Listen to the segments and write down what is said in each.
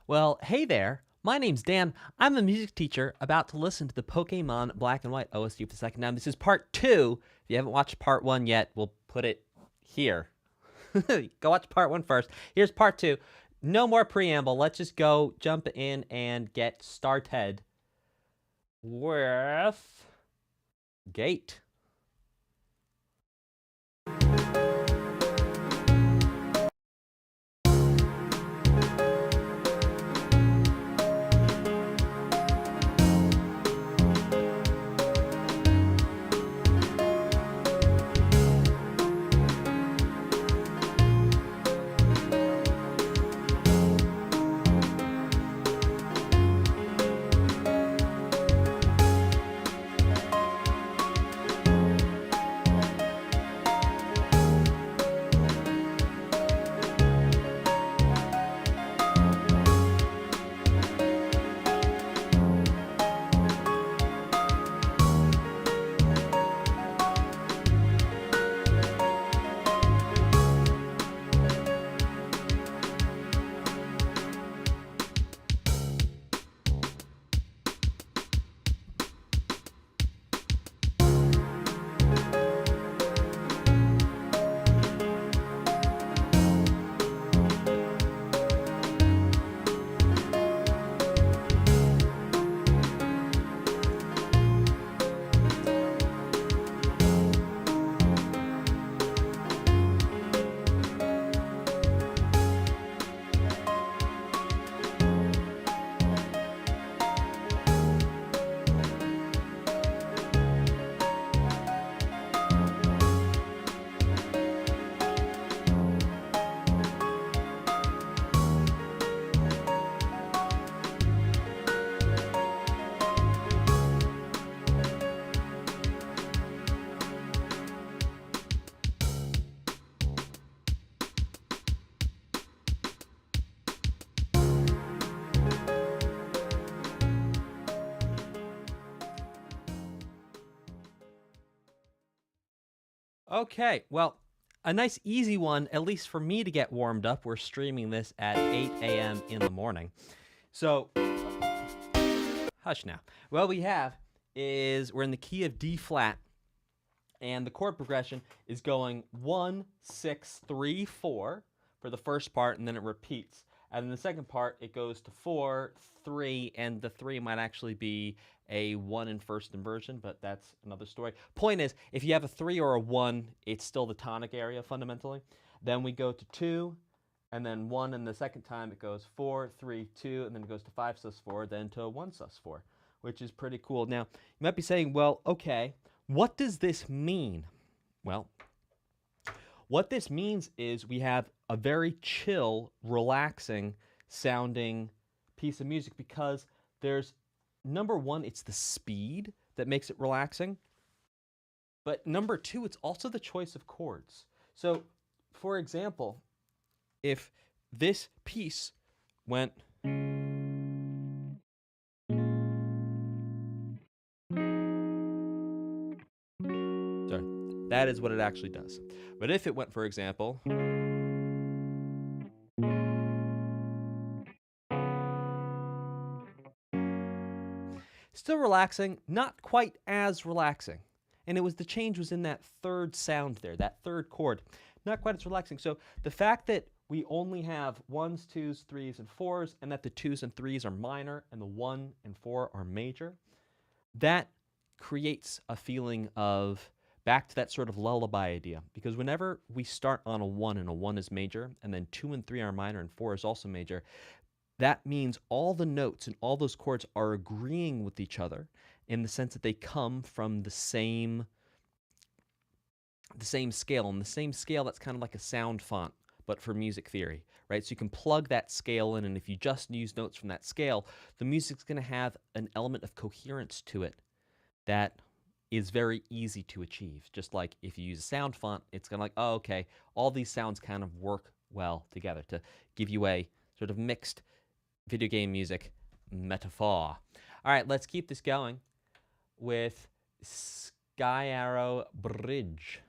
Well, hey there. My name's Dan. I'm a music teacher about to listen to the Pokemon Black and White OST for the second time. This is part 2. If you haven't watched part 1 yet, we'll put it here. Go watch part 1 first. Here's part 2. No more preamble. Let's just go jump in and get started with Gate. Okay, well, a nice easy one, at least for me to get warmed up. We're streaming this at 8 a.m. in the morning. So, hush now. What we have is we're in the key of D flat, and the chord progression is going 1, 6, 3, 4 for the first part, and then it repeats. And in the second part, it goes to 4, 3, and the 3 might actually be a 1 in first inversion, but that's another story. Point is, if you have a 3 or a 1, it's still the tonic area fundamentally. Then we go to 2, and then 1, and the second time it goes 4, 3, 2, and then it goes to 5 sus4, then to 1 sus4, which is pretty cool. Now, you might be saying, well, okay, what does this mean? Well, what this means is we have a very chill, relaxing sounding piece of music because there's, number one, it's the speed that makes it relaxing. But number two, it's also the choice of chords. So, for example, if this piece went... Sorry, that is what it actually does. But if it went, for example... Still relaxing, not quite as relaxing. And it was the change was in that third sound there, that third chord. Not quite as relaxing. So the fact that we only have 1s, 2s, 3s, and 4s, and that the 2s and 3s are minor and the 1 and 4 are major, that creates a feeling of back to that sort of lullaby idea. Because whenever we start on a 1 and a 1 is major, and then 2 and 3 are minor and 4 is also major, that means all the notes and all those chords are agreeing with each other in the sense that they come from the same scale. And the same scale, that's kind of like a sound font, but for music theory, right? So you can plug that scale in, and if you just use notes from that scale, the music's going to have an element of coherence to it that is very easy to achieve. Just like if you use a sound font, it's going to like, oh, okay, all these sounds kind of work well together to give you a sort of mixed video game music metaphor. All right, let's keep this going with Skyarrow Bridge.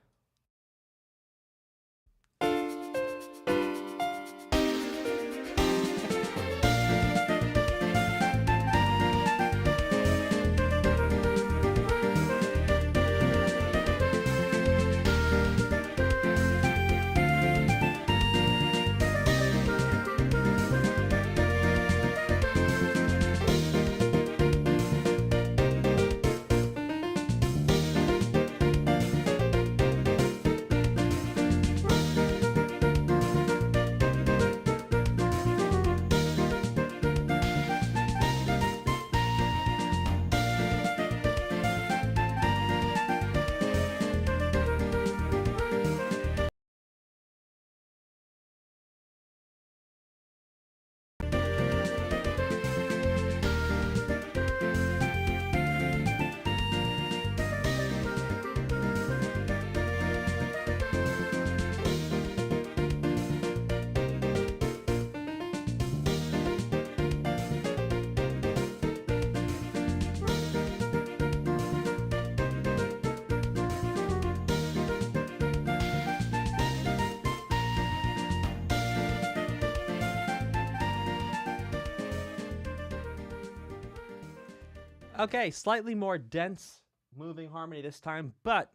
Okay, slightly more dense moving harmony this time, but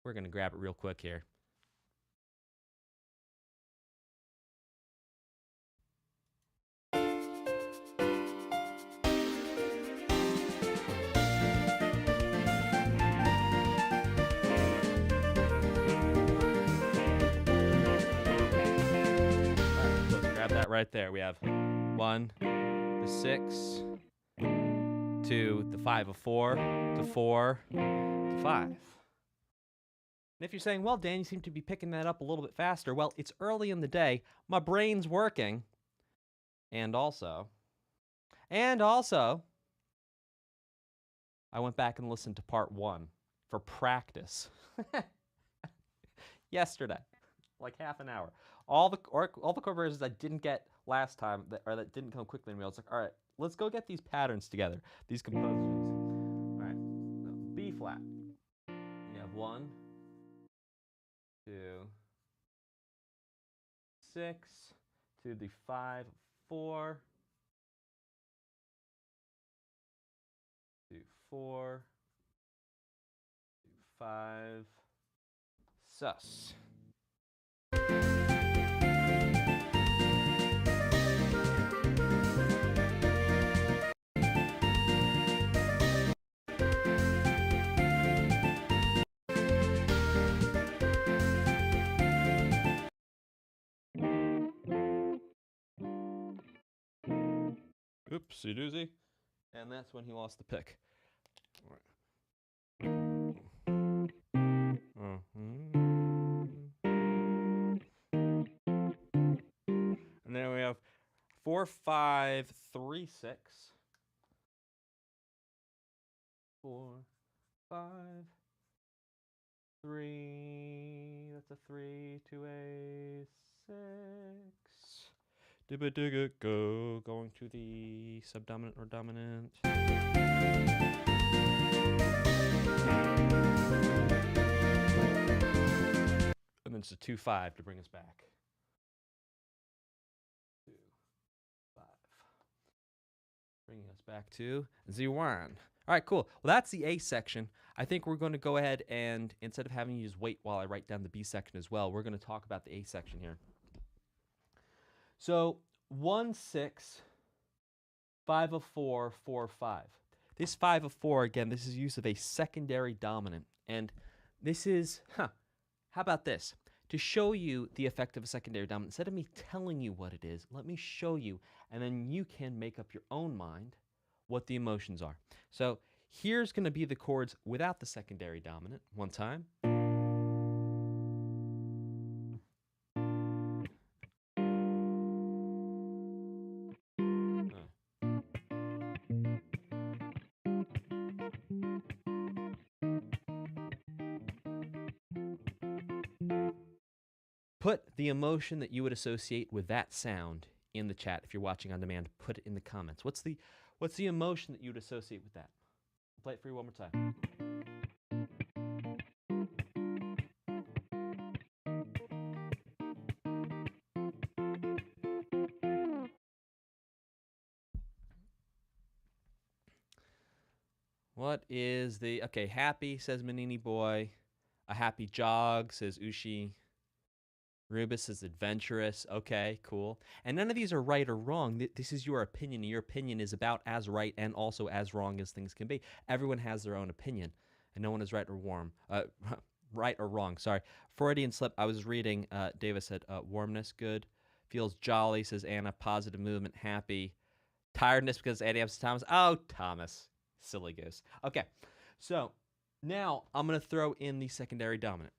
we're going to grab it real quick here. That right there. We have 1 to 6 to the 5 of 4 to 4 to 5. And if you're saying, well, Dan, you seem to be picking that up a little bit faster. Well, it's early in the day. My brain's working. And also, I went back and listened to part 1 for practice yesterday, like half an hour. All the core versions I didn't get last time, that didn't come quickly in me. I was like, all right, let's go get these patterns together, these compositions. All right, so B flat. You have 1, 2, 6 to the 5, 4 to 4 to 5. Sus. Oopsie doozy. And that's when he lost the pick. And then we have 4, 5, 3, 6. 4, 5, 3. That's a 3 to a 6. Dibba digga go. Going to the subdominant or dominant. And then it's a 2, 5 to bring us back. 2, 5. Bringing us back to Z1. All right, cool. Well, that's the A section. I think we're going to go ahead and, instead of having you just wait while I write down the B section as well, we're going to talk about the A section here. So 1, 6, 5 of 4, 4, 5. This 5 of 4, again, this is use of a secondary dominant. And this is, how about this? To show you the effect of a secondary dominant, instead of me telling you what it is, let me show you, and then you can make up your own mind what the emotions are. So here's going to be the chords without the secondary dominant. One time. Put the emotion that you would associate with that sound in the chat. If you're watching on demand, put it in the comments. What's the emotion that you would associate with that? I'll play it for you one more time. What is the, okay, happy, says Manini Boy. A happy jog, says Ushi. Rubus is adventurous. Okay, cool. And none of these are right or wrong. This is your opinion. Your opinion is about as right and also as wrong as things can be. Everyone has their own opinion, and no one is right or right or wrong. Sorry. Freudian slip. I was reading. Davis said warmness, good. Feels jolly, says Anna. Positive movement, happy. Tiredness because Eddie Thomas. Oh, Thomas. Silly goose. Okay, so now I'm going to throw in the secondary dominant.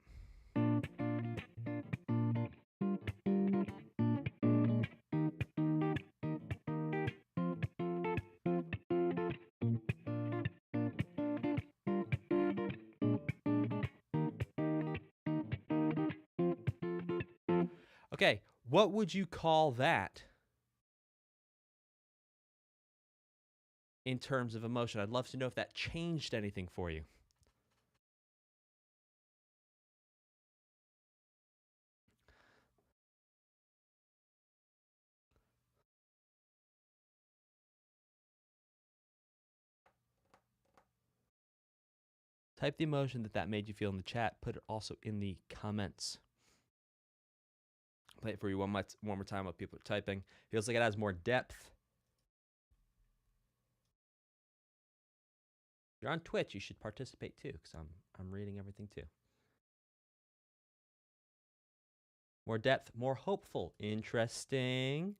Okay, what would you call that in terms of emotion? I'd love to know if that changed anything for you. Type the emotion that made you feel in the chat. Put it also in the comments. Play it for you one more time while people are typing. Feels like it has more depth. If you're on Twitch, you should participate too, because I'm reading everything too. More depth, more hopeful. Interesting.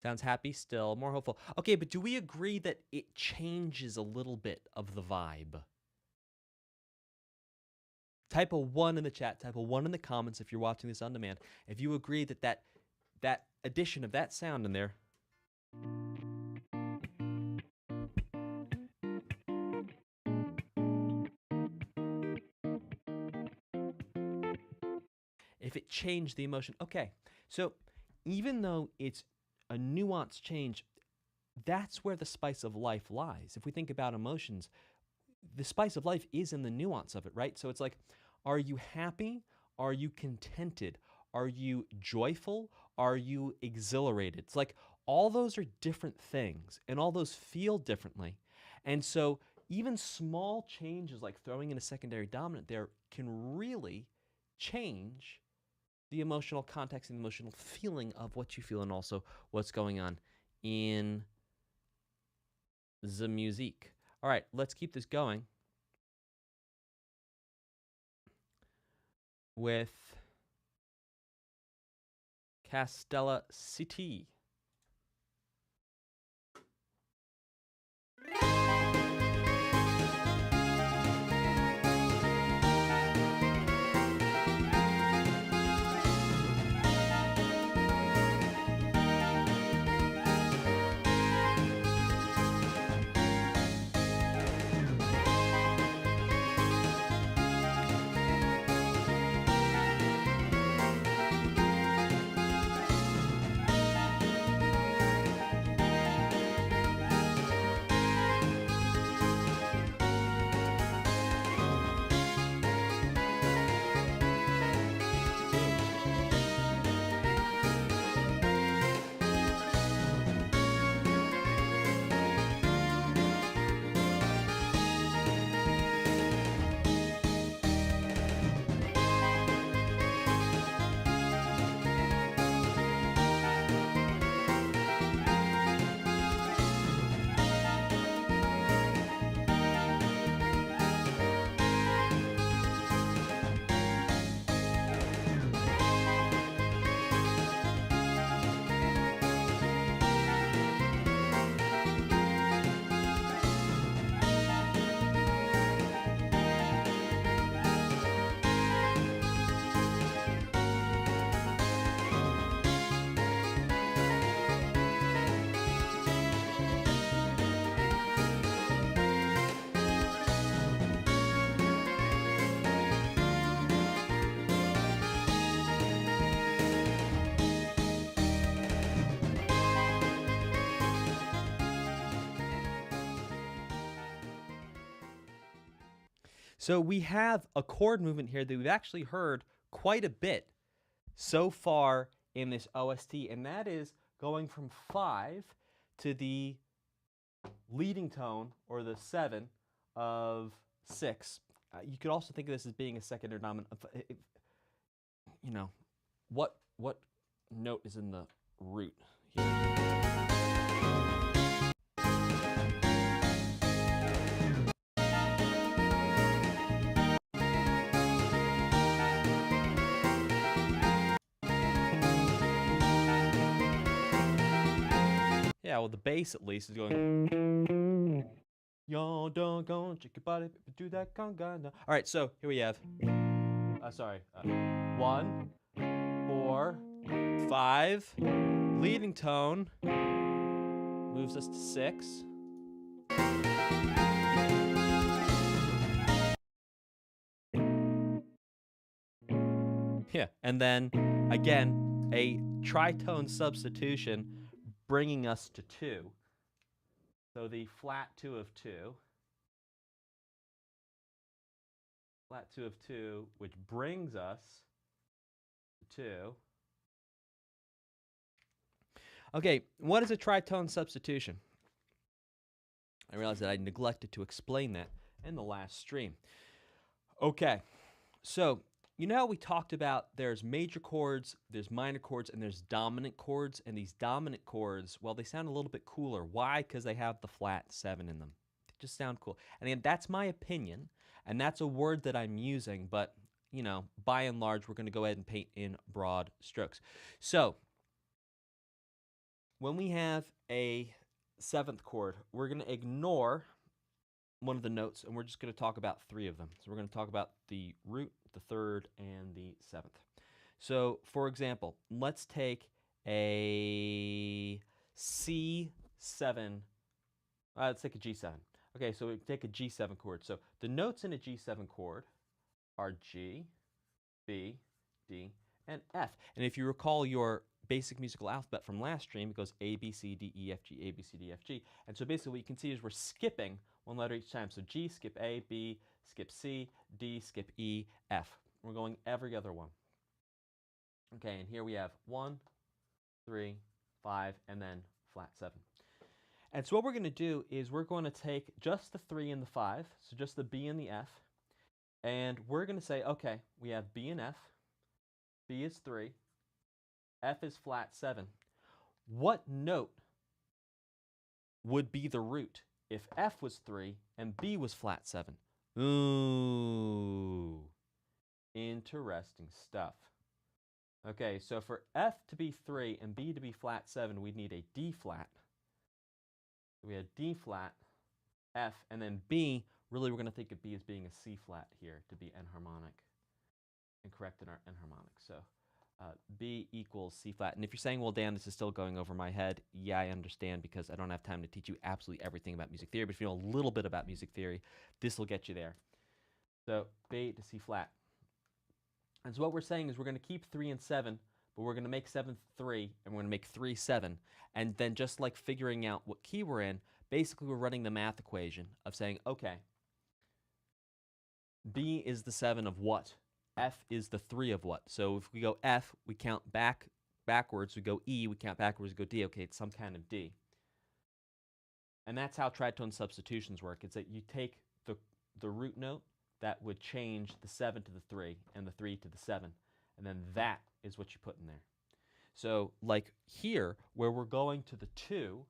Sounds happy still, more hopeful. Okay, but do we agree that it changes a little bit of the vibe? Type a 1 in the chat, type a 1 in the comments if you're watching this on demand. If you agree that that addition of that sound in there if it changed the emotion. Okay, so even though it's a nuanced change, that's where the spice of life lies. If we think about emotions, the spice of life is in the nuance of it, right? So it's like, are you happy? Are you contented? Are you joyful? Are you exhilarated? It's like all those are different things, and all those feel differently. And so even small changes like throwing in a secondary dominant there can really change the emotional context and the emotional feeling of what you feel and also what's going on in the music. All right, let's keep this going with Castelia City. So we have a chord movement here that we've actually heard quite a bit so far in this OST, and that is going from 5 to the leading tone, or the 7 of 6. You could also think of this as being a secondary dominant. You know, what note is in the root here? Yeah, well, the bass at least is going. Y'all don't go check your body, do that conga. All right, so here we have. 1, 4, 5. Leading tone moves us to 6. Yeah, and then again a tritone substitution, bringing us to 2. So the flat 2 of 2. Flat 2 of 2, which brings us to 2. Okay, what is a tritone substitution? I realized that I neglected to explain that in the last stream. Okay, so you know how we talked about there's major chords, there's minor chords, and there's dominant chords. And these dominant chords, well, they sound a little bit cooler. Why? Because they have the flat 7 in them. They just sound cool. And again, that's my opinion, and that's a word that I'm using, but, you know, by and large, we're going to go ahead and paint in broad strokes. So when we have a 7th chord, we're going to ignore one of the notes, and we're just going to talk about 3 of them. So we're going to talk about the root, the 3rd, and the 7th. So, for example, let's take a C7. Let's take a G7. Okay, so we take a G7 chord. So the notes in a G7 chord are G, B, D, and F. And if you recall your basic musical alphabet from last stream, it goes A, B, C, D, E, F, G, A, B, C, D, F, G. And so basically what you can see is we're skipping one letter each time. So G, skip A, B, skip C, D, skip E, F. We're going every other one. Okay, and here we have 1, 3, 5, and then flat 7. And so what we're going to do is we're going to take just the 3 and the 5, so just the B and the F, and we're going to say, okay, we have B and F, B is 3, F is flat 7. What note would be the root if F was 3 and B was flat 7? Ooh, interesting stuff. Okay, so for F to be 3 and B to be flat 7, we'd need a D flat. We had D flat, F, and then B, really we're going to think of B as being a C flat here to be enharmonic and correct in our enharmonic. So B equals C flat. And if you're saying, well, Dan, this is still going over my head, yeah, I understand because I don't have time to teach you absolutely everything about music theory. But if you know a little bit about music theory, this will get you there. So B to C flat. And so what we're saying is we're going to keep 3 and 7, but we're going to make 7 3, and we're going to make 3 7. And then just like figuring out what key we're in, basically we're running the math equation of saying, okay, B is the 7 of what? F is the 3 of what? So if we go F, we count backwards. We go E, we count backwards. We go D. Okay, it's some kind of D. And that's how tritone substitutions work. It's that you take the root note that would change the 7 to the 3 and the 3 to the 7. And then that is what you put in there. So like here, where we're going to the 2,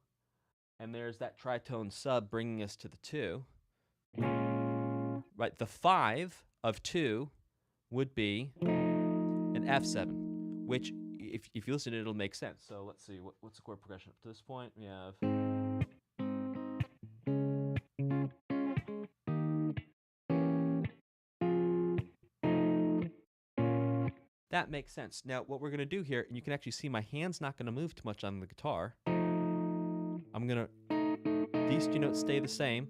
and there's that tritone sub bringing us to the 2, right? The 5 of 2 would be an F7, which if you listen to it, it'll make sense. So let's see, what's the chord progression up to this point? We have... That makes sense. Now, what we're going to do here, and you can actually see my hand's not going to move too much on the guitar. I'm going to... These 2 notes stay the same,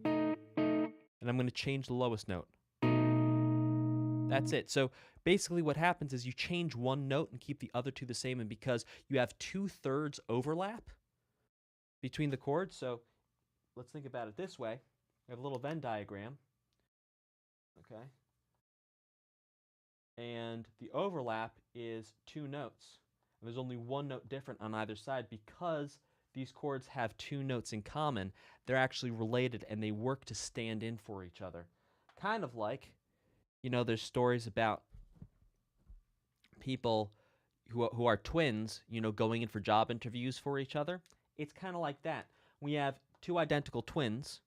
and I'm going to change the lowest note. That's it. So basically what happens is you change one note and keep the other 2 the same, and because you have 2/3 overlap between the chords, so let's think about it this way. We have a little Venn diagram, okay? And the overlap is 2 notes. And there's only 1 note different on either side because these chords have 2 notes in common. They're actually related and they work to stand in for each other. Kind of like, you know, there's stories about people who are twins, you know, going in for job interviews for each other. It's kind of like that. We have 2 identical twins.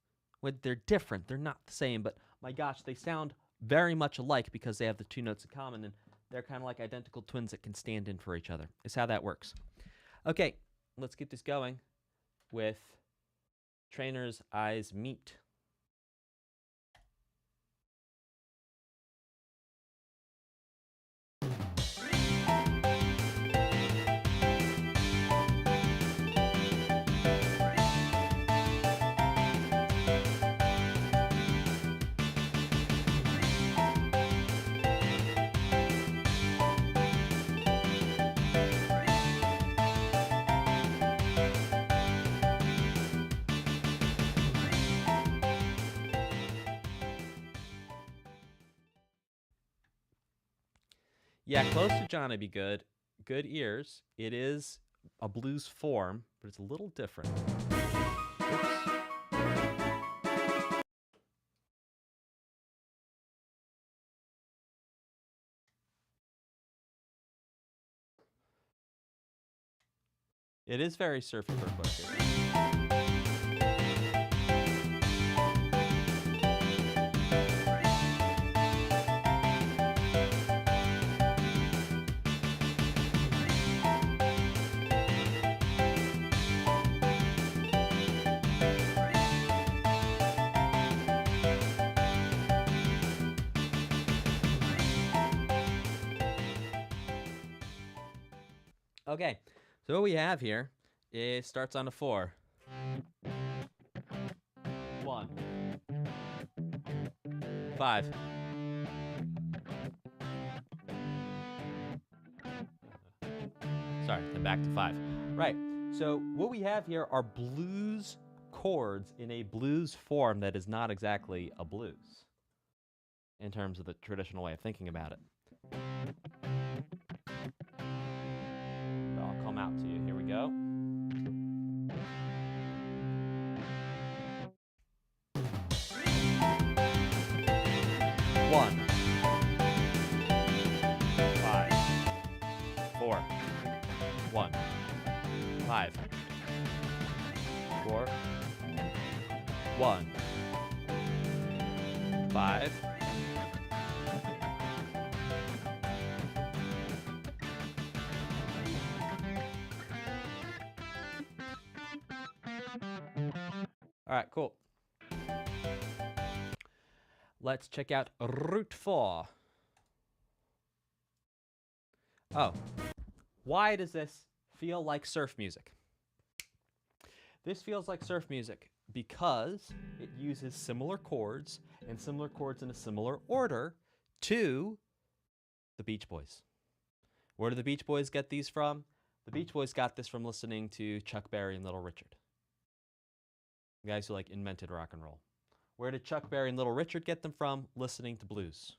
They're different. They're not the same, but my gosh, they sound very much alike because they have the 2 notes in common, and they're kind of like identical twins that can stand in for each other. Is how that works. Okay, let's get this going with Trainer's Eyes Meet. Yeah, close to John would be good. Good ears. It is a blues form, but it's a little different. Oops. It is very surfy for a book. Okay, so what we have here is starts on a 4. 1. 5. Sorry, then back to 5. Right, so what we have here are blues chords in a blues form that is not exactly a blues in terms of the traditional way of thinking about it. I'll come out to you. Here we go. One, 5, 4, 1, 5, 4, 1, 5. All right, cool. Let's check out Route 4. Oh, why does this feel like surf music? This feels like surf music because it uses similar chords and similar chords in a similar order to the Beach Boys. Where do the Beach Boys get these from? The Beach Boys got this from listening to Chuck Berry and Little Richard. The guys who invented rock and roll. Where did Chuck Berry and Little Richard get them from? Listening to blues.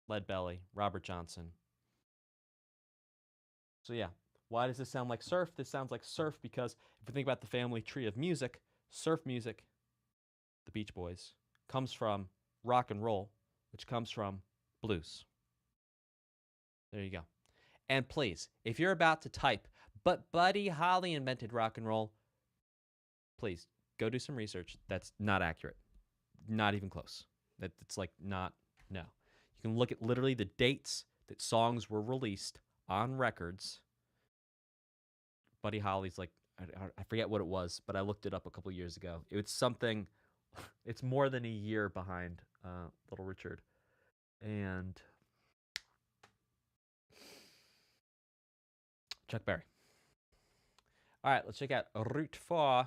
Lead Belly, Robert Johnson. So yeah, why does this sound like surf? This sounds like surf because if you think about the family tree of music, surf music, the Beach Boys, comes from rock and roll, which comes from blues. There you go. And please, if you're about to type, but Buddy Holly invented rock and roll, please go do some research. That's not accurate. Not even close. It's no. You can look at literally the dates that songs were released on records. Buddy Holly's I forget what it was, but I looked it up a couple years ago. It's something, it's more than a year behind Little Richard. And Chuck Berry. All right, let's check out Route 4.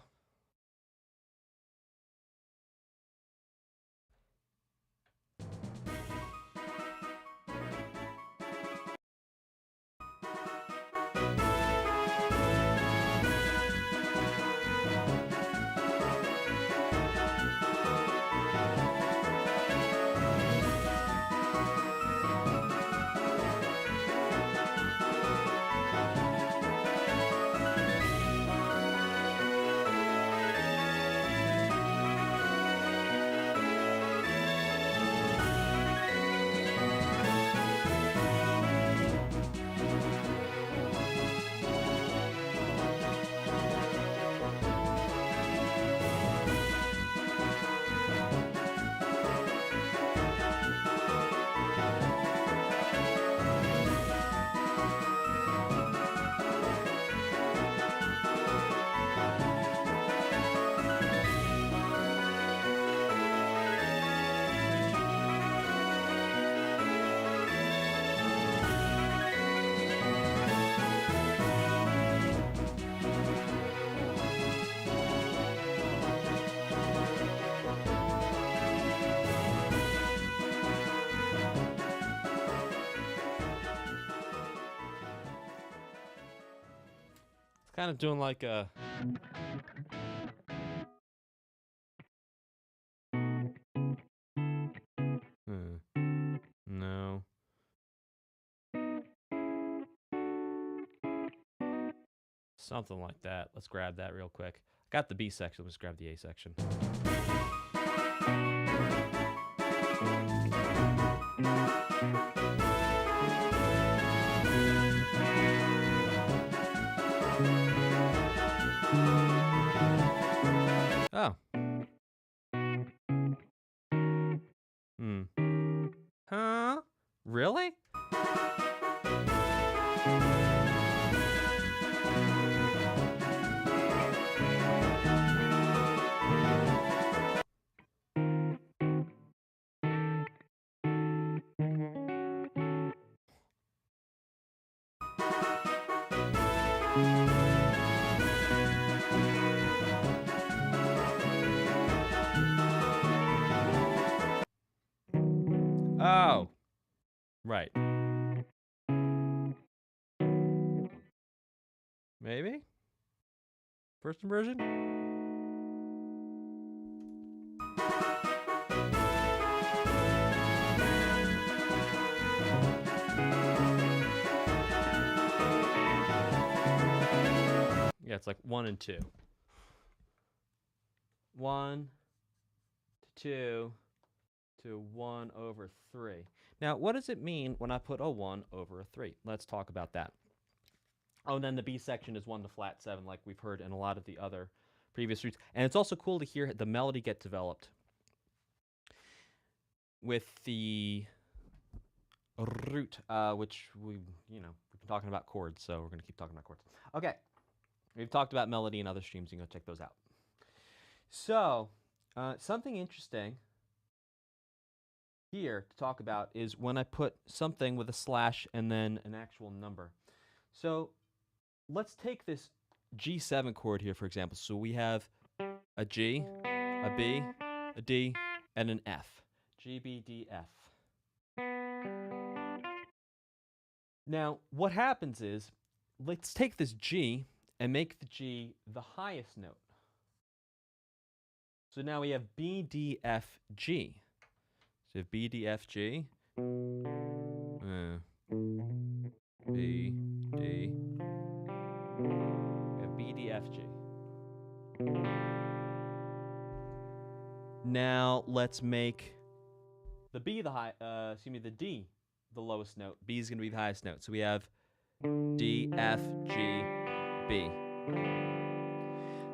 Kind of doing like a no. Something like that. Let's grab that real quick. Got the B section. Let's grab the A section. Oh. Huh? Really? Oh. Right. Maybe? First inversion? Yeah, it's like 1 and 2. 1 to 2 to 1 over 3. Now, what does it mean when I put a 1 over a 3? Let's talk about that. Oh, and then the B section is 1 to flat 7, like we've heard in a lot of the other previous routes. And it's also cool to hear the melody get developed with the root, which we've been talking about chords, so we're going to keep talking about chords. Okay. We've talked about melody in other streams. You can go check those out. So, something interesting here to talk about is when I put something with a slash and then an actual number. So, let's take this G7 chord here, for example. So we have a G, a B, a D, and an F. G, B, D, F. Now, what happens is, let's take this G and make the G the highest note. So now we have B, D, F, G. So we have B, D, F, G. B, D. We have B, D, F, G. Now let's make the B the D the lowest note. B is going to be the highest note. So we have D, F, G, B.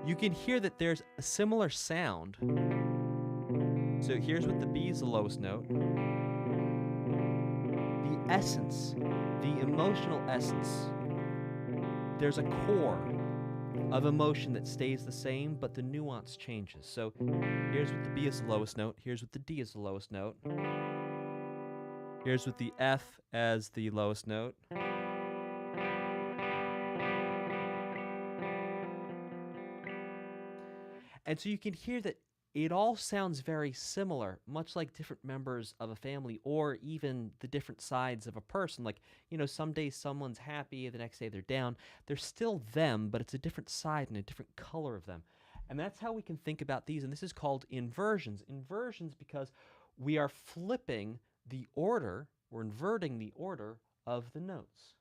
You can hear that there's a similar sound. So here's what the B is the lowest note. The essence, the emotional essence, there's a core of emotion that stays the same, but the nuance changes. So here's what the B is the lowest note. Here's what the D is the lowest note. Here's what the F as the lowest note. And so you can hear that it all sounds very similar, much like different members of a family or even the different sides of a person. Like, some days someone's happy, the next day they're down. They're still them, but it's a different side and a different color of them. And that's how we can think about these. And this is called inversions. Inversions because we are flipping the order, we're inverting the order of the notes.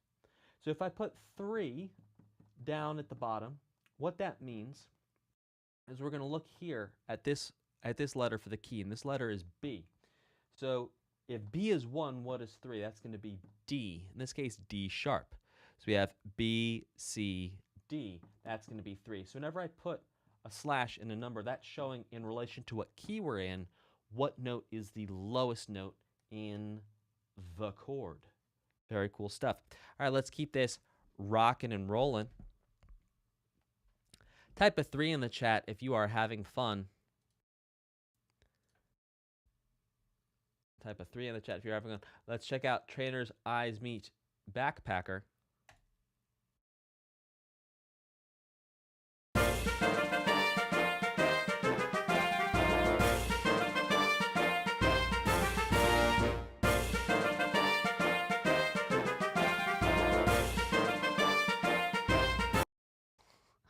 So if I put 3 down at the bottom, what that means is we're going to look here at this letter for the key, and this letter is B. So if B is 1, what is 3? That's going to be D. In this case, D sharp. So we have B, C, D. That's going to be 3. So whenever I put a slash in a number, that's showing in relation to what key we're in, what note is the lowest note in the chord. Very cool stuff. All right, let's keep this rocking and rolling. Type a 3 in the chat if you are having fun. Type a 3 in the chat if you're having fun. Let's check out Trainer's Eyes Meet Backpacker.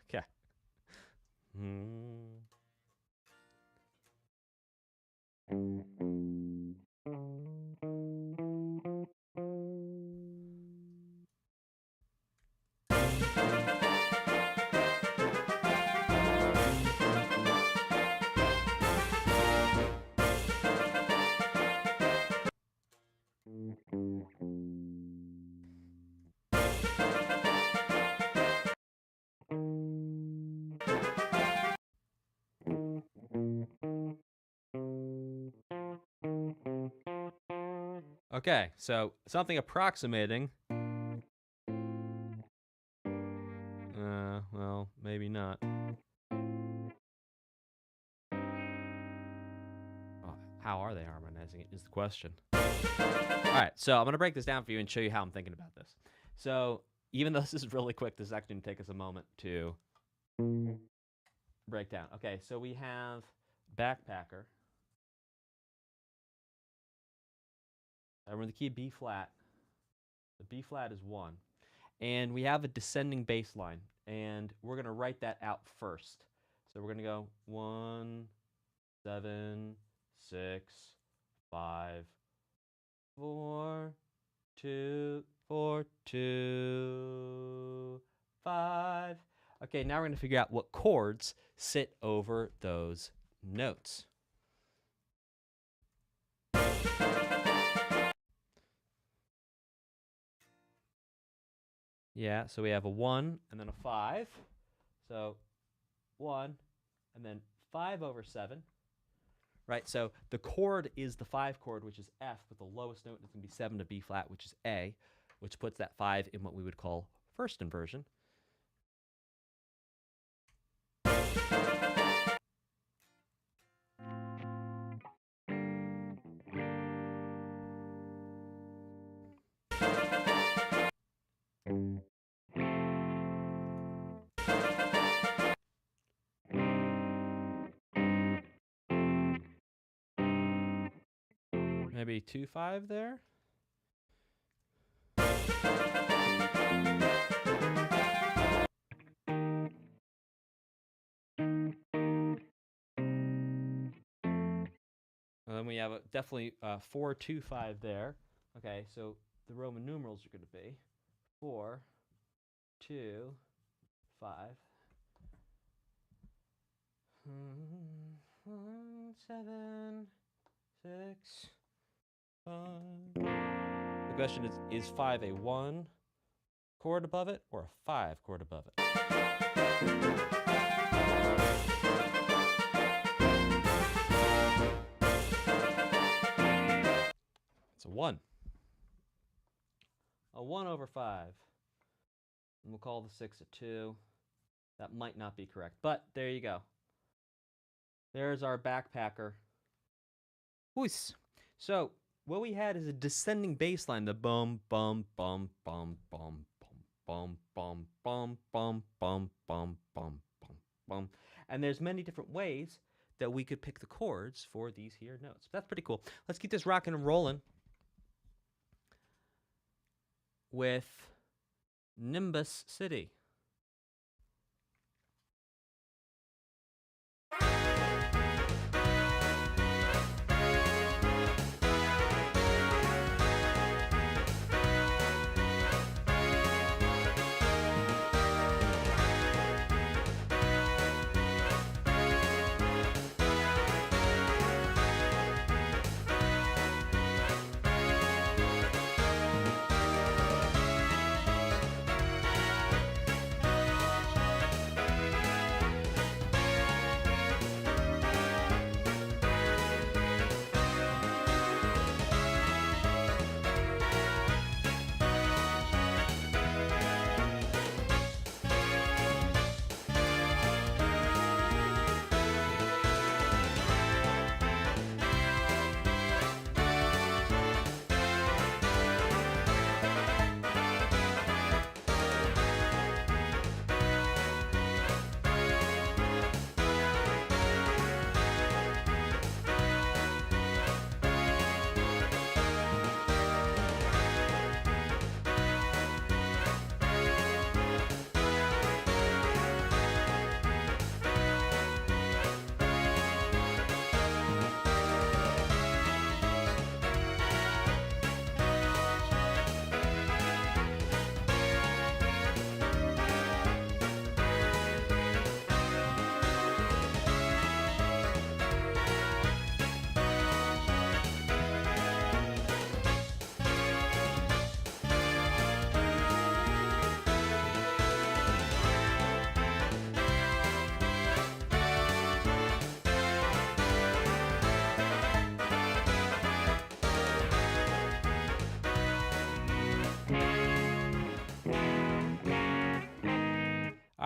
Okay. Okay, so something approximating. Well, maybe not. How are they harmonizing it is the question. All right, so I'm going to break this down for you and show you how I'm thinking about this. So even though this is really quick, this is actually going to take us a moment to break down. Okay, so we have Backpacker. Remember the key B flat. The B flat is 1. And we have a descending bass line. And we're going to write that out first. So we're going to go 1, 7, 6, 5, 4, 2, 4, 2, 5. Okay, now we're going to figure out what chords sit over those notes. Yeah, so we have a 1 and then a 5. So 1 and then 5 over 7. Right, so the chord is the 5 chord, which is F, but the lowest note is going to be 7 to B flat, which is A, which puts that 5 in what we would call first inversion. Maybe 2, 5 there. And then we have definitely 4, 2, 5 there. Okay, so the Roman numerals are going to be 4, 2, 5. 1, 7, 6, 5. The question is 5 a 1 chord above it or a 5 chord above it? It's a 1. A 1 over 5. And we'll call the 6 a 2. That might not be correct, but there you go. There's our Backpacker. Oos. So what we had is a descending bass line, the bum, bum, bum, bum, bum, bum, bum, bum, bum, bum, bum, bum, bum, bum. And there's many different ways that we could pick the chords for these here notes. That's pretty cool. Let's keep this rocking and rolling with Nimbasa City.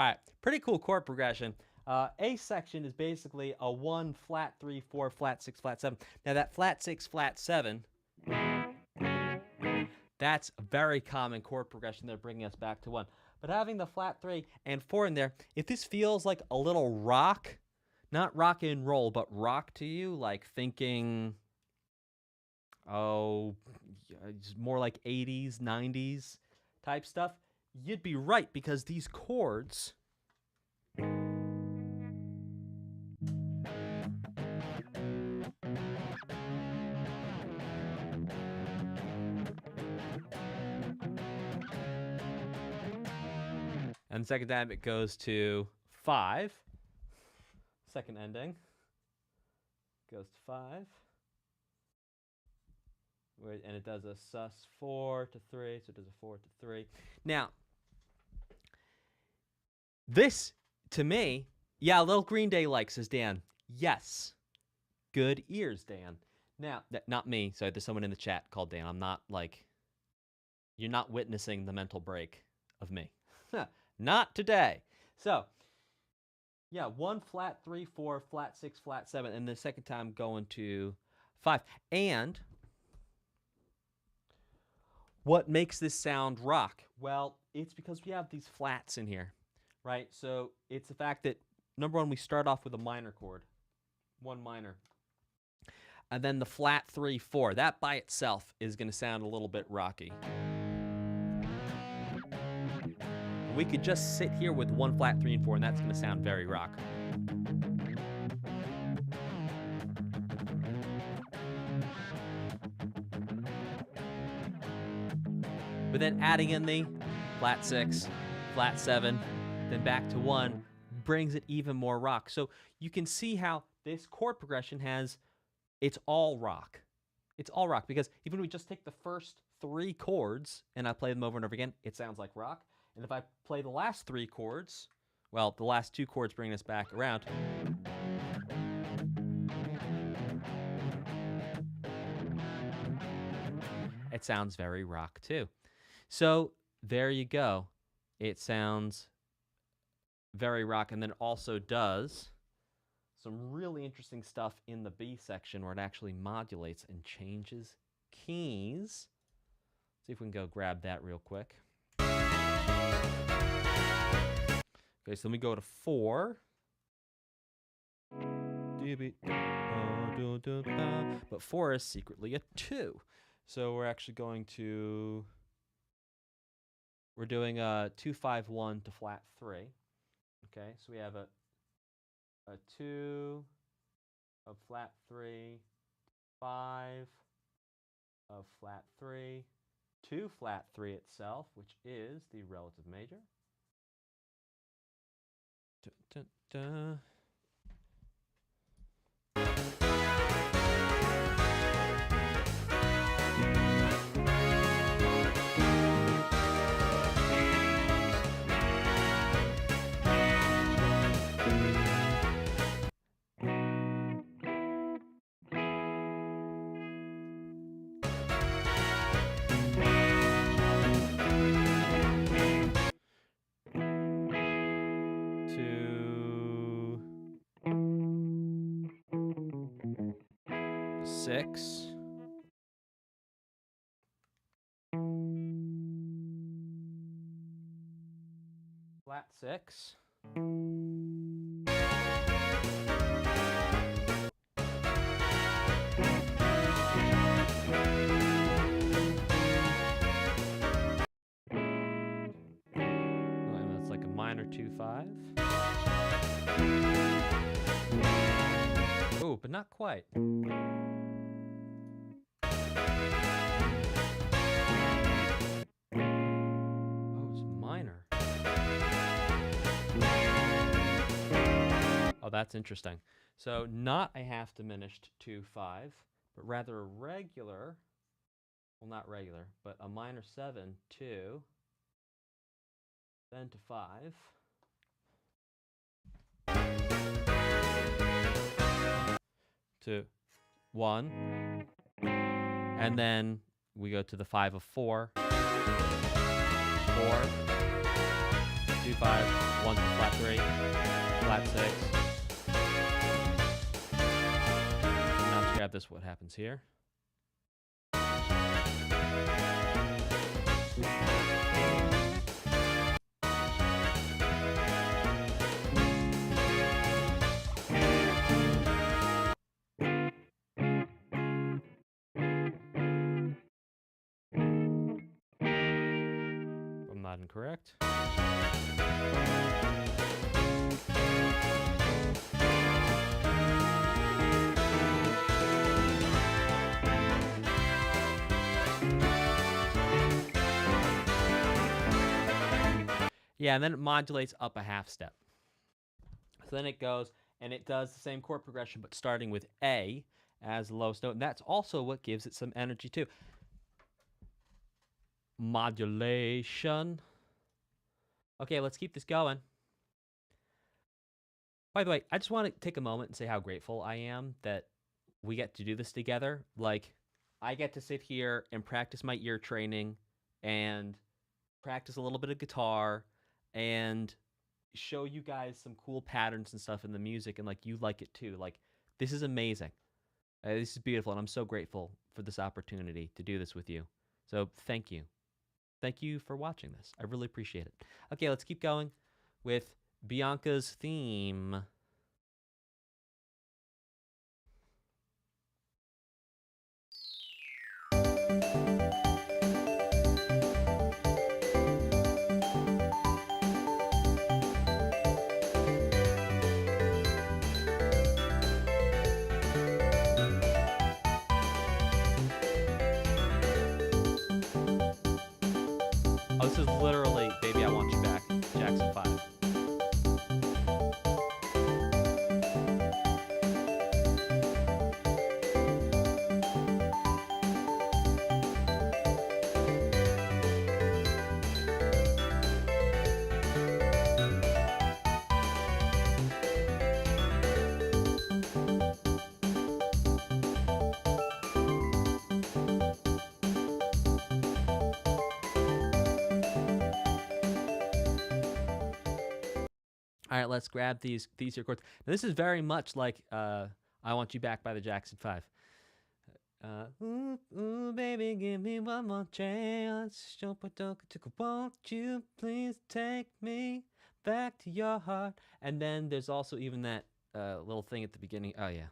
All right, pretty cool chord progression. A section is basically a 1, flat 3, 4, flat 6, flat 7. Now that flat 6, flat 7, that's a very common chord progression. They're bringing us back to 1. But having the flat 3 and 4 in there, if this feels like a little rock, not rock and roll, but rock to you, like thinking, oh, it's more like 80s, 90s type stuff, you'd be right, because these chords and the second time it goes to 5. Second ending goes to 5. And it does a sus4 to 3, so it does a 4 to 3. Now, this, to me, yeah, little Green Day like, says Dan. Yes. Good ears, Dan. Now, not me. So there's someone in the chat called Dan. I'm not like, you're not witnessing the mental break of me. Not today. So, yeah, 1, flat 3, 4, flat 6, flat 7, and the second time going to 5. And what makes this sound rock? Well, it's because we have these flats in here, right? So it's the fact that, number one, we start off with a minor chord, 1 minor. And then the flat 3, 4. That by itself is going to sound a little bit rocky. We could just sit here with 1 flat 3 and 4, and that's going to sound very rock. But then adding in the flat 6, flat 7, then back to 1 brings it even more rock. So you can see how this chord progression has, it's all rock. It's all rock, because even if we just take the first 3 chords and I play them over and over again, it sounds like rock. And if I play the last 3 chords, well, the last 2 chords bring us back around. It sounds very rock too. So there you go. It sounds very rock, and then also does some really interesting stuff in the B section where it actually modulates and changes keys. See if we can go grab that real quick. Okay, so let me go to 4. But 4 is secretly a 2. So we're actually going to, we're doing a 2, 5, 1 to flat 3. Okay, so we have a 2 of flat 3, 5 of flat 3, 2 flat 3 itself, which is the relative major. Dun, dun, dun. Six. Flat 6. That's like a minor 2, 5. Oh, but not quite. Oh, that's interesting. So not a half diminished 2, 5, but rather a regular, well, not regular, but a minor 7, 2, then to 5. To 1, and then we go to the 5 of 4, 4, 2, 5, 1, flat 3, flat 6. Now let's grab this, what happens here. I'm not incorrect. Yeah, and then it modulates up a half step. So then it goes, and it does the same chord progression, but starting with A as the lowest note. And that's also what gives it some energy, too. Modulation. Okay, let's keep this going. By the way, I just want to take a moment and say how grateful I am that we get to do this together. Like, I get to sit here and practice my ear training and practice a little bit of guitar and show you guys some cool patterns and stuff in the music, and like you like it too. Like, this is amazing. This is beautiful, and I'm so grateful for this opportunity to do this with you. So thank you. Thank you for watching this. I really appreciate it. Okay, let's keep going with Bianca's theme. Oh, this is literally Baby I Want You Back, Jackson 5. All right, let's grab these here chords. Now, this is very much like I Want You Back by the Jackson 5. Ooh, ooh, baby, give me one more chance. Won't you please take me back to your heart? And then there's also even that little thing at the beginning. Oh, yeah.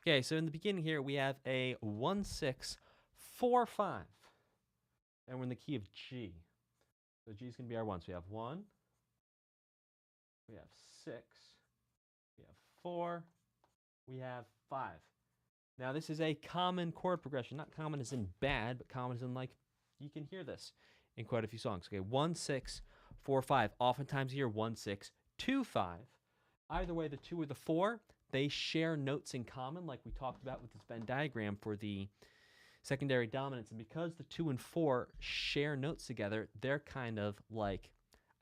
Okay, so in the beginning here, we have a 1, 6, 4, 5. And we're in the key of G. So G is going to be our 1. So we have 1, we have 6, we have 4, we have 5. Now, this is a common chord progression. Not common as in bad, but common as in, like, you can hear this in quite a few songs. Okay, 1, 6, 4, 5. Oftentimes you hear 1, 6, 2, 5. Either way, the 2 or the 4, they share notes in common, like we talked about with this Venn diagram for the secondary dominants. And because the 2 and 4 share notes together, they're kind of like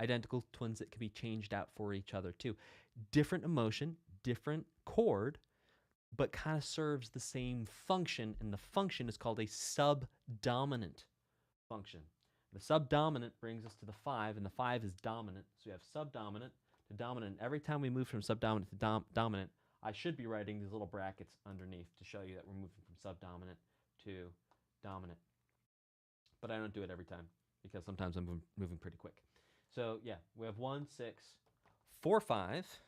identical twins that can be changed out for each other too. Different emotion, different chord, but kind of serves the same function, and the function is called a subdominant function. The subdominant brings us to the 5, and the 5 is dominant. So we have subdominant to dominant. Every time we move from subdominant to dominant, I should be writing these little brackets underneath to show you that we're moving from subdominant to dominant. But I don't do it every time because sometimes I'm moving pretty quick. So yeah, we have 1, 6, 4, 5.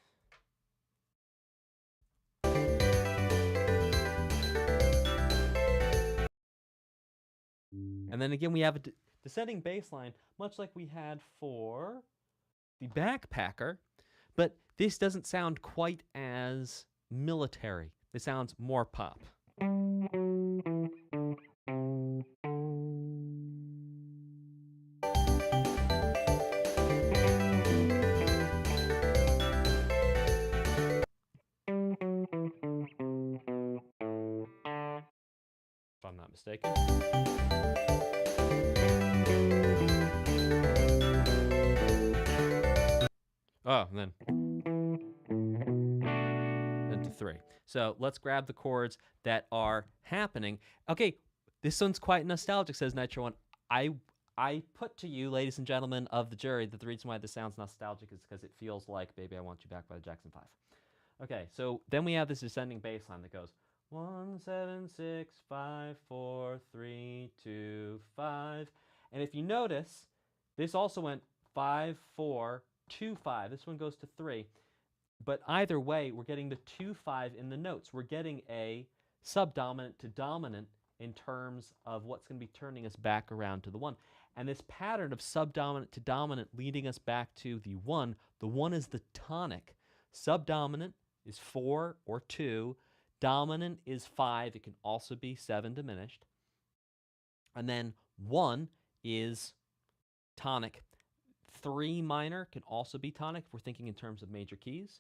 And then again, we have a descending bass line, much like we had for the Backpacker, but this doesn't sound quite as military. This sounds more pop. If I'm not mistaken. Oh, and then to 3. So let's grab the chords that are happening. Okay, this one's quite nostalgic, says Nitro One. I put to you, ladies and gentlemen of the jury, that the reason why this sounds nostalgic is because it feels like Baby I Want You Back by the Jackson 5. Okay, so then we have this descending bass line that goes 1, 7, 6, 5, 4, 3, 2, 5. And if you notice, this also went 5, 4, 2, 5. This one goes to 3. But either way, we're getting the 2, 5 in the notes. We're getting a subdominant to dominant in terms of what's going to be turning us back around to the 1. And this pattern of subdominant to dominant leading us back to the 1 is the tonic. Subdominant is 4 or 2. Dominant is 5. It can also be 7 diminished. And then 1 is tonic. 3 minor can also be tonic if we're thinking in terms of major keys.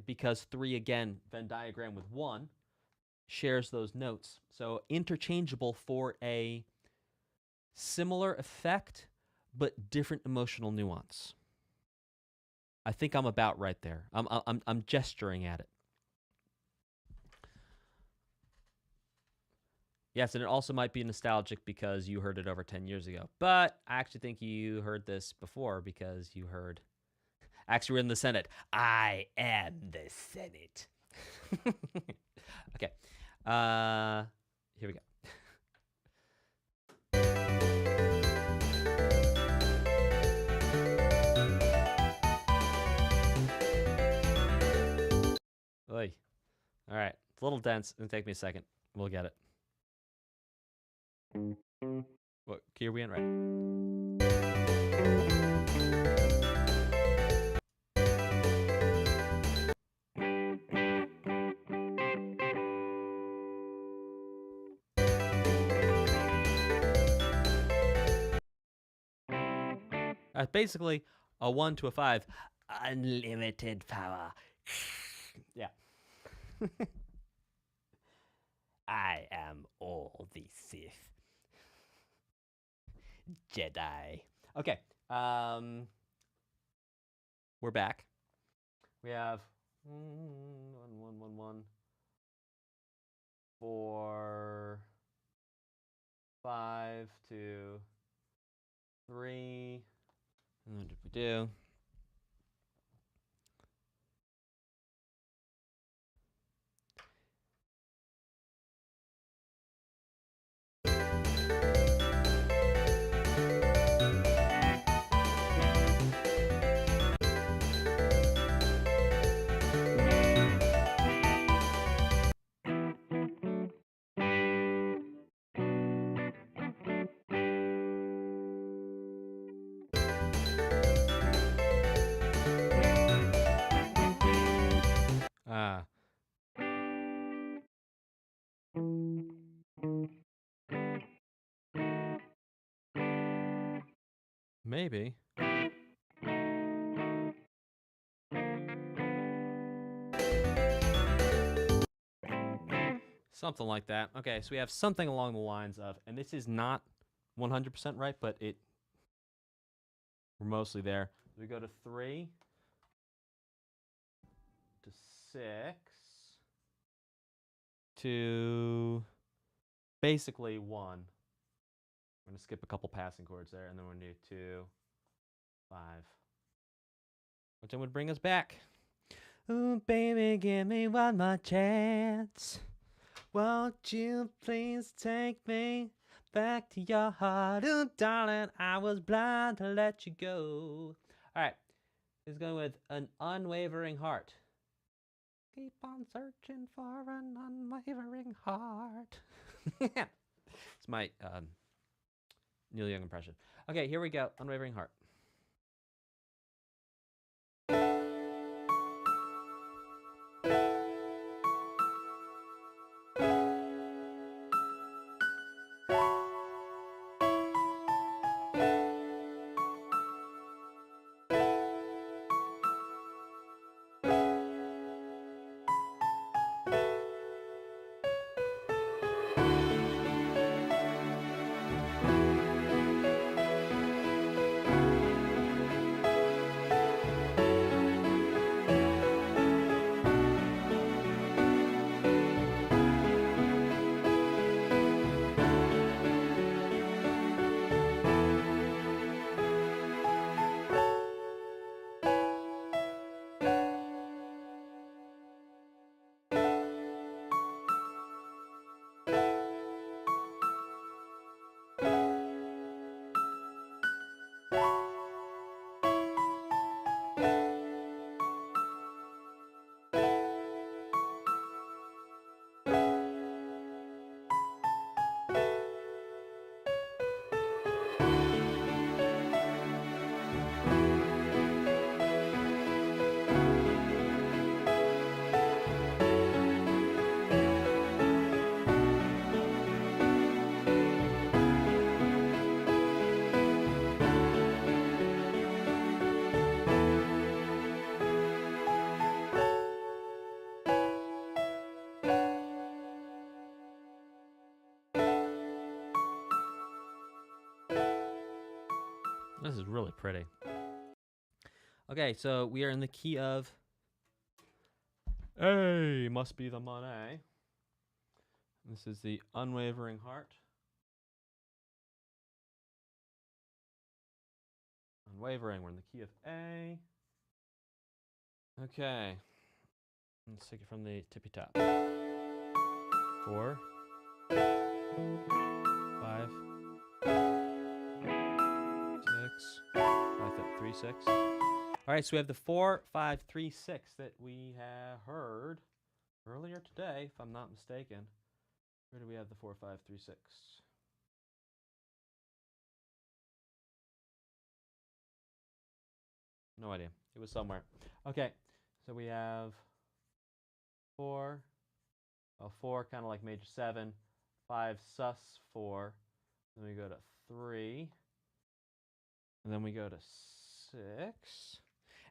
Because 3, again, Venn diagram with 1, shares those notes. So interchangeable for a similar effect, but different emotional nuance. I think I'm about right there. I'm gesturing at it. Yes, and it also might be nostalgic because you heard it over 10 years ago. But I actually think you heard this before because you heard... Actually, we're in the Senate. I am the Senate. Okay. Here we go. Oy. All right. It's a little dense. It'll take me a second. We'll get it. What key are we in? Right. Basically a 1 to a 5. Unlimited power. Yeah. I am all the Sith. Jedi. Okay. We're back. We have 1, 1, 1, 1, 4, 5, 2, 3. And what did we do? Maybe. Something like that. Okay, so we have something along the lines of, and this is not 100% right, but we're mostly there. We go to 3, to 6, to basically 1. We're going to skip a couple passing chords there, and then we're going to do 2, 5. Which then would bring us back. Ooh, baby, give me one more chance. Won't you please take me back to your heart? Ooh, darling, I was blind to let you go. All right. Let's go with An Unwavering Heart. Keep on searching for an unwavering heart. It's my Neil Young impression. Okay, here we go. Unwavering Heart. This is really pretty. Okay, so we are in the key of A, must be the money. This is the Unwavering Heart. Unwavering, we're in the key of A. Okay. Let's take it from the tippy top. 4, 5, 6, 5, 3, 6. All right, so we have the 4, 5, 3, 6 that we have heard earlier today, if I'm not mistaken. Where do we have the 4, 5, 3, 6? No idea. It was somewhere. Okay, so we have 4, 4 kind of like major 7, 5 sus 4, then we go to 3, and then we go to 6.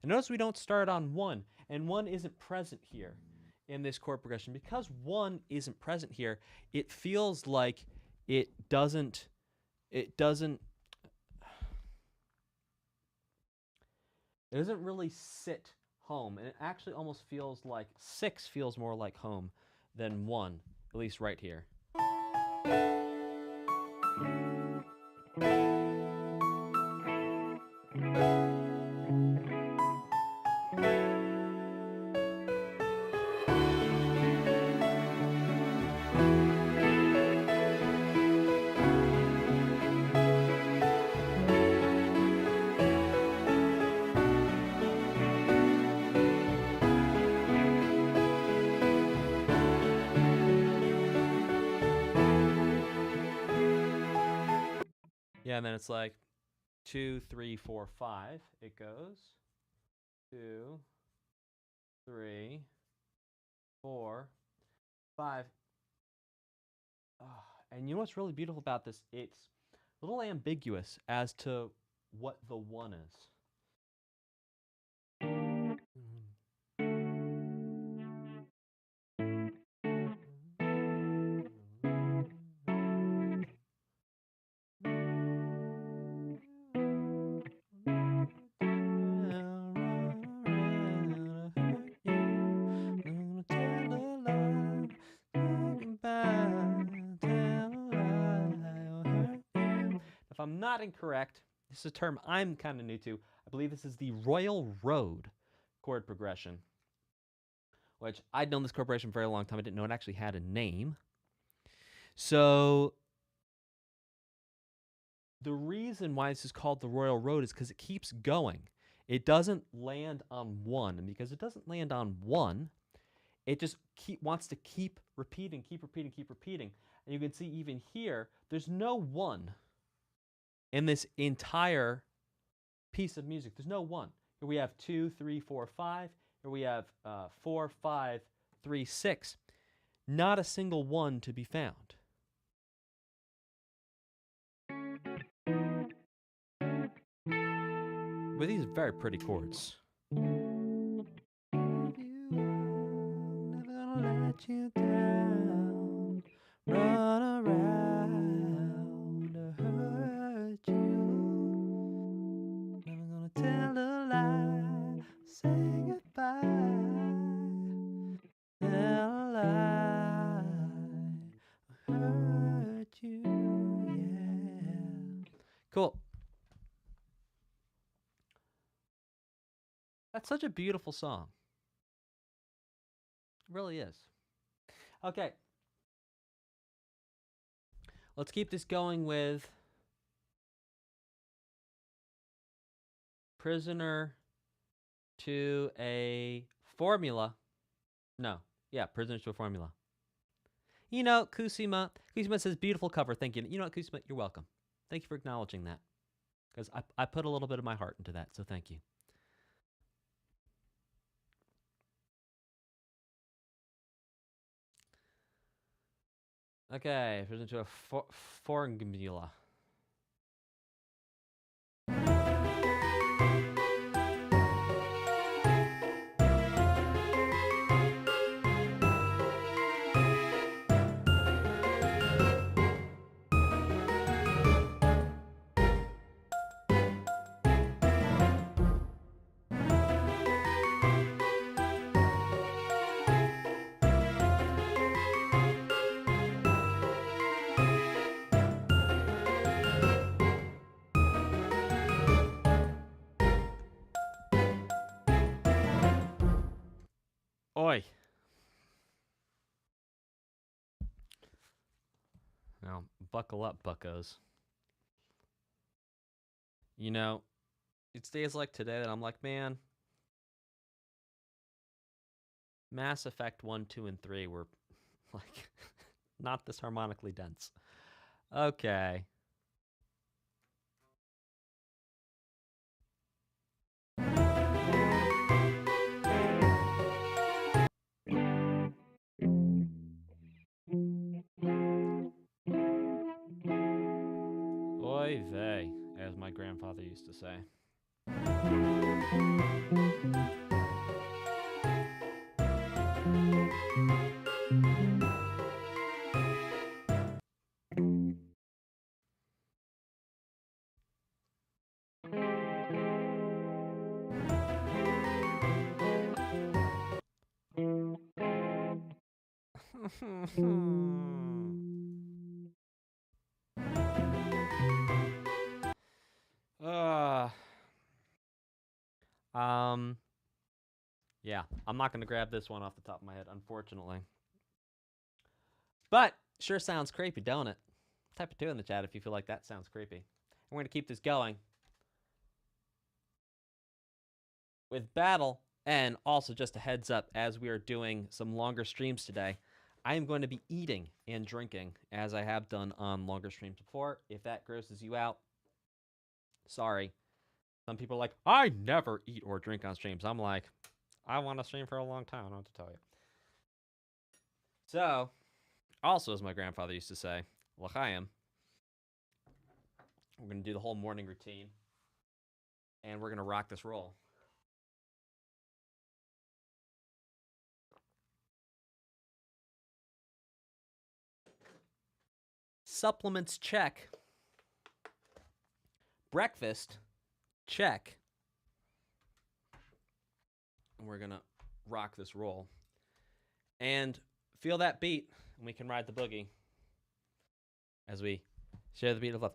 And notice we don't start on 1, and 1 isn't present here in this chord progression. Because 1 isn't present here, it feels like it doesn't really sit home, and it actually almost feels like 6 feels more like home than 1, at least right here. Yeah, and then it's like 2, 3, 4, 5. It goes 2, 3, 4, 5. Oh, and you know what's really beautiful about this? It's a little ambiguous as to what the 1 is. If I'm not incorrect, this is a term I'm kind of new to. I believe this is the Royal Road chord progression, which I'd known this chord progression for a very long time. I didn't know it actually had a name. So the reason why this is called the Royal Road is because it keeps going. It doesn't land on 1, and because it doesn't land on 1, it just wants to keep repeating. And you can see even here, there's no 1 in this entire piece of music. There's no 1. Here we have 2, 3, 4, 5. Here we have 4, 5, 3, 6. Not a single 1 to be found. But these are very pretty chords. Never gonna let you down, run around to hurt you. Never gonna tell a lie, say goodbye, tell a lie, hurt you, yeah. Cool. That's such a beautiful song. It really is. Okay. Let's keep this going with Prisoner to a formula. No. Yeah, prisoners to a formula. You know, Kusima says, beautiful cover. Thank you. You know what, Kusima? You're welcome. Thank you for acknowledging that. Because I put a little bit of my heart into that, so thank you. Okay, prisoner to a formula. Oi. Now, buckle up, buckos. You know, it's days like today that I'm like, man, Mass Effect 1, 2, and 3 were, like, not this harmonically dense. Okay. Oy vey, as my grandfather used to say. Yeah, I'm not going to grab this one off the top of my head, unfortunately. But sure sounds creepy, don't it? Type a 2 in the chat if you feel like that sounds creepy. We're going to keep this going with battle. And also just a heads up, as we are doing some longer streams today, I am going to be eating and drinking as I have done on longer streams before. If that grosses you out, sorry. Some people are like, I never eat or drink on streams. I'm like, I want to stream for a long time. I don't know what to tell you. So, also as my grandfather used to say, l'chaim, we're going to do the whole morning routine. And we're going to rock this roll. Supplements, check. Breakfast, check. And we're going to rock this roll. And feel that beat, and we can ride the boogie as we share the beat of love.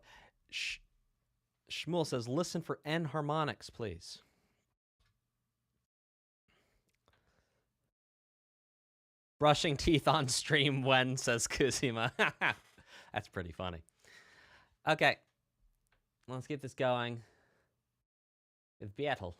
Shmuel says, listen for N harmonics, please. Brushing teeth on stream when, says Kusima. That's pretty funny. Okay. Let's get this going with battle.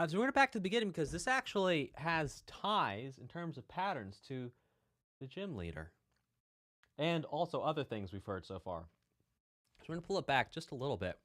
So we're going back to the beginning because this actually has ties in terms of patterns to the gym leader. And also other things we've heard so far. So we're going to pull it back just a little bit.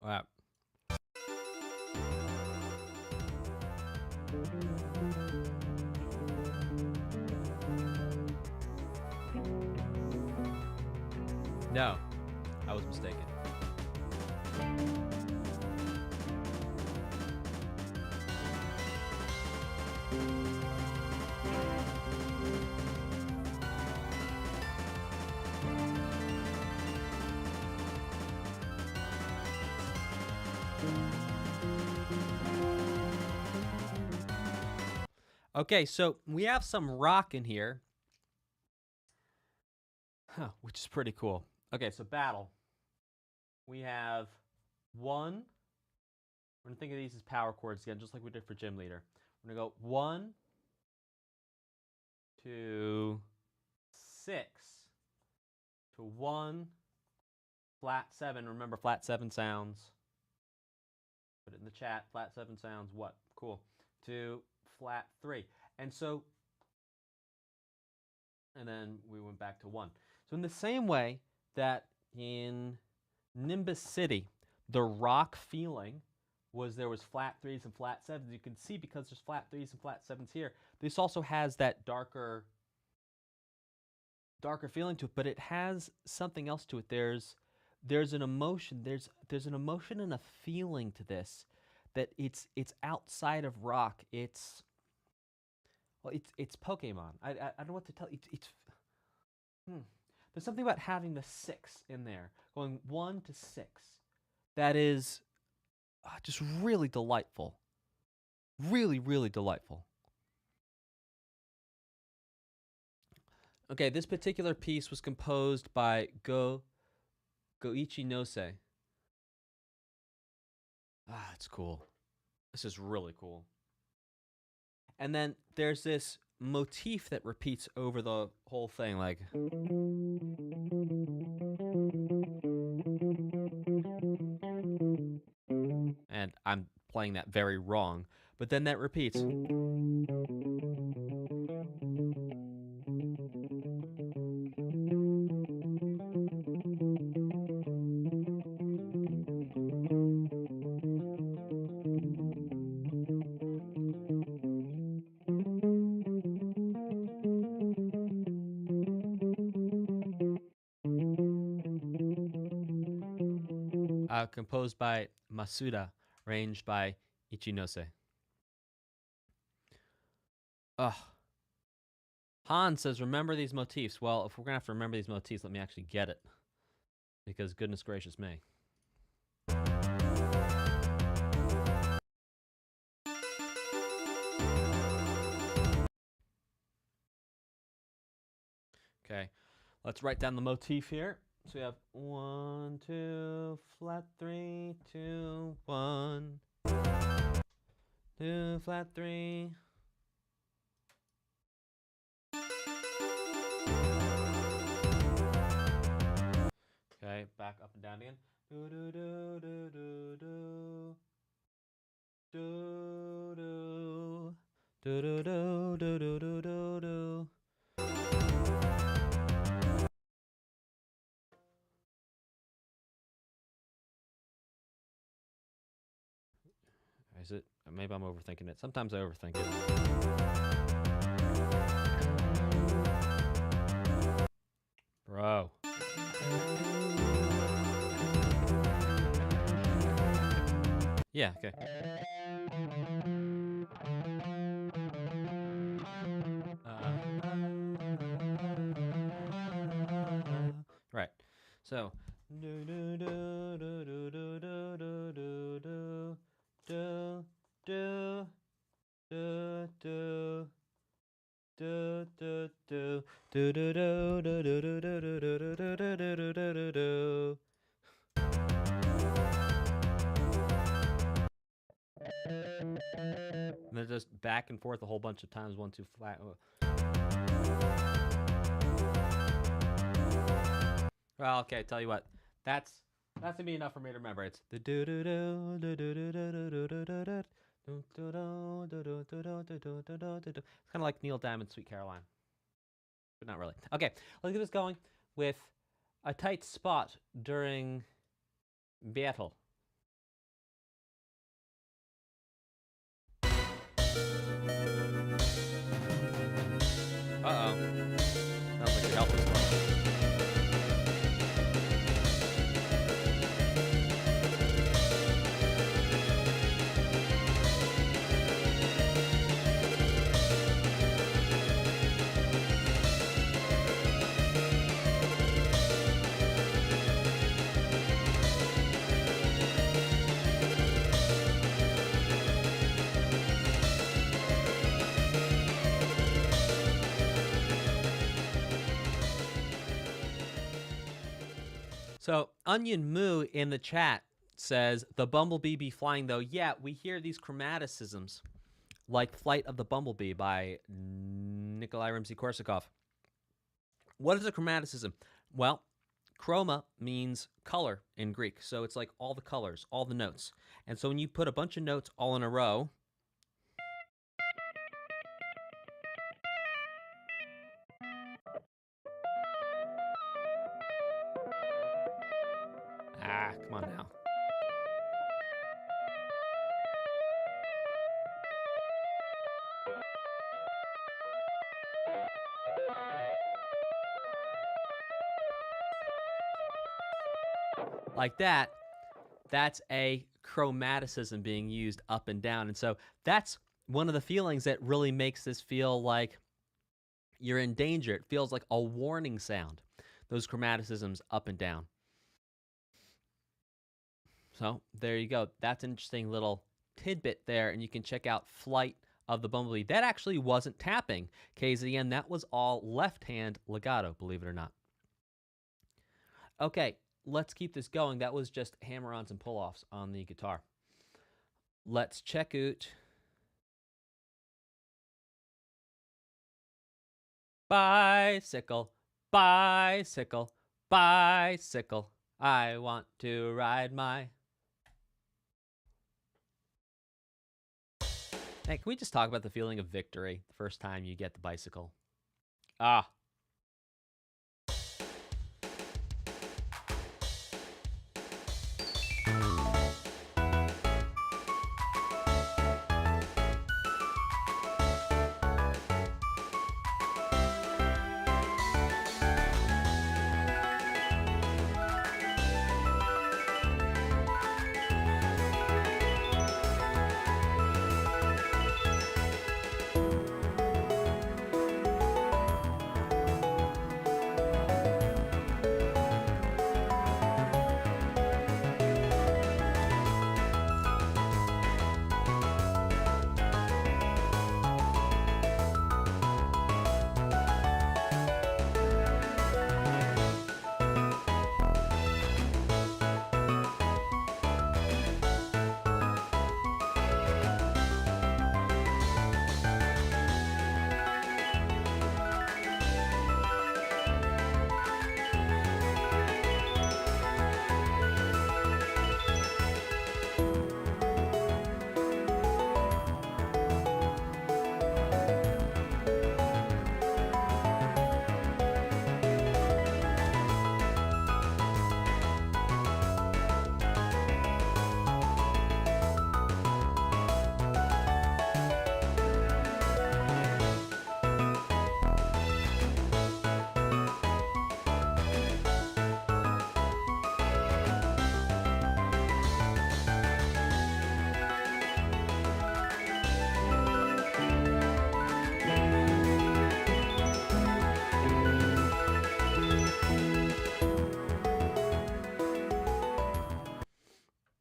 Wow. No, I was mistaken. Okay, so we have some rock in here, which is pretty cool. Okay, so battle. We have one. We're going to think of these as power chords again, just like we did for Gym Leader. We're going to go 1, 2, 6 to 1, flat 7. Remember, flat 7 sounds. Put it in the chat. Flat 7 sounds what? Cool. To flat 3. And so, and then we went back to 1. So in the same way that in Nimbasa City, the rock feeling was there was flat 3s and flat 7s. You can see because there's flat 3s and flat 7s here. This also has that darker feeling to it, but it has something else to it. There's an emotion. There's an emotion and a feeling to this that it's outside of rock. It's Pokemon. I don't know what to tell you. There's something about having the 6 in there, going 1 to 6, that is just really delightful. Really, really delightful. Okay, this particular piece was composed by Goichi Nose. It's cool. This is really cool. And then there's this motif that repeats over the whole thing, like. And I'm playing that very wrong, but then that repeats. Composed by Masuda, arranged by Ichinose. Han says, remember these motifs. Well, if we're going to have to remember these motifs, let me actually get it. Because goodness gracious me. Okay, let's write down the motif here. So we have 1, 2, flat 3, 2, 1, 2, flat 3. Okay, back up and down again. Do do do do do do do do do do do do do do do do. Is it? Maybe I'm overthinking it. Sometimes I overthink it. Bro. Yeah, okay. So. Do do do do do do do do do do do do. Do do do do do do do do do do do do do do. And they're just back and forth a whole bunch of times. 1, 2, flat. Well, okay. Tell you what, that's gonna be enough for me to remember. It's the do do do do do do do do do do do. It's kind of like Neil Diamond's Sweet Caroline, but not really. Okay, let's get this going with a tight spot during battle. Uh-oh. Sounds like your health is low. So Onion Moo in the chat says, the bumblebee be flying though. Yeah, we hear these chromaticisms like Flight of the Bumblebee by Nikolai Rimsky-Korsakov. What is a chromaticism? Well, chroma means color in Greek. So it's like all the colors, all the notes. And so when you put a bunch of notes all in a row, come on now. Like that, that's a chromaticism being used up and down. And so that's one of the feelings that really makes this feel like you're in danger. It feels like a warning sound, those chromaticisms up and down. So there you go. That's an interesting little tidbit there, and you can check out Flight of the Bumblebee. That actually wasn't tapping, KZN. That was all left-hand legato, believe it or not. Okay, let's keep this going. That was just hammer-ons and pull-offs on the guitar. Let's check out bicycle, bicycle, bicycle. I want to ride my... Hey, can we just talk about the feeling of victory the first time you get the bicycle? Ah.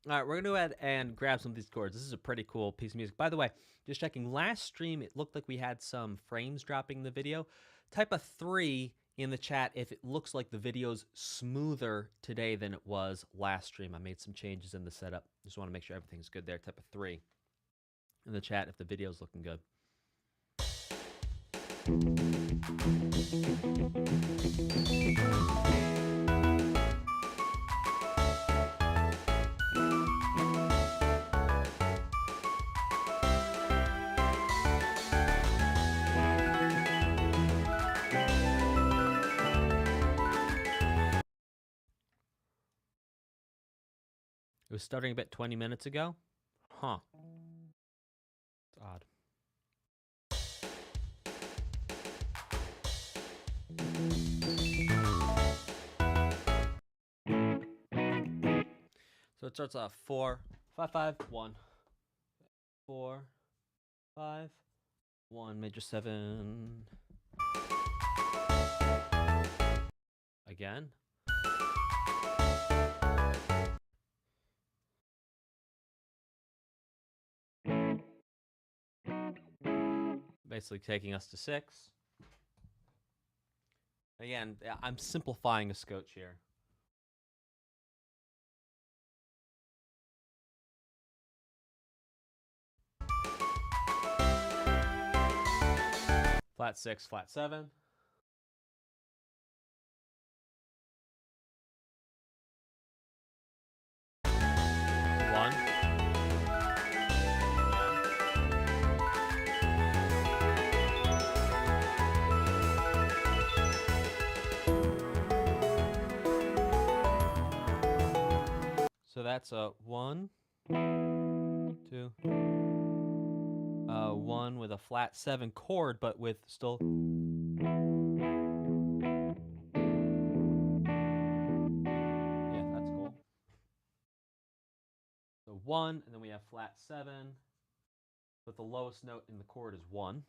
All right, we're going to go ahead and grab some of these chords. This is a pretty cool piece of music. By the way, just checking, last stream, it looked like we had some frames dropping in the video. Type a 3 in the chat if it looks like the video's smoother today than it was last stream. I made some changes in the setup. Just want to make sure everything's good there. Type a 3 in the chat if the video's looking good. It was starting about 20 minutes ago? Huh. It's odd. So it starts off 4, 5, 5, 1. 4, 5, 1, major 7. Again. Basically taking us to 6. Again, I'm simplifying a scotch here. Flat 6, flat 7. So that's a 1, 2, 1 with a flat 7 chord, but with still. Yeah, that's cool. So 1, and then we have flat 7, but the lowest note in the chord is 1.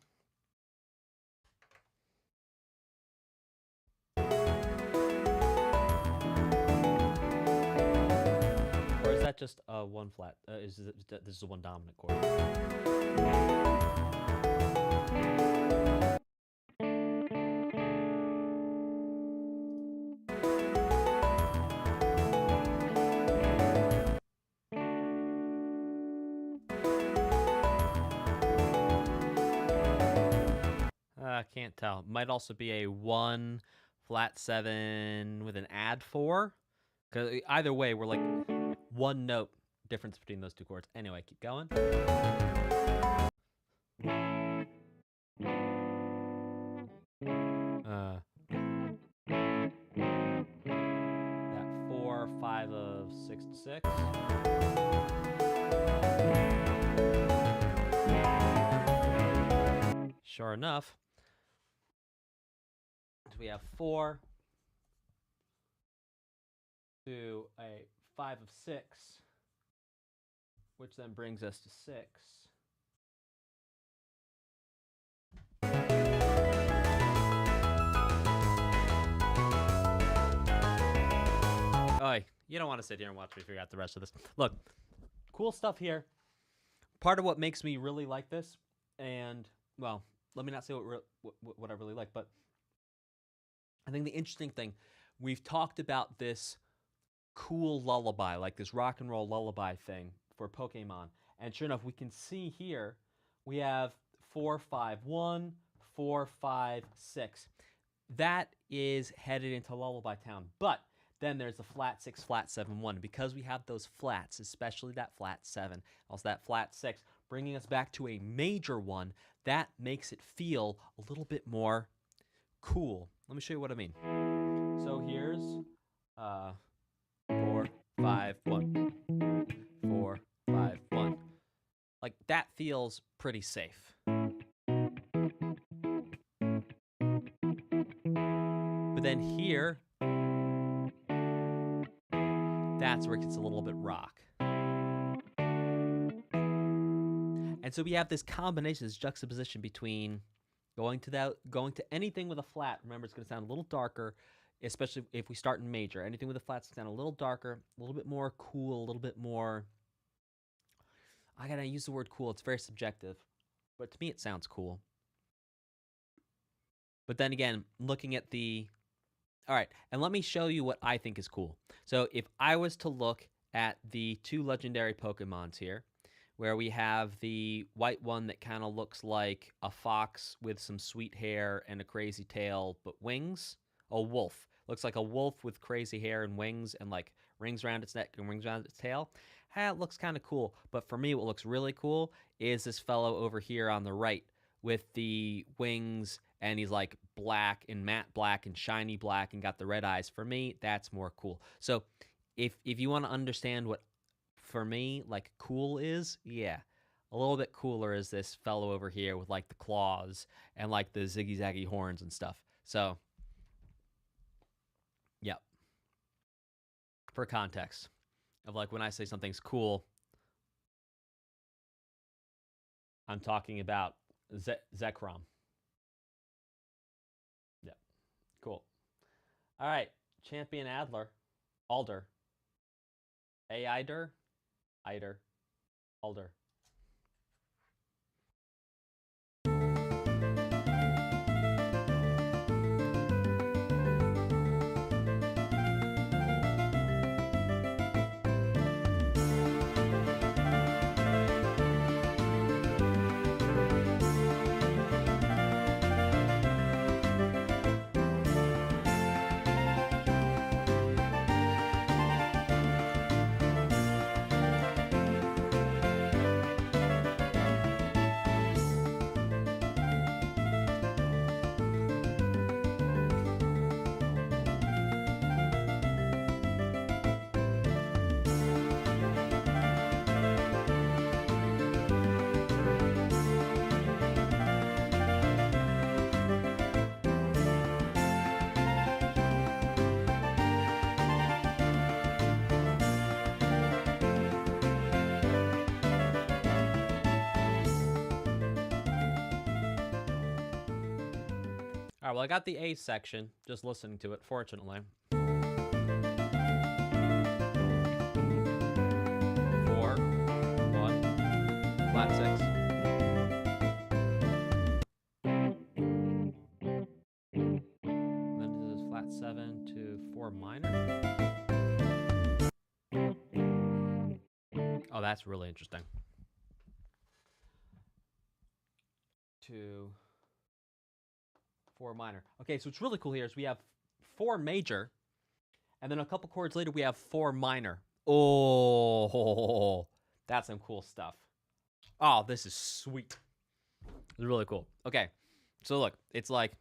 Is that just a 1 flat? This is a 1 dominant chord? I can't tell. Might also be a 1 flat 7 with an add 4. Because either way, we're like 1 note difference between those two chords. Anyway, keep going. That 4, 5 of 6 to 6. Sure enough, we have 4 to a 5 of 6, which then brings us to 6. Oh, you don't want to sit here and watch me figure out the rest of this. Look, cool stuff here. Part of what makes me really like this, and, well, let me not say what I really like, but I think the interesting thing, we've talked about this cool lullaby, like this rock and roll lullaby thing for Pokemon. And sure enough, we can see here, we have 4, 5, 1, 4, 5, 6. That is headed into Lullaby Town. But then there's the flat 6, flat 7, 1. Because we have those flats, especially that flat 7, also that flat 6, bringing us back to a major 1, that makes it feel a little bit more cool. Let me show you what I mean. So here's 4, 5, 1. 4, 5, 1. Like, that feels pretty safe. But then here, that's where it gets a little bit rock. And so we have this combination, this juxtaposition between going to anything with a flat. Remember, it's going to sound a little darker especially if we start in major. Anything with a flat 6 down, a little darker, a little bit more cool, a little bit more. I gotta use the word cool. It's very subjective, but to me it sounds cool. But then again, looking at the... All right, and let me show you what I think is cool. So if I was to look at the 2 legendary Pokemons here, where we have the white one that kind of looks like a fox with some sweet hair and a crazy tail, but wings. A wolf. Looks like a wolf with crazy hair and wings and like rings around its neck and rings around its tail. It looks kind of cool. But for me, what looks really cool is this fellow over here on the right with the wings, and he's like black and matte black and shiny black and got the red eyes. For me, that's more cool. So if you want to understand what for me like cool is, yeah, a little bit cooler is this fellow over here with like the claws and like the ziggy zaggy horns and stuff. So yep, for context of like when I say something's cool, I'm talking about Zekrom. Yep, cool. All right, Champion Alder. Eider, Alder. All right, well, I got the A section, just listening to it, fortunately. 4, 1, flat 6. Then this is flat 7 to 4 minor. Oh, that's really interesting. 2, 4 minor. Okay, so what's really cool here is we have 4 major, and then a couple chords later we have 4 minor. Oh, that's some cool stuff. Oh, this is sweet. It's really cool. Okay, so look, it's like...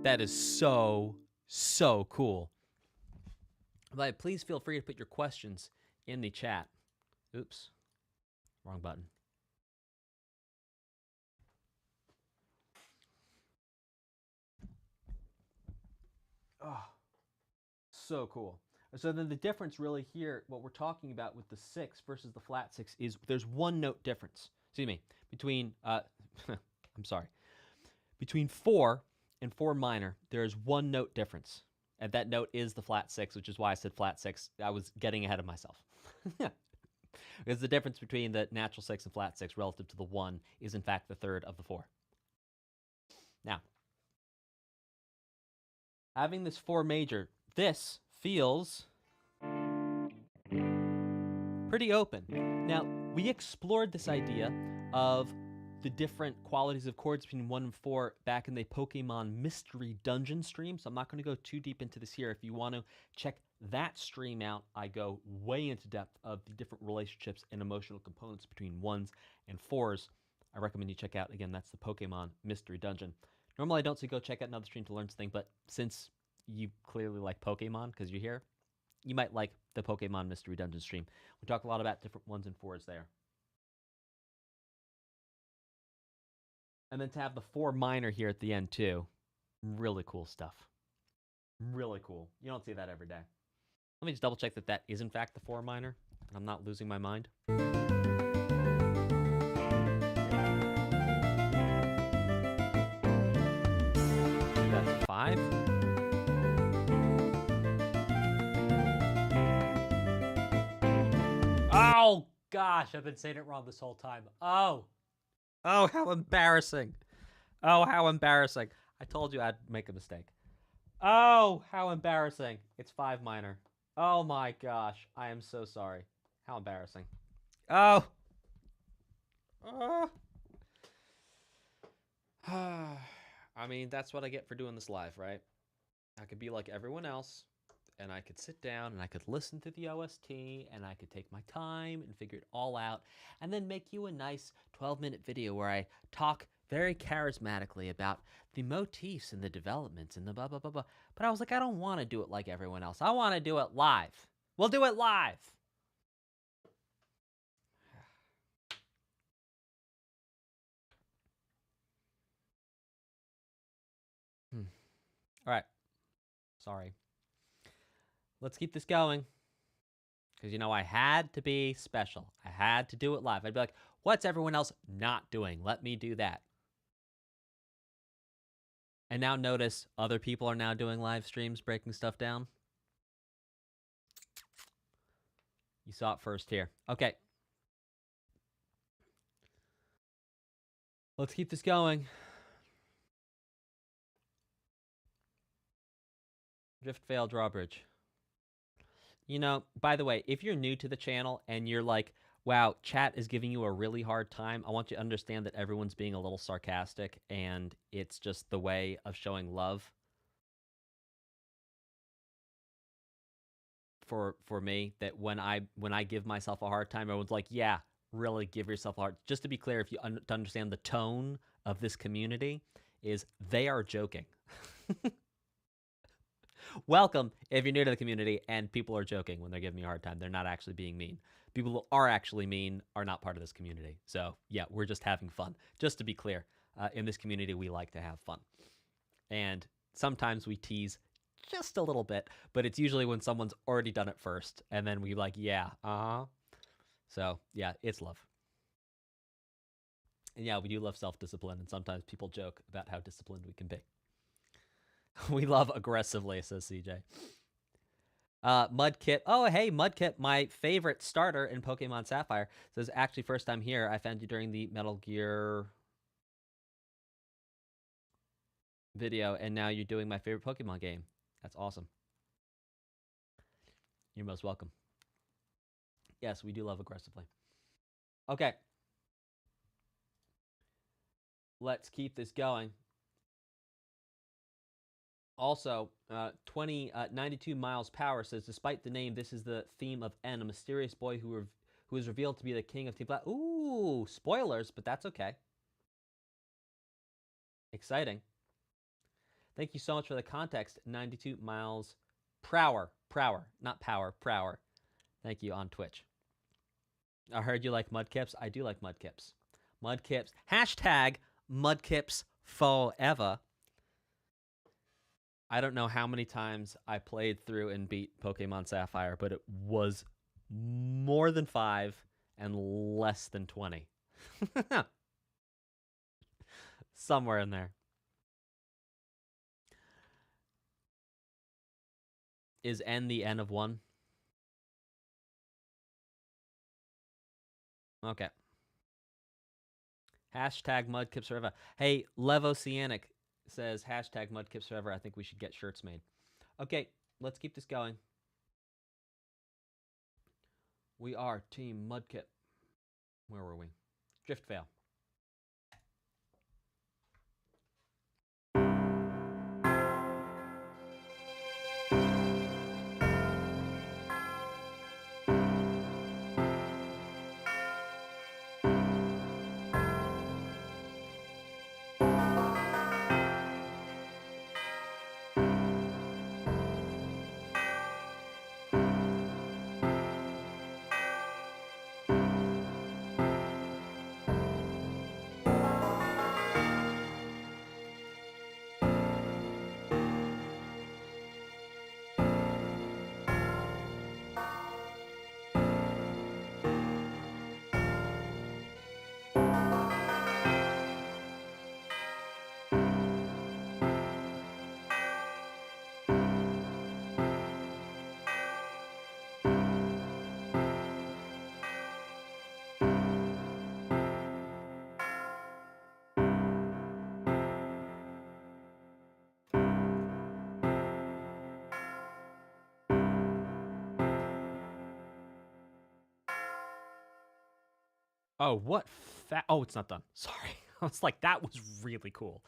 That is so, so cool. But please feel free to put your questions in the chat. Oops, wrong button. Oh, so cool. So then the difference really here, what we're talking about with the 6 versus the flat 6 is there's 1 note difference. Excuse me, between, I'm sorry, between 4 and 4 minor, there's 1 note difference. And that note is the flat 6, which is why I said flat 6. I was getting ahead of myself. Because the difference between the natural 6 and flat 6 relative to the 1 is in fact the third of the 4. Now, having this 4 major, this feels pretty open. Now, we explored this idea of the different qualities of chords between 1 and 4 back in the Pokemon Mystery Dungeon stream, so I'm not going to go too deep into this here. If you want to check that stream out, I go way into depth of the different relationships and emotional components between 1s and 4s. I recommend you check out, again, that's the Pokemon Mystery Dungeon. Normally I don't say go check out another stream to learn something, but since you clearly like Pokemon because you're here, you might like the Pokemon Mystery Dungeon stream. We talk a lot about different 1s and 4s there. And then to have the 4 minor here at the end too. Really cool stuff. Really cool. You don't see that every day. Let me just double check that that is in fact the 4 minor. and I'm not losing my mind. That's 5. Oh, gosh, I've been saying it wrong this whole time. Oh, how embarrassing. Oh, how embarrassing. I told you I'd make a mistake. Oh, how embarrassing. It's 5 minor. Oh my gosh, I am so sorry. How embarrassing. Oh. I mean, that's what I get for doing this live, right? I could be like everyone else, and I could sit down and I could listen to the OST, and I could take my time and figure it all out, and then make you a nice 12-minute video where I talk very charismatically about the motifs and the developments and the blah, blah, blah, blah. But I was like, I don't want to do it like everyone else. I want to do it live. We'll do it live. All right. Sorry. Let's keep this going. Because, you know, I had to be special. I had to do it live. I'd be like, what's everyone else not doing? Let me do that. And now notice other people are now doing live streams, breaking stuff down. You saw it first here. Okay. Let's keep this going. Driftveil Drawbridge. You know, by the way, if you're new to the channel and you're like, wow, chat is giving you a really hard time, I want you to understand that everyone's being a little sarcastic and it's just the way of showing love for me, that when I give myself a hard time, everyone's like, yeah, really give yourself a hard. Just to be clear, if you to understand the tone of this community is they are joking. Welcome if you're new to the community and people are joking when they're giving me a hard time. They're not actually being mean. People who are actually mean are not part of this community. So yeah, we're just having fun. Just to be clear, in this community, we like to have fun. And sometimes we tease just a little bit, but it's usually when someone's already done it first. And then we like, yeah, So yeah, it's love. And yeah, we do love self-discipline. And sometimes people joke about how disciplined we can be. We love aggressively, says CJ. Mudkip. Oh, hey, Mudkip, my favorite starter in Pokemon Sapphire. Says, actually, first time here. I found you during the Metal Gear video, and now you're doing my favorite Pokemon game. That's awesome. You're most welcome. Yes, we do love aggressively. Okay. Let's keep this going. Also, 92 miles power says, despite the name, this is the theme of N, a mysterious boy who is revealed to be the king of Team Black. Ooh, spoilers, but that's okay. Exciting. Thank you so much for the context. 92 miles per hour. Not power, per hour. Thank you on Twitch. I heard you like Mudkips. I do like Mudkips. Mudkips. Hashtag Mudkips forever. I don't know how many times I played through and beat Pokemon Sapphire, but it was more than 5 and less than 20. Somewhere in there. Is N the N of 1? Okay. Hashtag Mudkips forever. Hey, Levoceanic says hashtag Mudkips forever. I think we should get shirts made. Okay, let's keep this going. We are Team Mudkip. Where were we? Driftveil. Oh, what oh, it's not done. Sorry. I was like, that was really cool.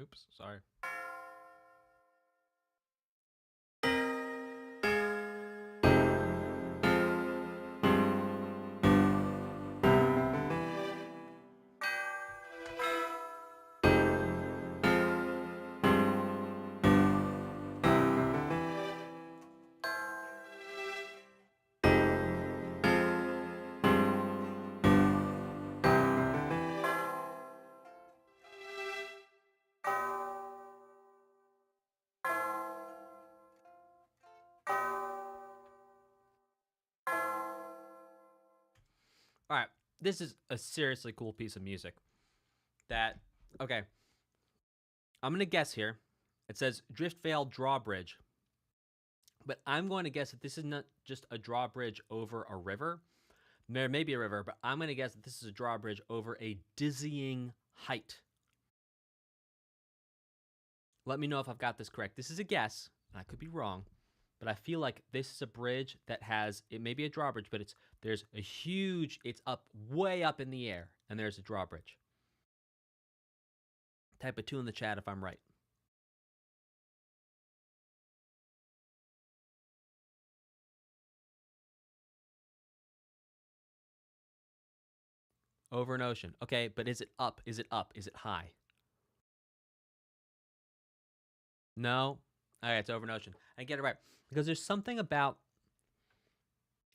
Oops, sorry. All right, this is a seriously cool piece of music. Okay, I'm going to guess here. It says Driftveil Drawbridge. But I'm going to guess that this is not just a drawbridge over a river. There may be a river, but I'm going to guess that this is a drawbridge over a dizzying height. Let me know if I've got this correct. This is a guess, and I could be wrong, but I feel like this is a bridge that has, it may be a drawbridge, but there's a huge, it's up way up in the air, and there's a drawbridge. Type a 2 in the chat if I'm right. Over an ocean. Okay, but is it up? Is it up? Is it high? No? Alright, it's over an ocean. I get it right. Because there's something about...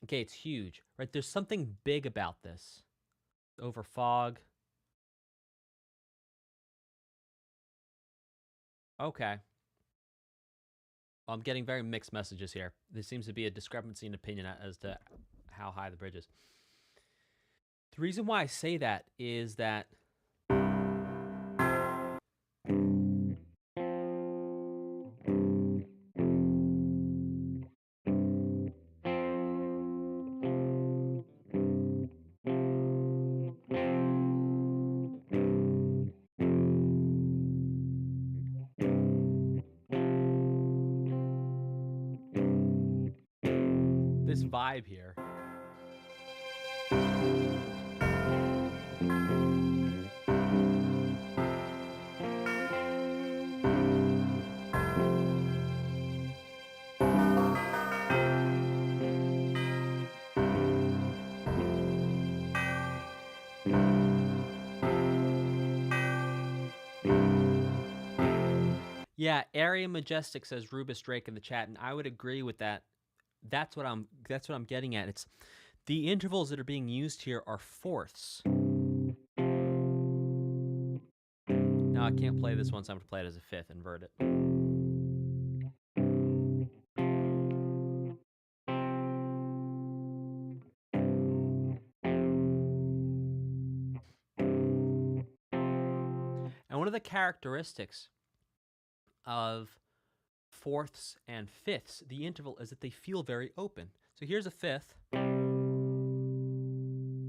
Okay, it's huge, right? There's something big about this. Over fog. Okay. Well, I'm getting very mixed messages here. There seems to be a discrepancy in opinion as to how high the bridge is. The reason why I say that is that... this vibe here. Yeah, Area Majestic says Rubus Drake in the chat, and I would agree with that. That's what I'm getting at. It's the intervals that are being used here are fourths. Now I can't play this one, so I'm going to play it as a fifth, invert it. one of the characteristics of fourths and fifths, the interval, is that they feel very open. So here's a fifth.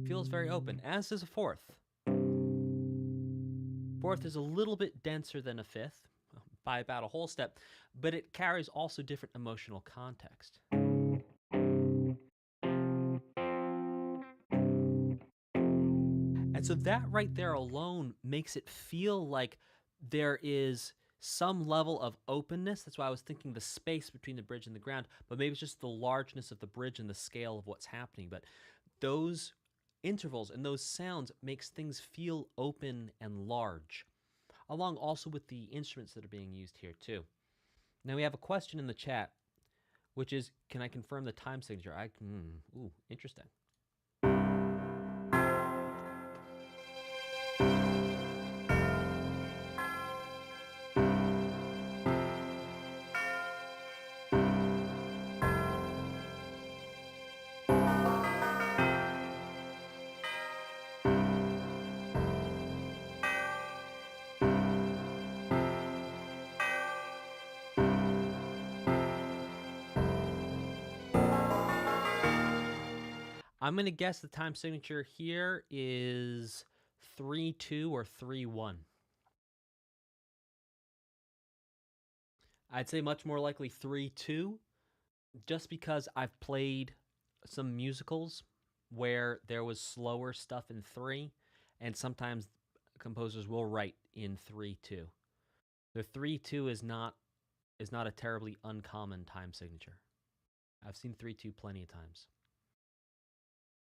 Feels very open, as is a fourth. Fourth is a little bit denser than a fifth, by about a whole step, but it carries also different emotional context. And so that right there alone makes it feel like there is some level of openness. That's why I was thinking the space between the bridge and the ground, but maybe it's just the largeness of the bridge and the scale of what's happening. But those intervals and those sounds makes things feel open and large, along also with the instruments that are being used here too. Now we have a question in the chat, which is, can I confirm the time signature? Ooh, interesting. I'm going to guess the time signature here is 3-2 or 3-1. I'd say much more likely 3-2, just because I've played some musicals where there was slower stuff in 3, and sometimes composers will write in 3-2. The 3-2 is not a terribly uncommon time signature. I've seen 3-2 plenty of times.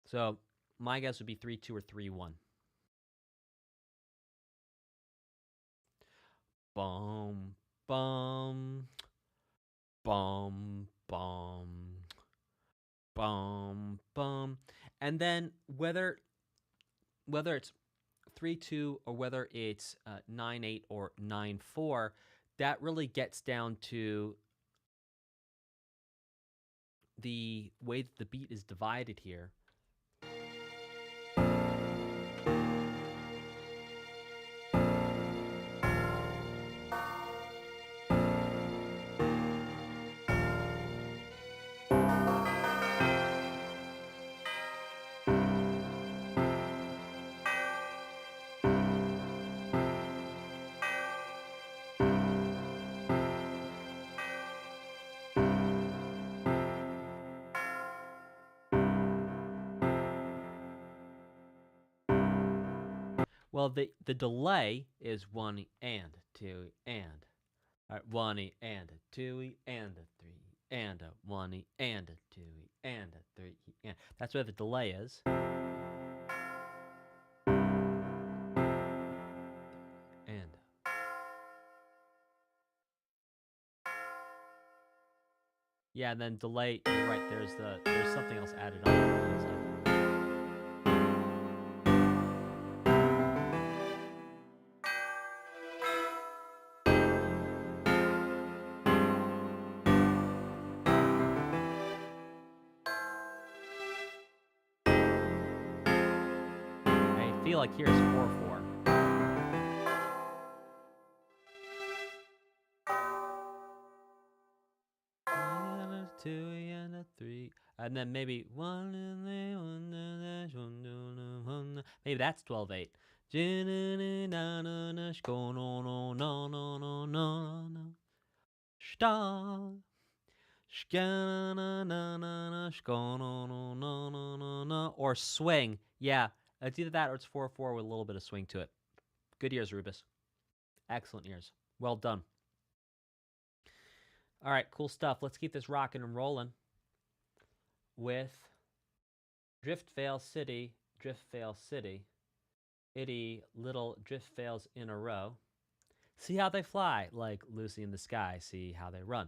So my guess would be 3-2 or 3-1. Bum, bum, bum, bum, bum, bum. And then whether it's 3-2 or whether it's 9-8 or 9-4, that really gets down to the way that the beat is divided here. Well, the delay is 1 and 2 and. All right, 1 and 2 and 3 and 1 and 2 and 3 and. That's where the delay is. And. Yeah, and then delay, you're right, there's something else added on. I feel like here's 4-4. Two and a 3, and then maybe 1 and 1. Maybe that's 12-8. Or swing. Yeah, it's either that or it's 4-4 with a little bit of swing to it. Good ears, Rubus. Excellent ears. Well done. All right, cool stuff. Let's keep this rocking and rolling with Driftveil City, Driftveil City. Itty little Driftveils in a row. See how they fly, like Lucy in the sky. See how they run.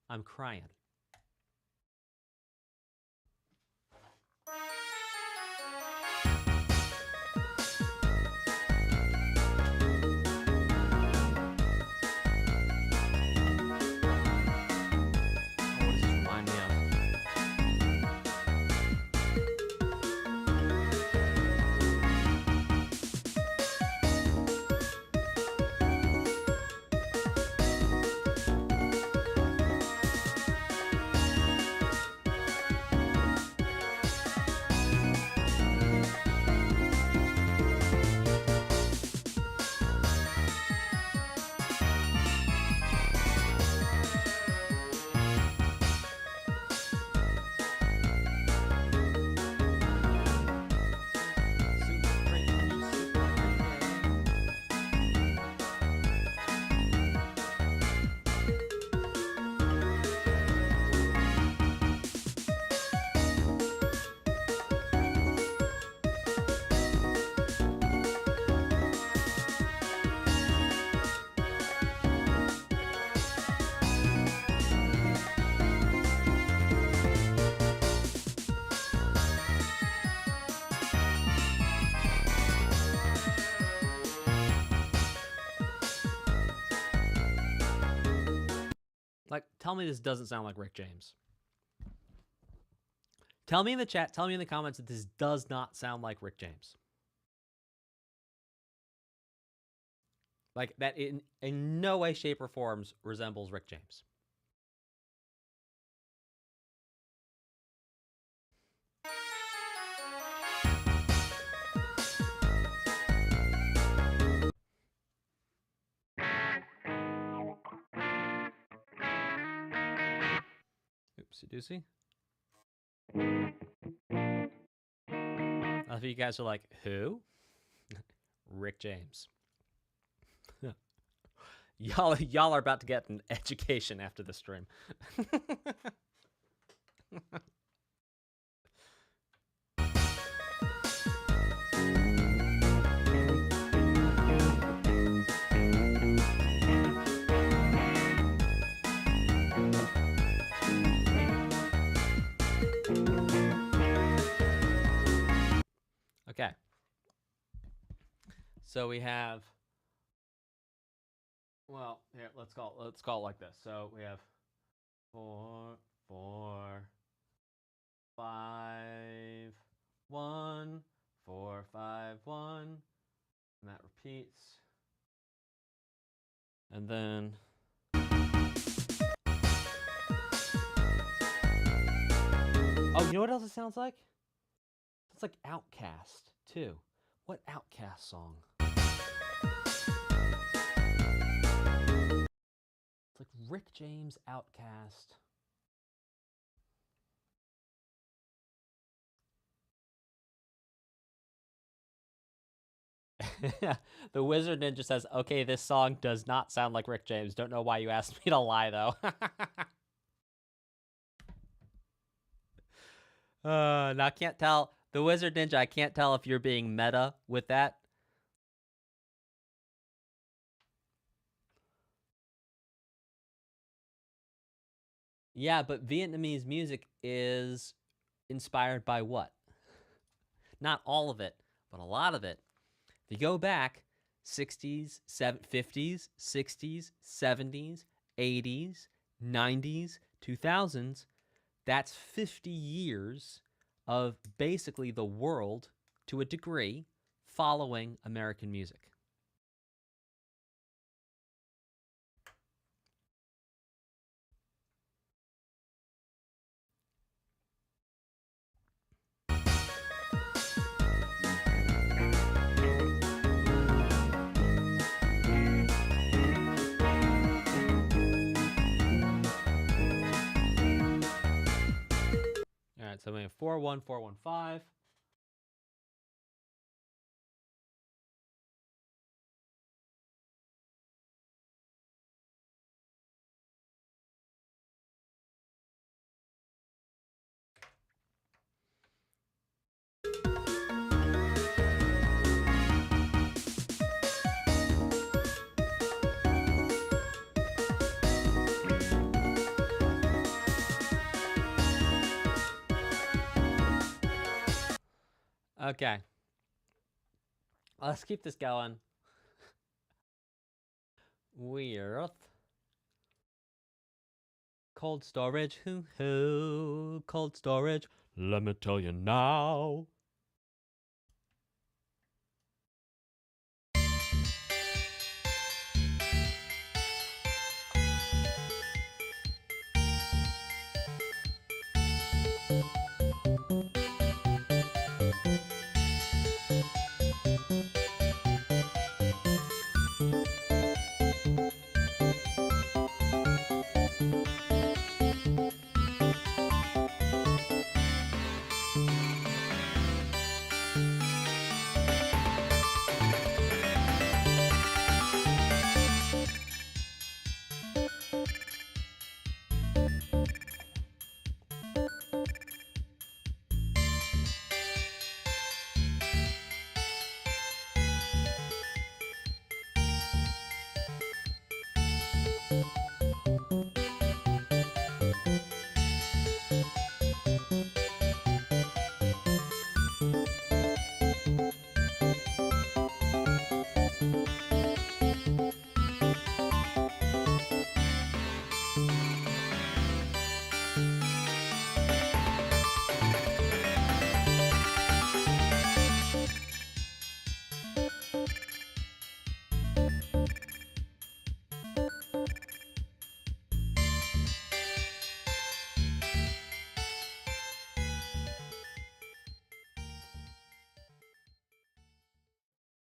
I'm crying. Tell me this doesn't sound like Rick James. Tell me in the chat, tell me in the comments that this does not sound like Rick James. Like, that in no way, shape, or forms resembles Rick James. Oopsie-doosey. I think you guys are like, who? Rick James. Y'all are about to get an education after the stream. Okay. So we have, well, here, let's call it like this. So we have 4, 4, 5, 1, 4, 5, 1, and that repeats. And then oh, you know what else it sounds like? It's like Outcast too. What Outcast song? It's like Rick James, Outcast. The Wizard Ninja says, okay, this song does not sound like Rick James. Don't know why you asked me to lie, though. Now, I can't tell. The Wizard Ninja, I can't tell if you're being meta with that. Yeah, but Vietnamese music is inspired by what? Not all of it, but a lot of it. If you go back, 60s, 50s, 60s, 70s, 80s, 90s, 2000s, that's 50 years of basically the world, to a degree, following American music. All right, so we have 41415. Okay. Let's keep this going. Weird. Cold storage. Hoo-hoo. Cold storage. Let me tell you now.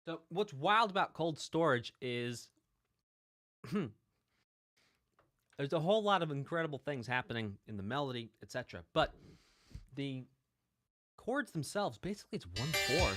So what's wild about cold storage is there's a whole lot of incredible things happening in the melody, etc. But the chords themselves, basically it's 1/4.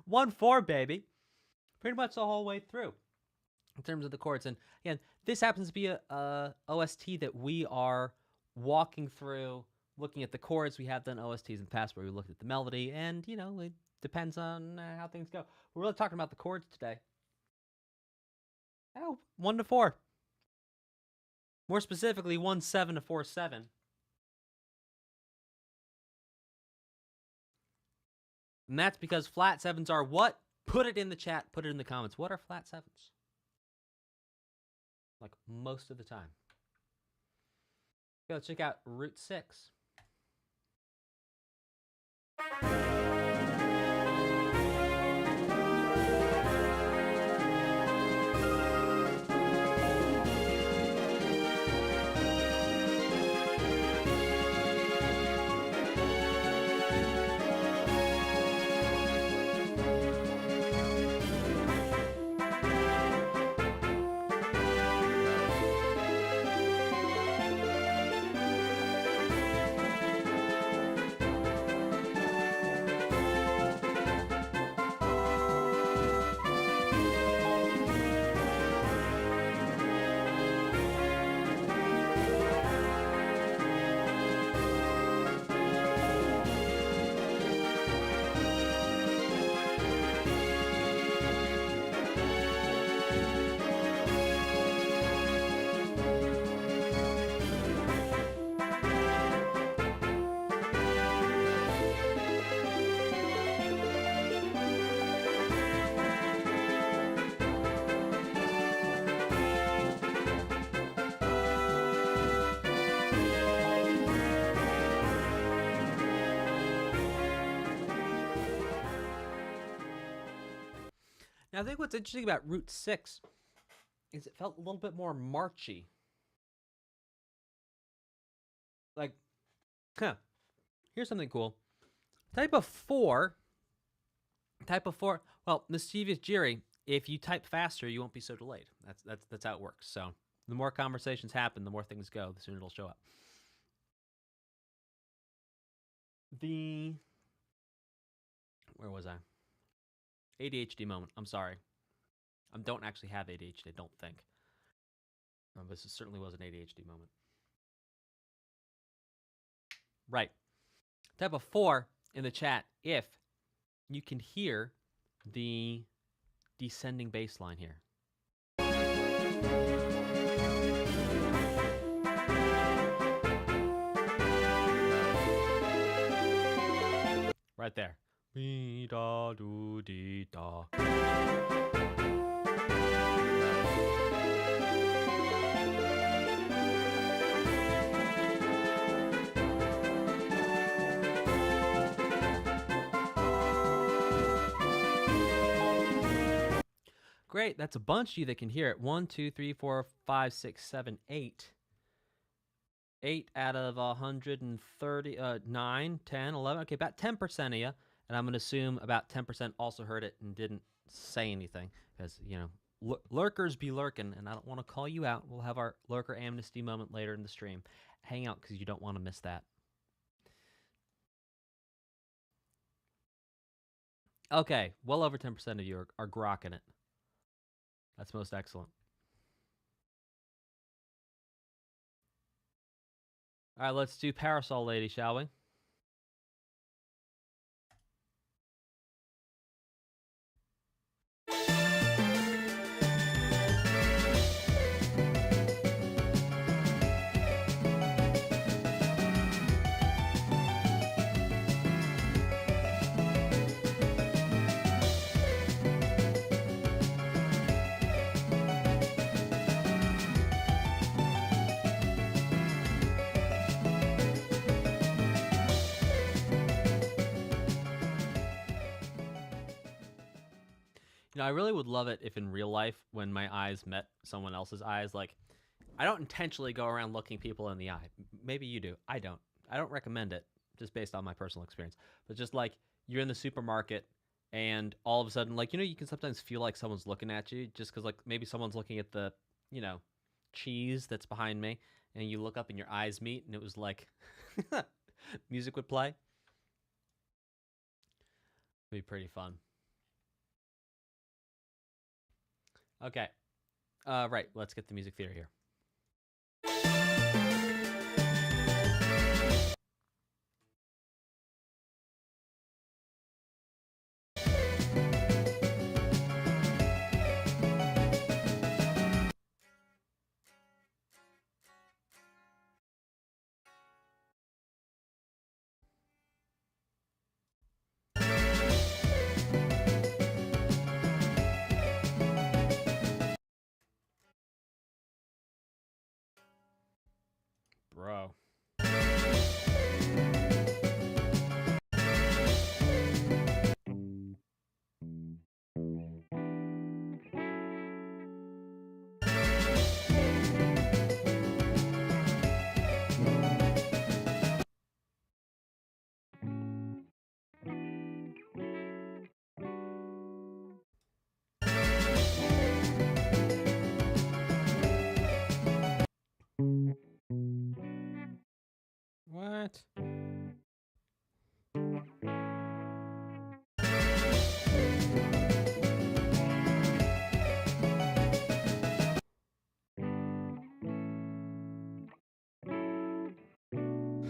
One four, baby. Pretty much the whole way through in terms of the chords. And again, this happens to be a OST that we are walking through, looking at the chords. We have done OSTs in the past where we looked at the melody, and you know, it depends on how things go. We're really talking about the chords today. Oh, 1/4. More specifically, 1/7 to 4/7. And that's because flat sevens are what? Put it in the chat. Put it in the comments. What are flat sevens? Like most of the time. Okay, let's check out Route 6. Now, I think what's interesting about Route 6 is it felt a little bit more marchy. Like, here's something cool. Type of 4, well, Mischievous Jiri, if you type faster, you won't be so delayed. That's how it works. So the more conversations happen, the more things go, the sooner it'll show up. Where was I? ADHD moment. I'm sorry. I don't actually have ADHD, I don't think. This certainly was an ADHD moment. Right. Type of 4 in the chat if you can hear the descending bass line here. Right there. Be da do dee da. Great, that's a bunch of you that can hear it. 1, 2, 3, 4, 5, 6, 7, 8. 8 out of 130, 9, 10, 11. Okay, about 10% of you. And I'm going to assume about 10% also heard it and didn't say anything because, you know, lurkers be lurking, and I don't want to call you out. We'll have our lurker amnesty moment later in the stream. Hang out because you don't want to miss that. Okay, well over 10% of you are grokking it. That's most excellent. All right, let's do Parasol Lady, shall we? You know, I really would love it if in real life, when my eyes met someone else's eyes, like, I don't intentionally go around looking people in the eye. Maybe you do. I don't. I don't recommend it, just based on my personal experience. But just like, you're in the supermarket, and all of a sudden, like, you know, you can sometimes feel like someone's looking at you, just because, like, maybe someone's looking at the, you know, cheese that's behind me, and you look up and your eyes meet, and it was like, music would play. It'd be pretty fun. Okay. Right, let's get the music theater here. Bro. What?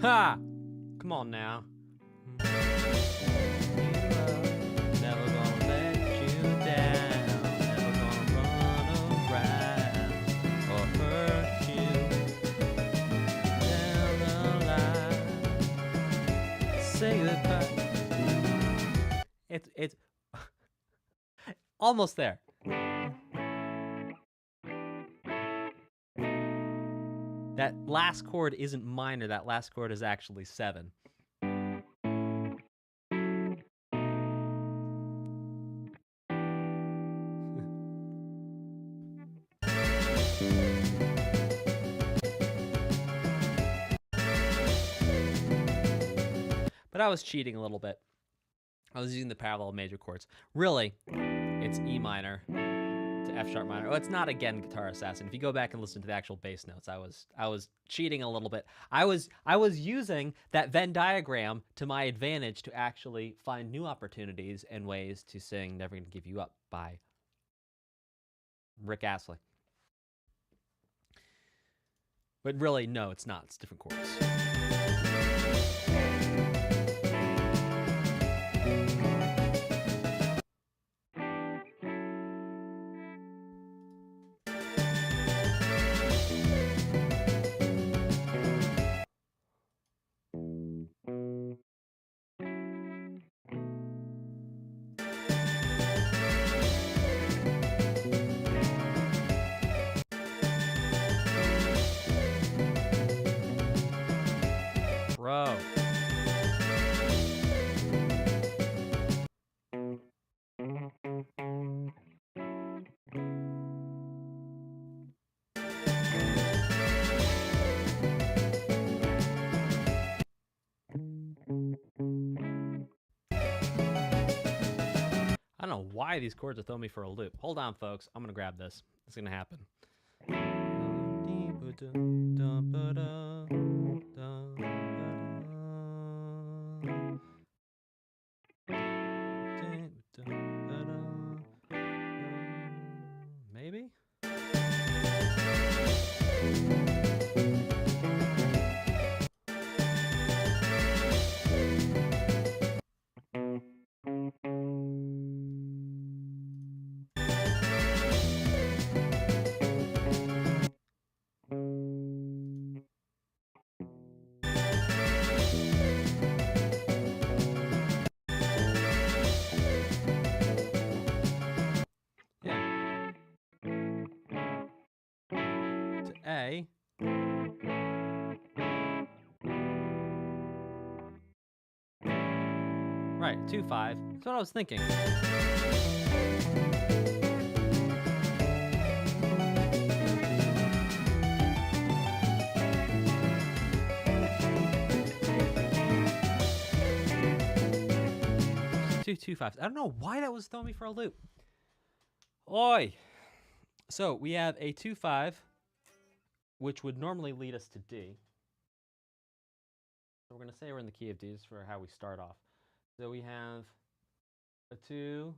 Ha! Come on now. Never gonna let you down. Never gonna run around or hurt you down the line. Say goodbye. It's almost there. That last chord isn't minor. That last chord is actually 7. But I was cheating a little bit. I was using the parallel major chords. Really, it's E minor to F sharp minor. Oh, it's not again Guitar Assassin. If you go back and listen to the actual bass notes, I was cheating a little bit. I was using that Venn diagram to my advantage to actually find new opportunities and ways to sing Never Gonna Give You Up by Rick Astley. But really, no, it's not. It's different chords. why these chords are throwing me for a loop. Hold on, folks. I'm gonna grab this. It's gonna happen. Maybe? A. Right, 2-5. That's what I was thinking. Two 2-5s. I don't know why that was throwing me for a loop. Oi! So we have a 2-5, which would normally lead us to D. So we're going to say we're in the key of D just for how we start off. So we have a 2,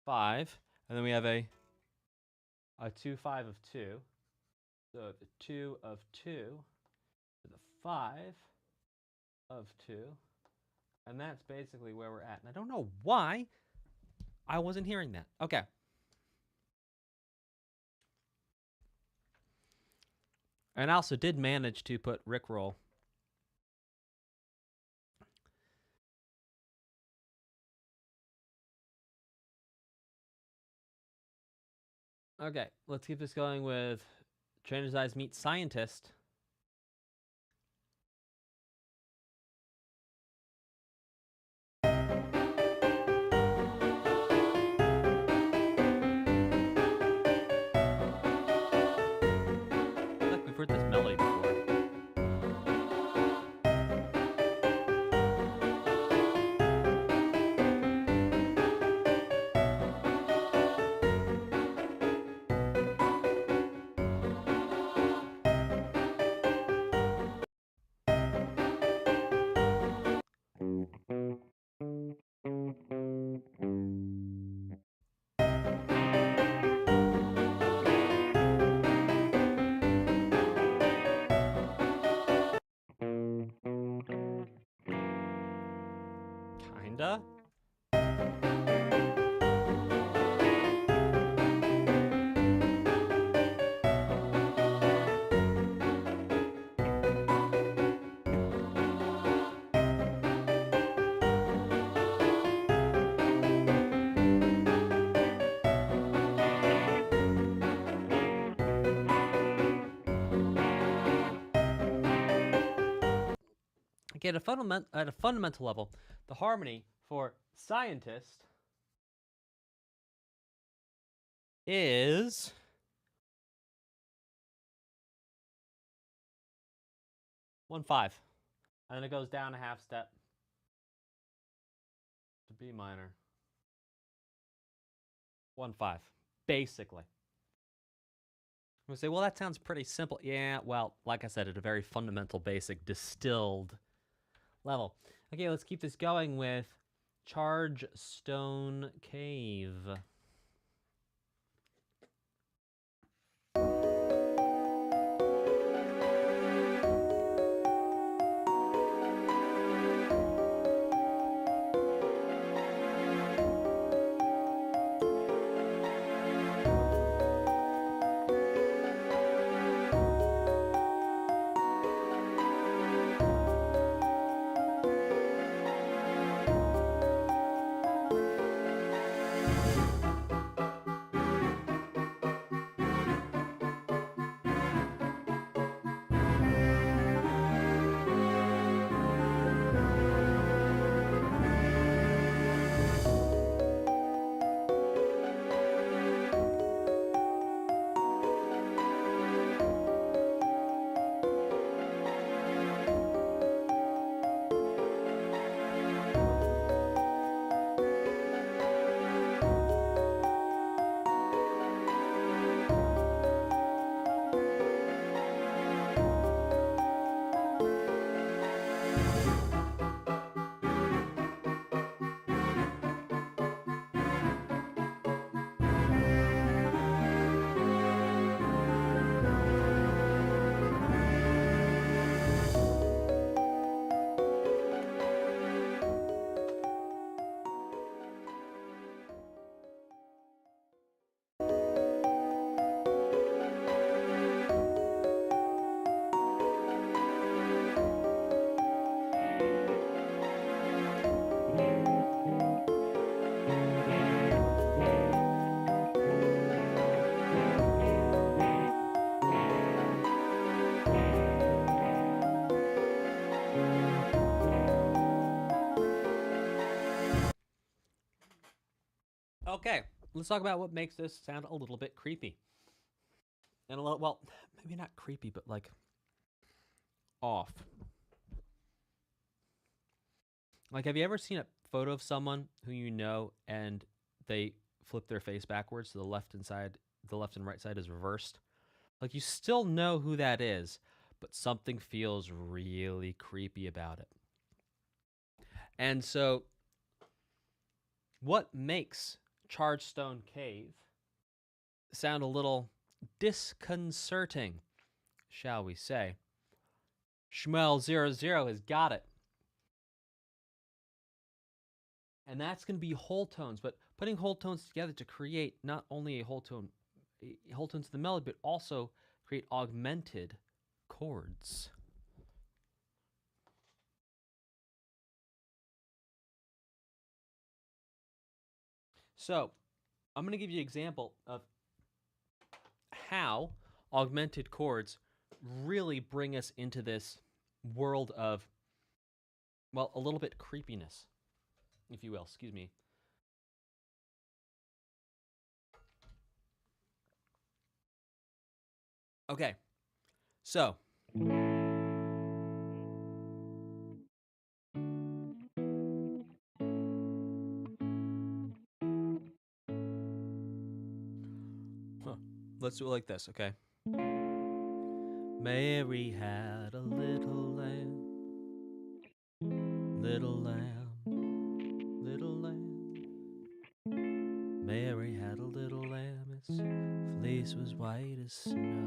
5, and then we have a 2, 5 of 2. So the 2 of 2 to the 5 of 2. And that's basically where we're at. And I don't know why I wasn't hearing that. Okay. And I also did manage to put Rickroll. Okay, let's keep this going with Trainer's Eyes meet Scientist. We've heard this melody before. Kinda. Okay, at a fundamental level, the harmony for Scientist is one 5, and then it goes down a half step to B minor. 1 5, basically. We say, well, that sounds pretty simple. Yeah, well, like I said, at a very fundamental, basic, distilled level. Okay, let's keep this going with Chargestone Cave. Okay, let's talk about what makes this sound a little bit creepy. And a little, well, maybe not creepy, but like off. Like, have you ever seen a photo of someone who you know and they flip their face backwards, so the left and right side is reversed? Like, you still know who that is, but something feels really creepy about it. And so, what makes Chargestone Cave sound a little disconcerting, shall we say? Shmuel00 has got it. And that's going to be whole tones, but putting whole tones together to create not only a whole tone to the melody, but also create augmented chords. So I'm going to give you an example of how augmented chords really bring us into this world of, well, a little bit creepiness, if you will. Excuse me. Okay, so let's do it like this, okay? Mary had a little lamb, little lamb, little lamb. Mary had a little lamb, its fleece was white as snow.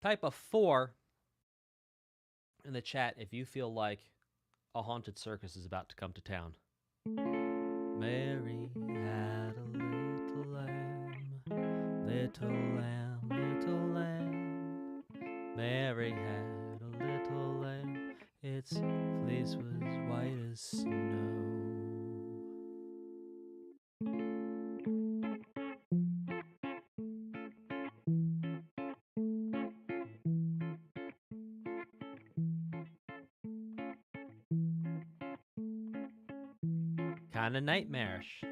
Type a 4 in the chat if you feel like a haunted circus is about to come to town. Mary had a little lamb, little lamb, little lamb. Mary had a little lamb, its fleece was white as snow. Kinda nightmarish.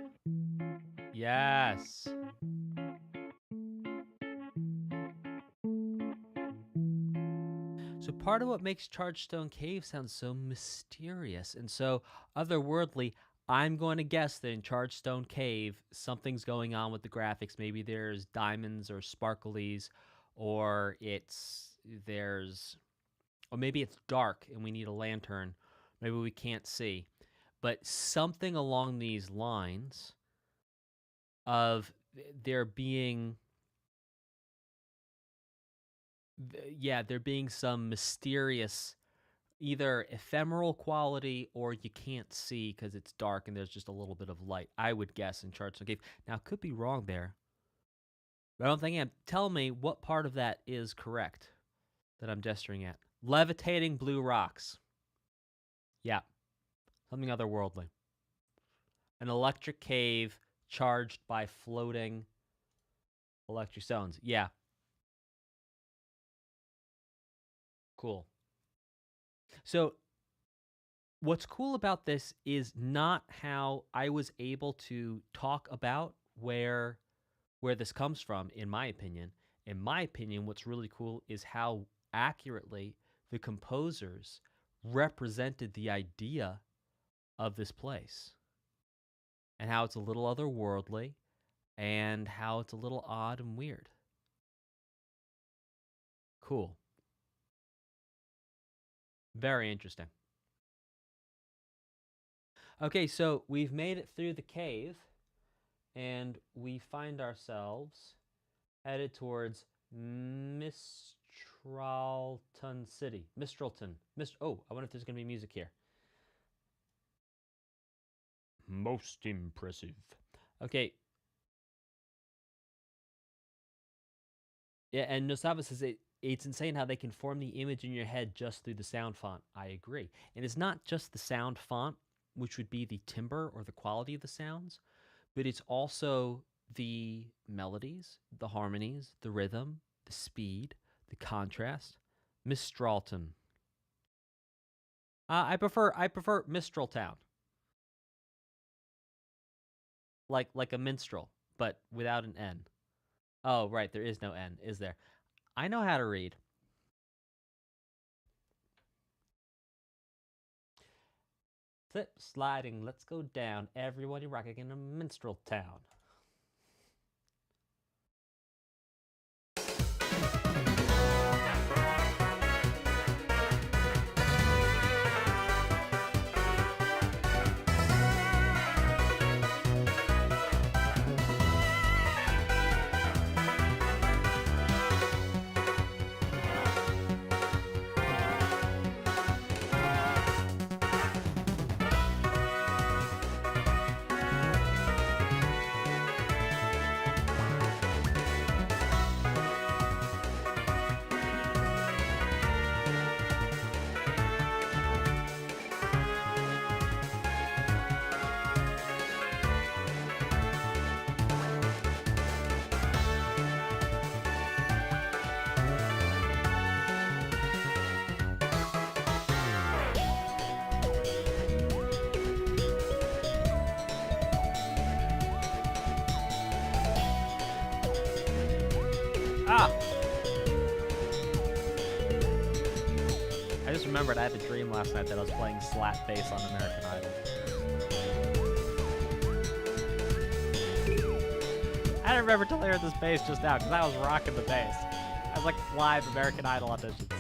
Yes. So part of what makes Chargestone Cave sound so mysterious and so otherworldly, I'm going to guess that in Chargestone Cave, something's going on with the graphics. Maybe there's diamonds or sparklies, or maybe it's dark and we need a lantern. Maybe we can't see. But something along these lines of there being some mysterious, either ephemeral quality or you can't see because it's dark and there's just a little bit of light, I would guess, in Chargestone Cave. Now, I could be wrong there, but I don't think I am. Tell me what part of that is correct that I'm gesturing at. Levitating blue rocks. Yeah, something otherworldly. An electric cave charged by floating electric stones. Yeah. Cool. So what's cool about this is not how I was able to talk about where this comes from, in my opinion. In my opinion, what's really cool is how accurately the composers represented the idea of this place and how it's a little otherworldly and how it's a little odd and weird. Cool. Very interesting. Okay, so we've made it through the cave and we find ourselves headed towards Mistralton City. Mistralton. Oh, I wonder if there's going to be music here. Most impressive. Okay. Yeah, and Nosava says it's insane how they can form the image in your head just through the sound font. I agree. And it's not just the sound font, which would be the timbre or the quality of the sounds, but it's also the melodies, the harmonies, the rhythm, the speed, the contrast. Mistralton. I prefer Mistral Town. Like a minstrel, but without an N. Oh, right, there is no N, is there? I know how to read. Slip sliding, let's go down. Everybody rocking in a minstrel town. Ah! I just remembered I had a dream last night that I was playing slap bass on American Idol. I didn't remember till I heard this bass just now, because I was rocking the bass. I was like live American Idol auditions.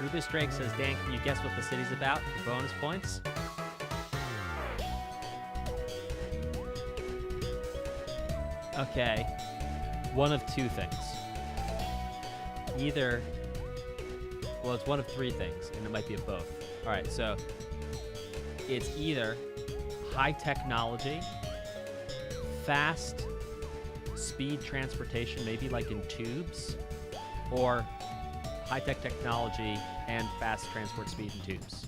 Rubus Drake says, Dan, can you guess what the city's about for bonus points? Okay. One of two things. Either... Well, it's one of three things, and it might be of both. Alright, so... It's either high technology, fast speed transportation, maybe like in tubes, or high-tech technology and fast transport speed in tubes.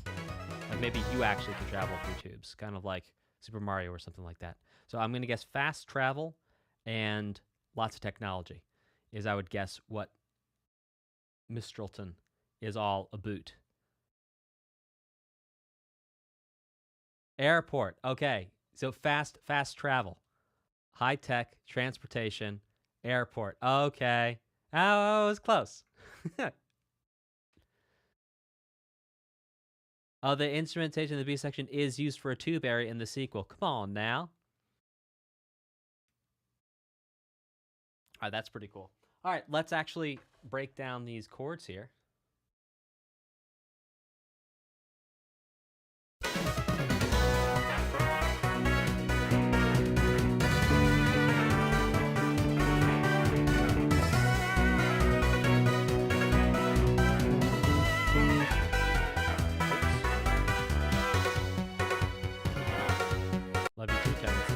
Like maybe you actually can travel through tubes, kind of like Super Mario or something like that. So I'm going to guess fast travel and lots of technology is, I would guess, what Mistralton is all about. Airport. Okay, so fast travel. High-tech transportation, airport. Okay. Oh, it was close. Oh, the instrumentation in the B section is used for a tube area in the sequel. Come on now. All right, that's pretty cool. All right, let's actually break down these chords here. Love you too, tendencies.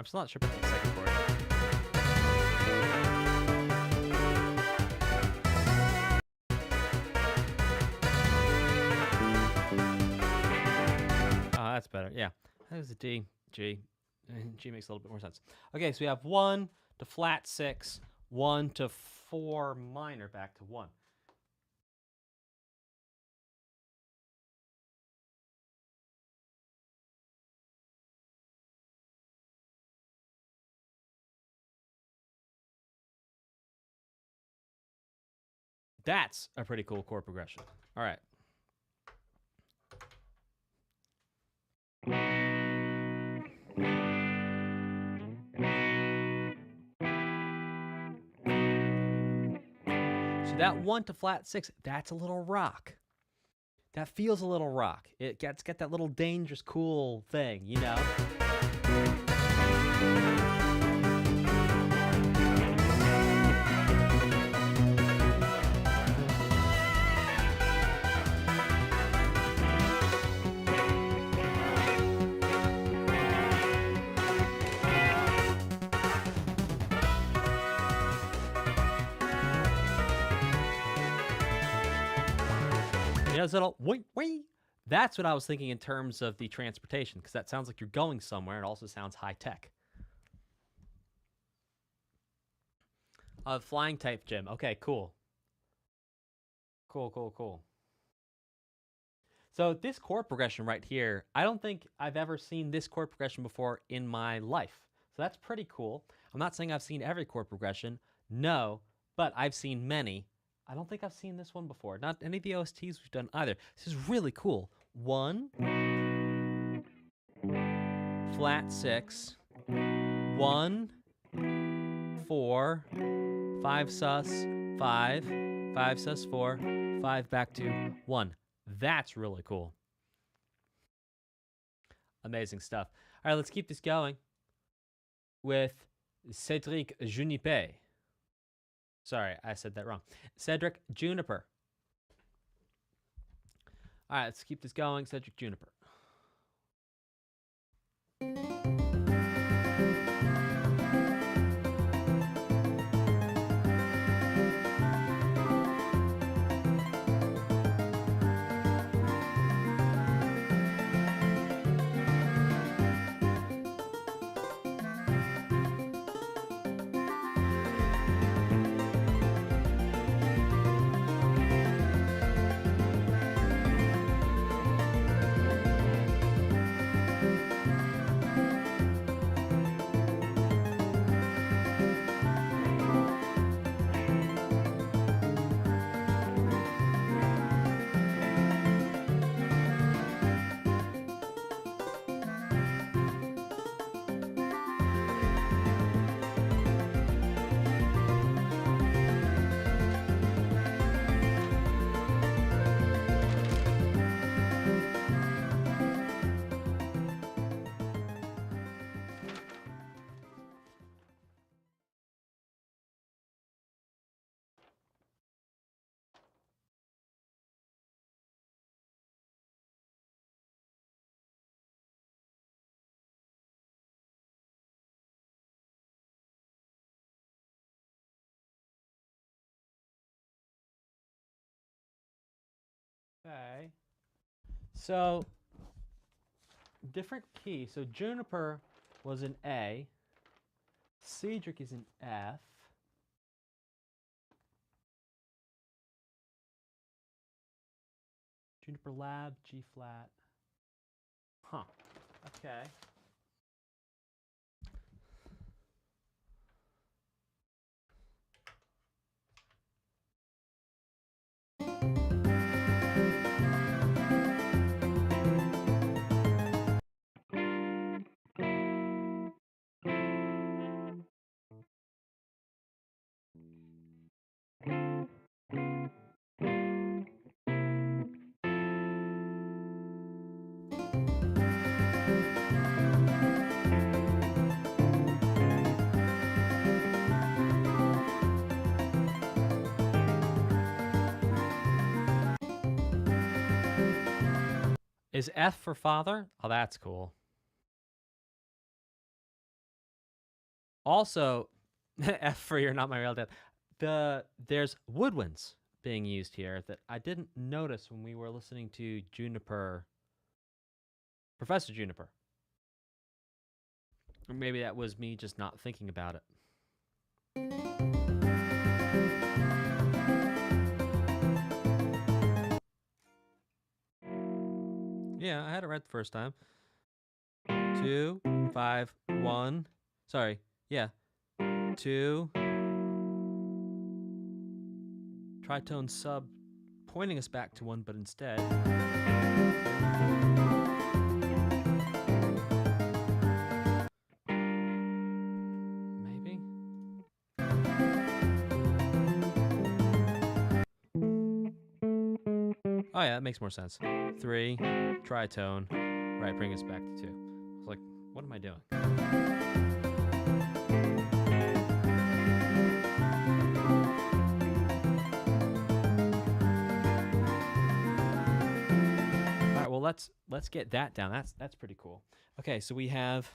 I'm still not sure about the second chord. Oh, that's better. Yeah. That was a D, G. G makes a little bit more sense. Okay, so we have 1 to flat 6, 1 to 4 minor, back to 1. That's a pretty cool chord progression. All right. So that 1 to flat 6, that's a little rock. That feels a little rock. It's got that little dangerous, cool thing, you know? You know, little wee. That's what I was thinking in terms of the transportation, because that sounds like you're going somewhere. It also sounds high tech. Flying type gym. Okay, cool. Cool. So this chord progression right here, I don't think I've ever seen this chord progression before in my life. So that's pretty cool. I'm not saying I've seen every chord progression. No, but I've seen many. I don't think I've seen this one before. Not any of the OSTs we've done either. This is really cool. 1, flat 6, 1, 4, 5 sus, 5, 5 sus 4, 5 back to 1. That's really cool. Amazing stuff. All right, let's keep this going with Cedric Juniper. Sorry, I said that wrong. Cedric Juniper. All right, let's keep this going. Cedric Juniper. Okay. So, different key. So, Juniper was an A. Cedric is an F. Juniper Lab, G flat. Huh. Okay. Is F for father? Oh, that's cool. Also, F for you're not my real dad. There's woodwinds being used here that I didn't notice when we were listening to Juniper, Professor Juniper. Or maybe that was me just not thinking about it. Yeah, I had it right the first time. 2, 5, 1. Sorry. Yeah. 2. Tritone sub pointing us back to 1, but instead. Maybe? Oh, yeah, that makes more sense. 3, tritone. Right, bring us back to 2. I was like, what am I doing? All right, well, let's get that down. That's pretty cool. Okay, so we have,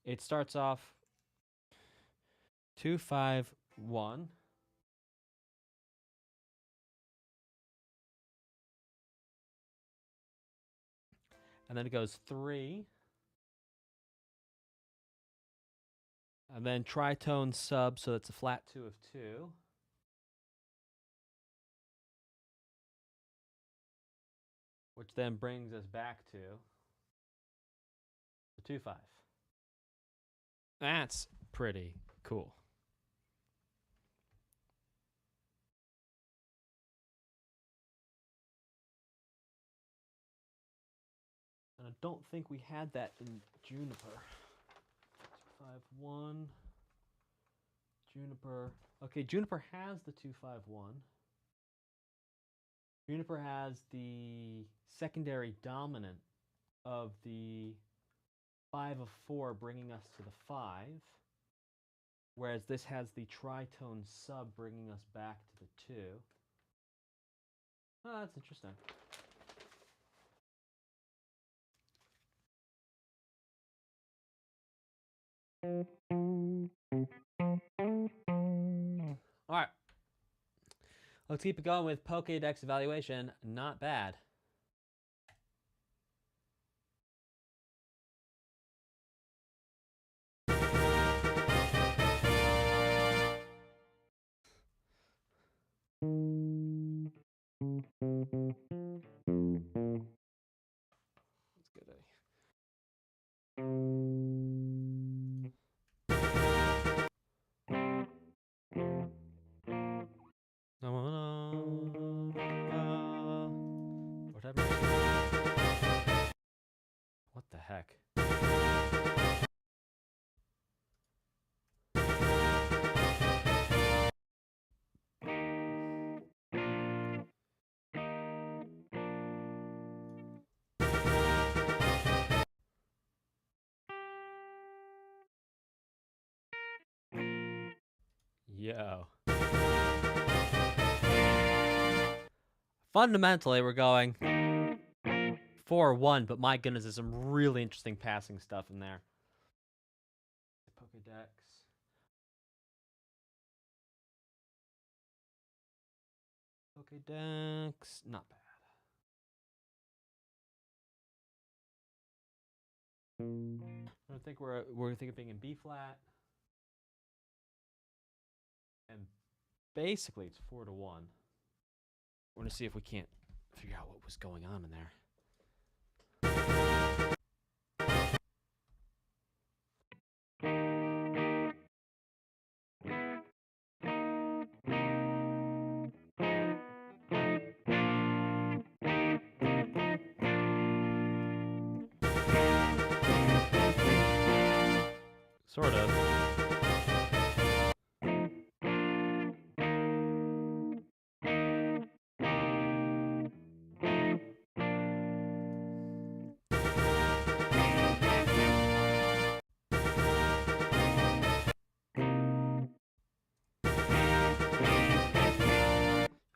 it starts off 2, 5, 1. And then it goes 3. And then tritone sub, so it's a flat 2 of 2. Which then brings us back to the 2, 5. That's pretty cool. And I don't think we had that in Juniper. 2, 5, 1. Juniper. Okay, Juniper has the 2, 5, 1. Juniper has the secondary dominant of the 5 of 4, bringing us to the 5. Whereas this has the tritone sub, bringing us back to the 2. Oh, that's interesting. All right. Let's keep it going with Pokédex Evaluation Not Bad. Let's get a... What the heck? Yo. Fundamentally, we're going 4-1, but my goodness, there's some really interesting passing stuff in there. Pokédex. Pokédex, not bad. I think we're thinking being in B flat, and basically it's 4-1. We're gonna see if we can't figure out what was going on in there. Sort of.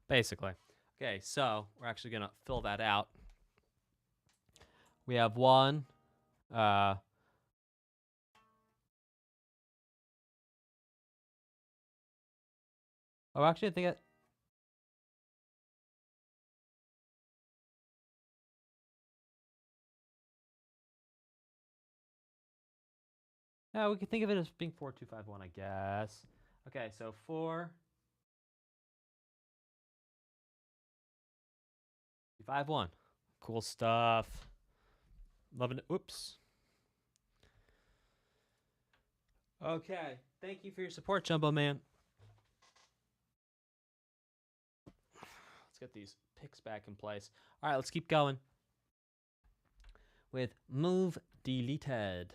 Basically. Okay, so we're actually going to fill that out. We have 1, Oh, actually, I think it. Yeah, we could think of it as being 4251, I guess. Okay, so 4-5-1. Cool stuff. Loving it. Oops. Okay. Thank you for your support, Jumbo Man. Let's get these picks back in place. All right, let's keep going with move deleted.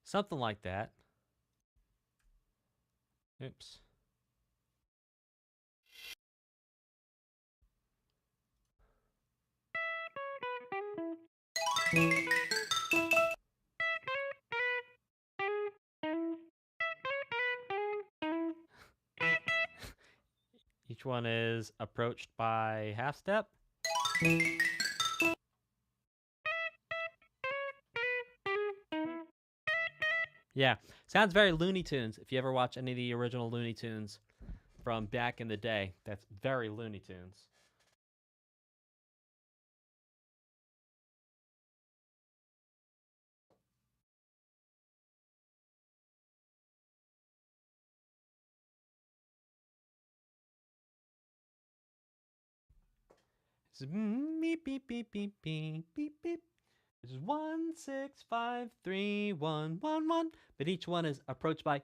Something like that. Oops. Each one is approached by half step. Yeah, sounds very Looney Tunes. If you ever watch any of the original Looney Tunes from back in the day, that's very Looney Tunes. This is beep beep beep beep beep beep beep. This is 1653111. But each one is approached by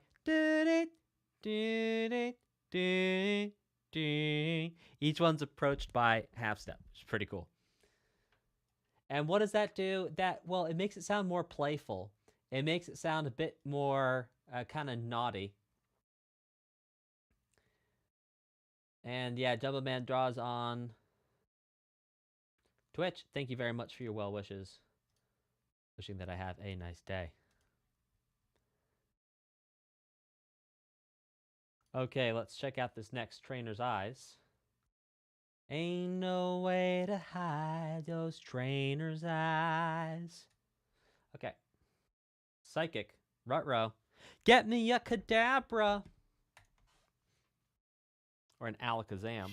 each one's approached by half step, which is pretty cool. And what does that do? Well, it makes it sound more playful. It makes it sound a bit more kind of naughty. And yeah, Jumbo Man draws on Twitch. Thank you very much for your well wishes. Wishing that I have a nice day. Okay, let's check out this next trainer's eyes. Ain't no way to hide those trainer's eyes. Okay. Psychic. Rutrow. Get me a Kadabra. Or an Alakazam.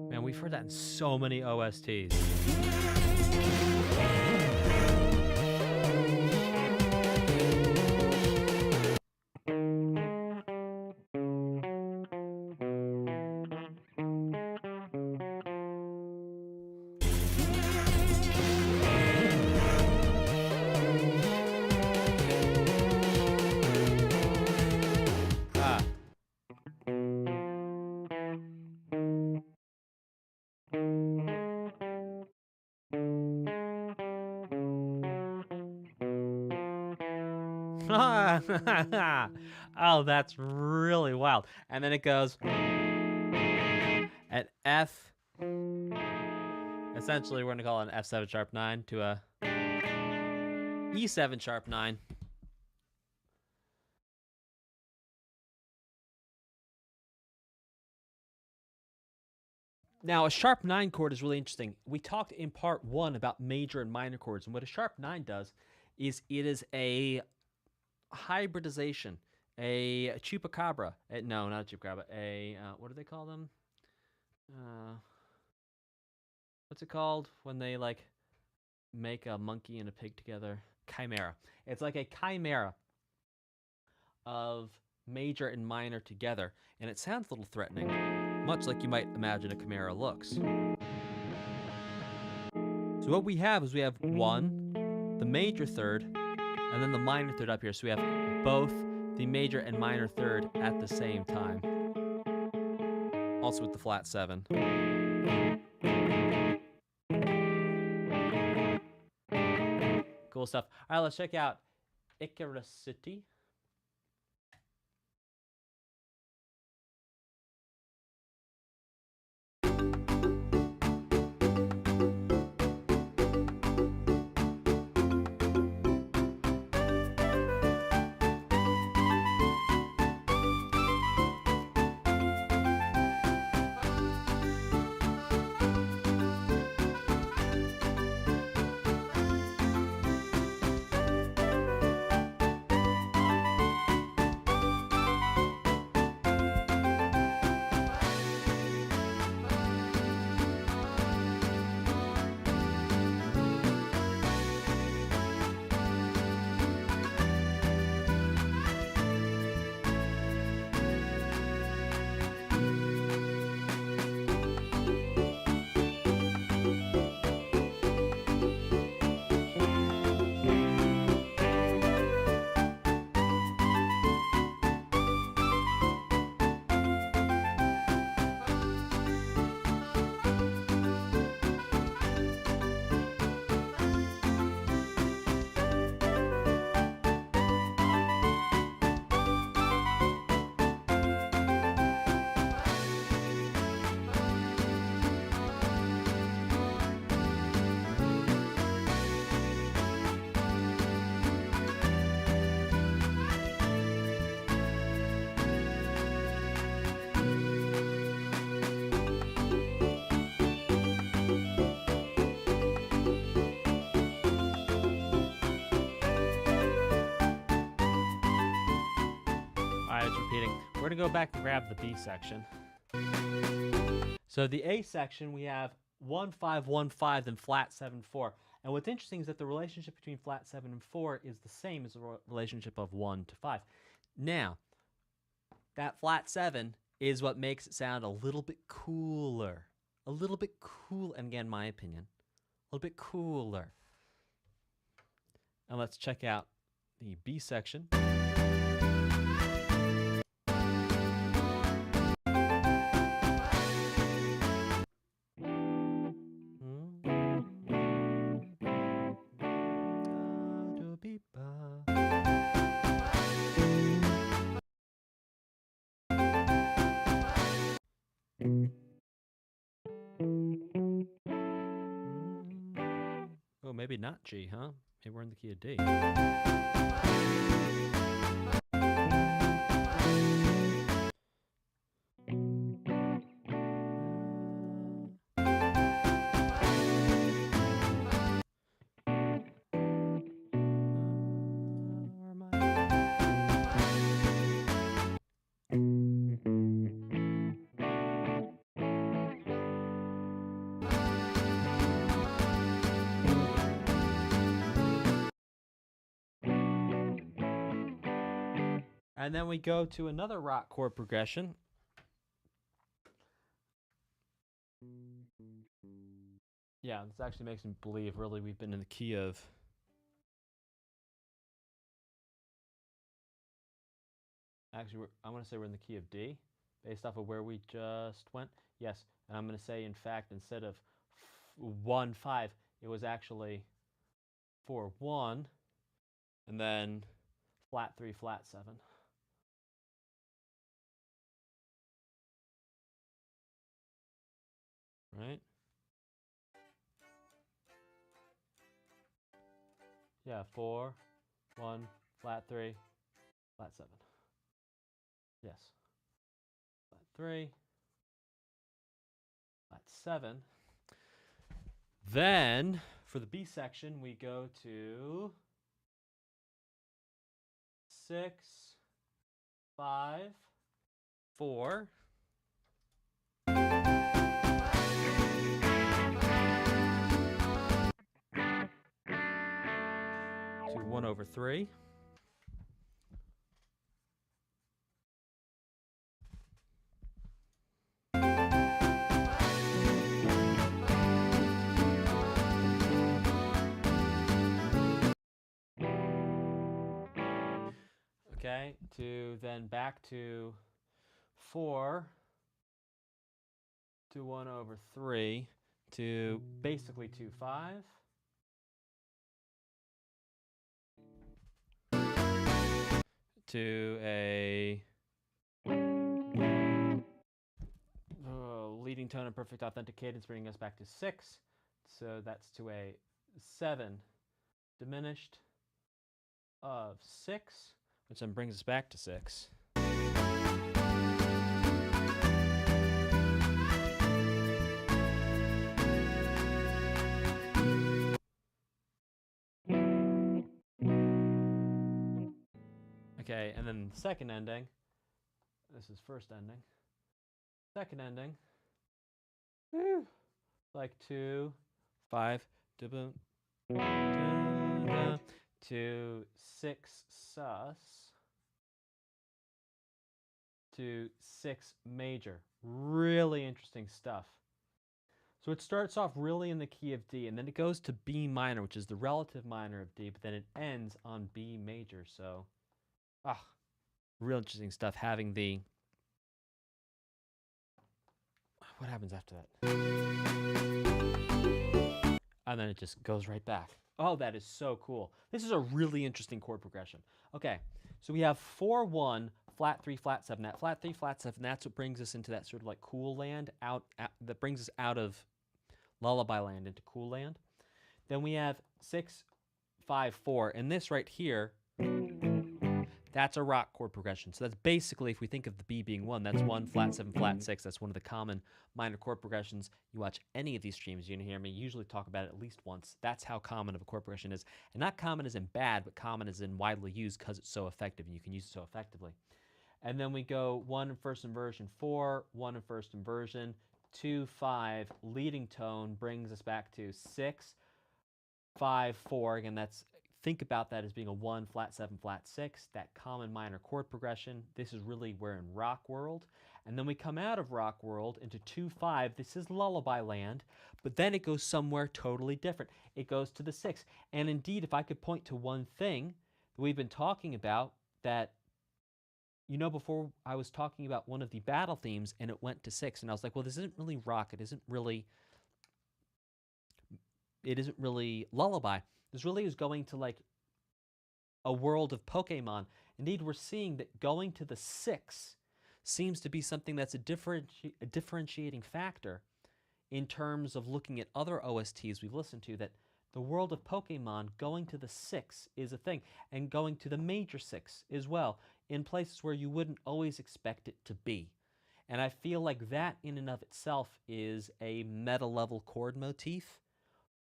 Man, we've heard that in so many OSTs. Oh, that's really wild. And then it goes at F. Essentially, we're going to call it an F7 sharp 9 to a E7 sharp 9. Now, a sharp 9 chord is really interesting. We talked in part 1 about major and minor chords, and what a sharp 9 does is it is a hybridization, a chupacabra. No, not a chupacabra. What do they call them? What's it called when they like make a monkey and a pig together? Chimera. It's like a chimera of major and minor together, and it sounds a little threatening, much like you might imagine a chimera looks. So what we have is we have 1, the major third, and then the minor third up here. So we have both the major and minor third at the same time. Also with the flat 7. Cool stuff. All right, let's check out Icirrus City. We're going to go back and grab the B section. So the A section, we have 1, 5, 1, 5, then flat 7, 4. And what's interesting is that the relationship between flat 7 and 4 is the same as the relationship of 1 to 5. Now, that flat 7 is what makes it sound a little bit cooler. A little bit cool, and again, my opinion, a little bit cooler. And let's check out the B section. Oh, maybe not G, huh? Maybe we're in the key of D. And then we go to another rock chord progression. Yeah, this actually makes me believe, really, we've been in the key of... Actually, I want to say we're in the key of D, based off of where we just went. Yes, and I'm going to say, in fact, instead of 1, 5, it was actually 4, 1, and then flat 3, flat 7. Right? Yeah, 4, 1, flat 3, flat 7. Yes. Flat 3, flat 7. Then, for the B section, we go to 6, 5, 4. To 1/3. Okay, to then back to 4 to 1/3 to basically 2, 5. To a leading tone and perfect authentic cadence, bringing us back to 6. So that's to a 7 diminished of 6, which then brings us back to 6. Okay, and then the second ending. This is first ending. Second ending. Like 2, 5, to 6 sus to 6 major. Really interesting stuff. So it starts off really in the key of D, and then it goes to B minor, which is the relative minor of D, but then it ends on B major. So, real interesting stuff having the... What happens after that? And then it just goes right back. Oh, that is so cool. This is a really interesting chord progression. Okay, so we have 4, 1, flat 3, flat 7. That flat 3, flat 7, that's what brings us into that sort of like cool land, that brings us out of lullaby land into cool land. Then we have 6, 5, 4, and this right here, that's a rock chord progression. So that's basically, if we think of the B being 1, that's 1, flat 7, flat 6. That's one of the common minor chord progressions. You watch any of these streams, you're going to hear me usually talk about it at least once. That's how common of a chord progression is. And not common as in bad, but common as in widely used because it's so effective and you can use it so effectively. And then we go 1 in first inversion, 4, 1 in first inversion, 2, 5, leading tone brings us back to 6, 5, 4. Again, think about that as being a 1, flat 7, flat 6, that common minor chord progression. This is really we're in rock world. And then we come out of rock world into 2, 5. This is lullaby land, but then it goes somewhere totally different. It goes to the 6. And indeed, if I could point to one thing that we've been talking about that, you know, before I was talking about one of the battle themes and it went to 6, and I was like, well, this isn't really rock. It isn't really lullaby. This really is going to like a world of Pokemon. Indeed, we're seeing that going to the 6 seems to be something that's a differentiating factor in terms of looking at other OSTs we've listened to, that the world of Pokemon going to the 6 is a thing, and going to the major 6 as well, in places where you wouldn't always expect it to be. And I feel like that in and of itself is a meta-level chord motif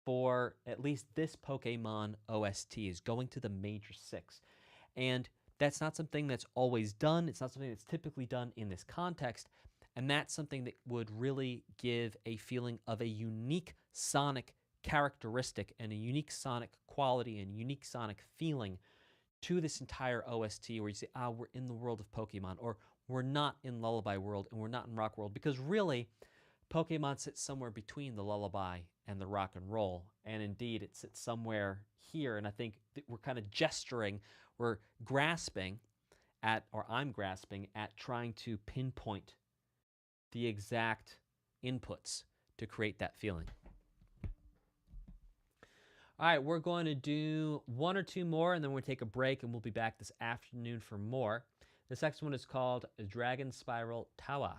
for at least this Pokemon OST, is going to the major 6. And that's not something that's always done. It's not something that's typically done in this context. And that's something that would really give a feeling of a unique sonic characteristic and a unique sonic quality and unique sonic feeling to this entire OST, where you say, we're in the world of Pokemon, or we're not in Lullaby World and we're not in Rock World, because really, Pokemon sits somewhere between the lullaby and the rock and roll, and indeed it sits somewhere here, and I think that we're kind of gesturing, we're grasping at, or I'm grasping at, trying to pinpoint the exact inputs to create that feeling. All right, we're going to do one or two more, and then we'll take a break, and we'll be back this afternoon for more. This next one is called Dragonspiral Tower.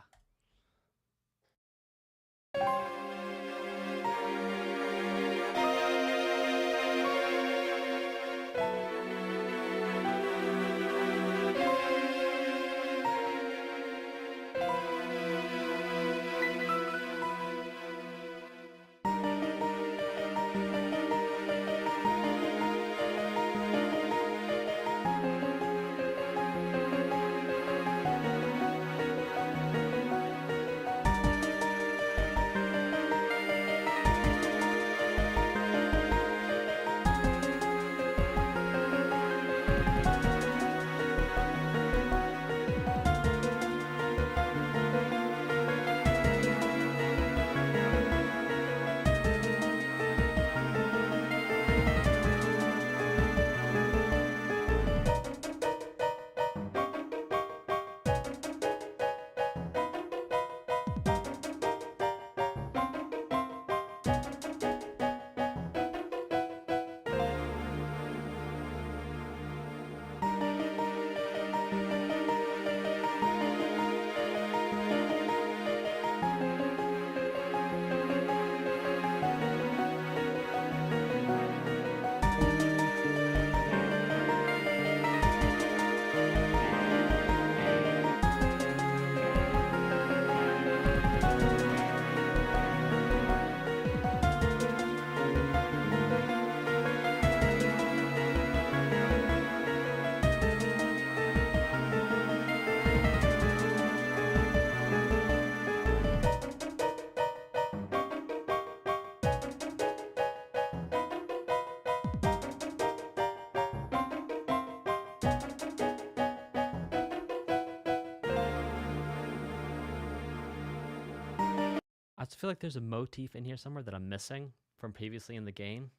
I just feel like there's a motif in here somewhere that I'm missing from previously in the game.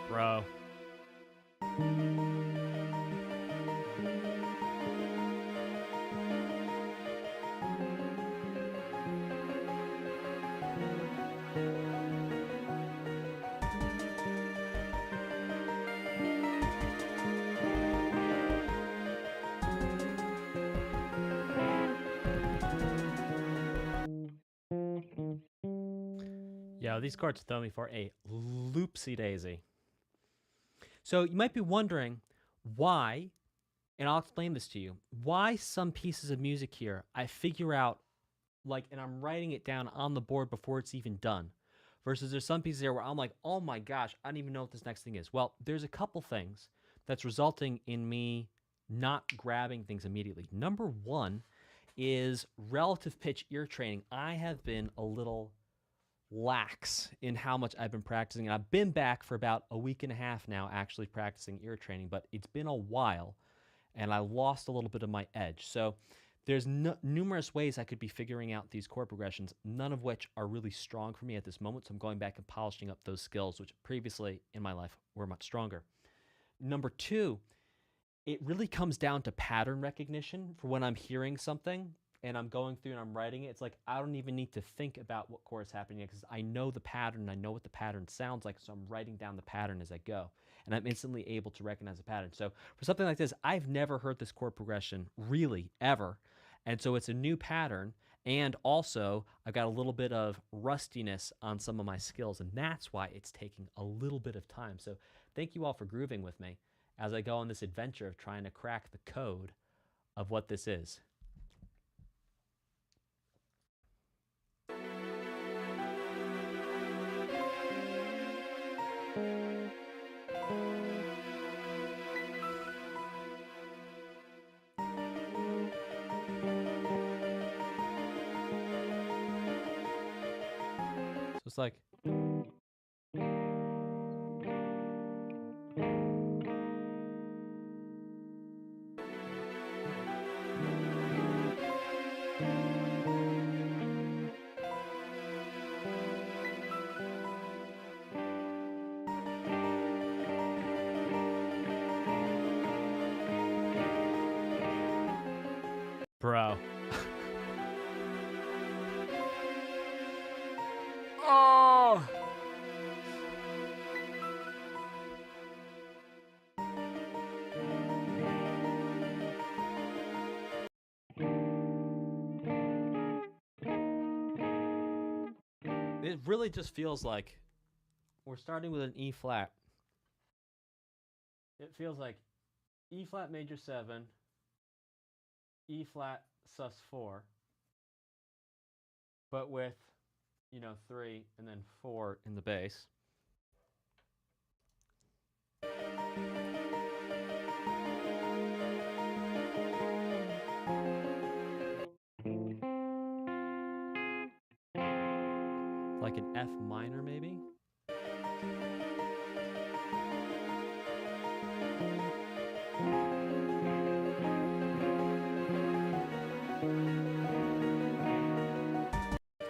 Bro. Yeah, these cards throw me for a loopsy daisy. So you might be wondering why, and I'll explain this to you, why some pieces of music here I figure out, like, and I'm writing it down on the board before it's even done, versus there's some pieces here where I'm like, oh my gosh, I don't even know what this next thing is. Well, there's a couple things that's resulting in me not grabbing things immediately. Number one is relative pitch ear training. I have been a little lax in how much I've been practicing. And I've been back for about a week and a half now actually practicing ear training, but it's been a while and I lost a little bit of my edge. So there's numerous ways I could be figuring out these chord progressions, none of which are really strong for me at this moment. So I'm going back and polishing up those skills, which previously in my life were much stronger. Number two, it really comes down to pattern recognition for when I'm hearing something and I'm going through and I'm writing it. It's like I don't even need to think about what chord is happening because I know the pattern. I know what the pattern sounds like, so I'm writing down the pattern as I go. And I'm instantly able to recognize the pattern. So for something like this, I've never heard this chord progression really, ever. And so it's a new pattern. And also, I've got a little bit of rustiness on some of my skills. And that's why it's taking a little bit of time. So thank you all for grooving with me as I go on this adventure of trying to crack the code of what this is. So it's like... Bro. Oh! It really just feels like we're starting with an E flat. It feels like E flat major 7, E flat sus 4, but with, 3 and then 4 in the bass. Like an F minor, maybe?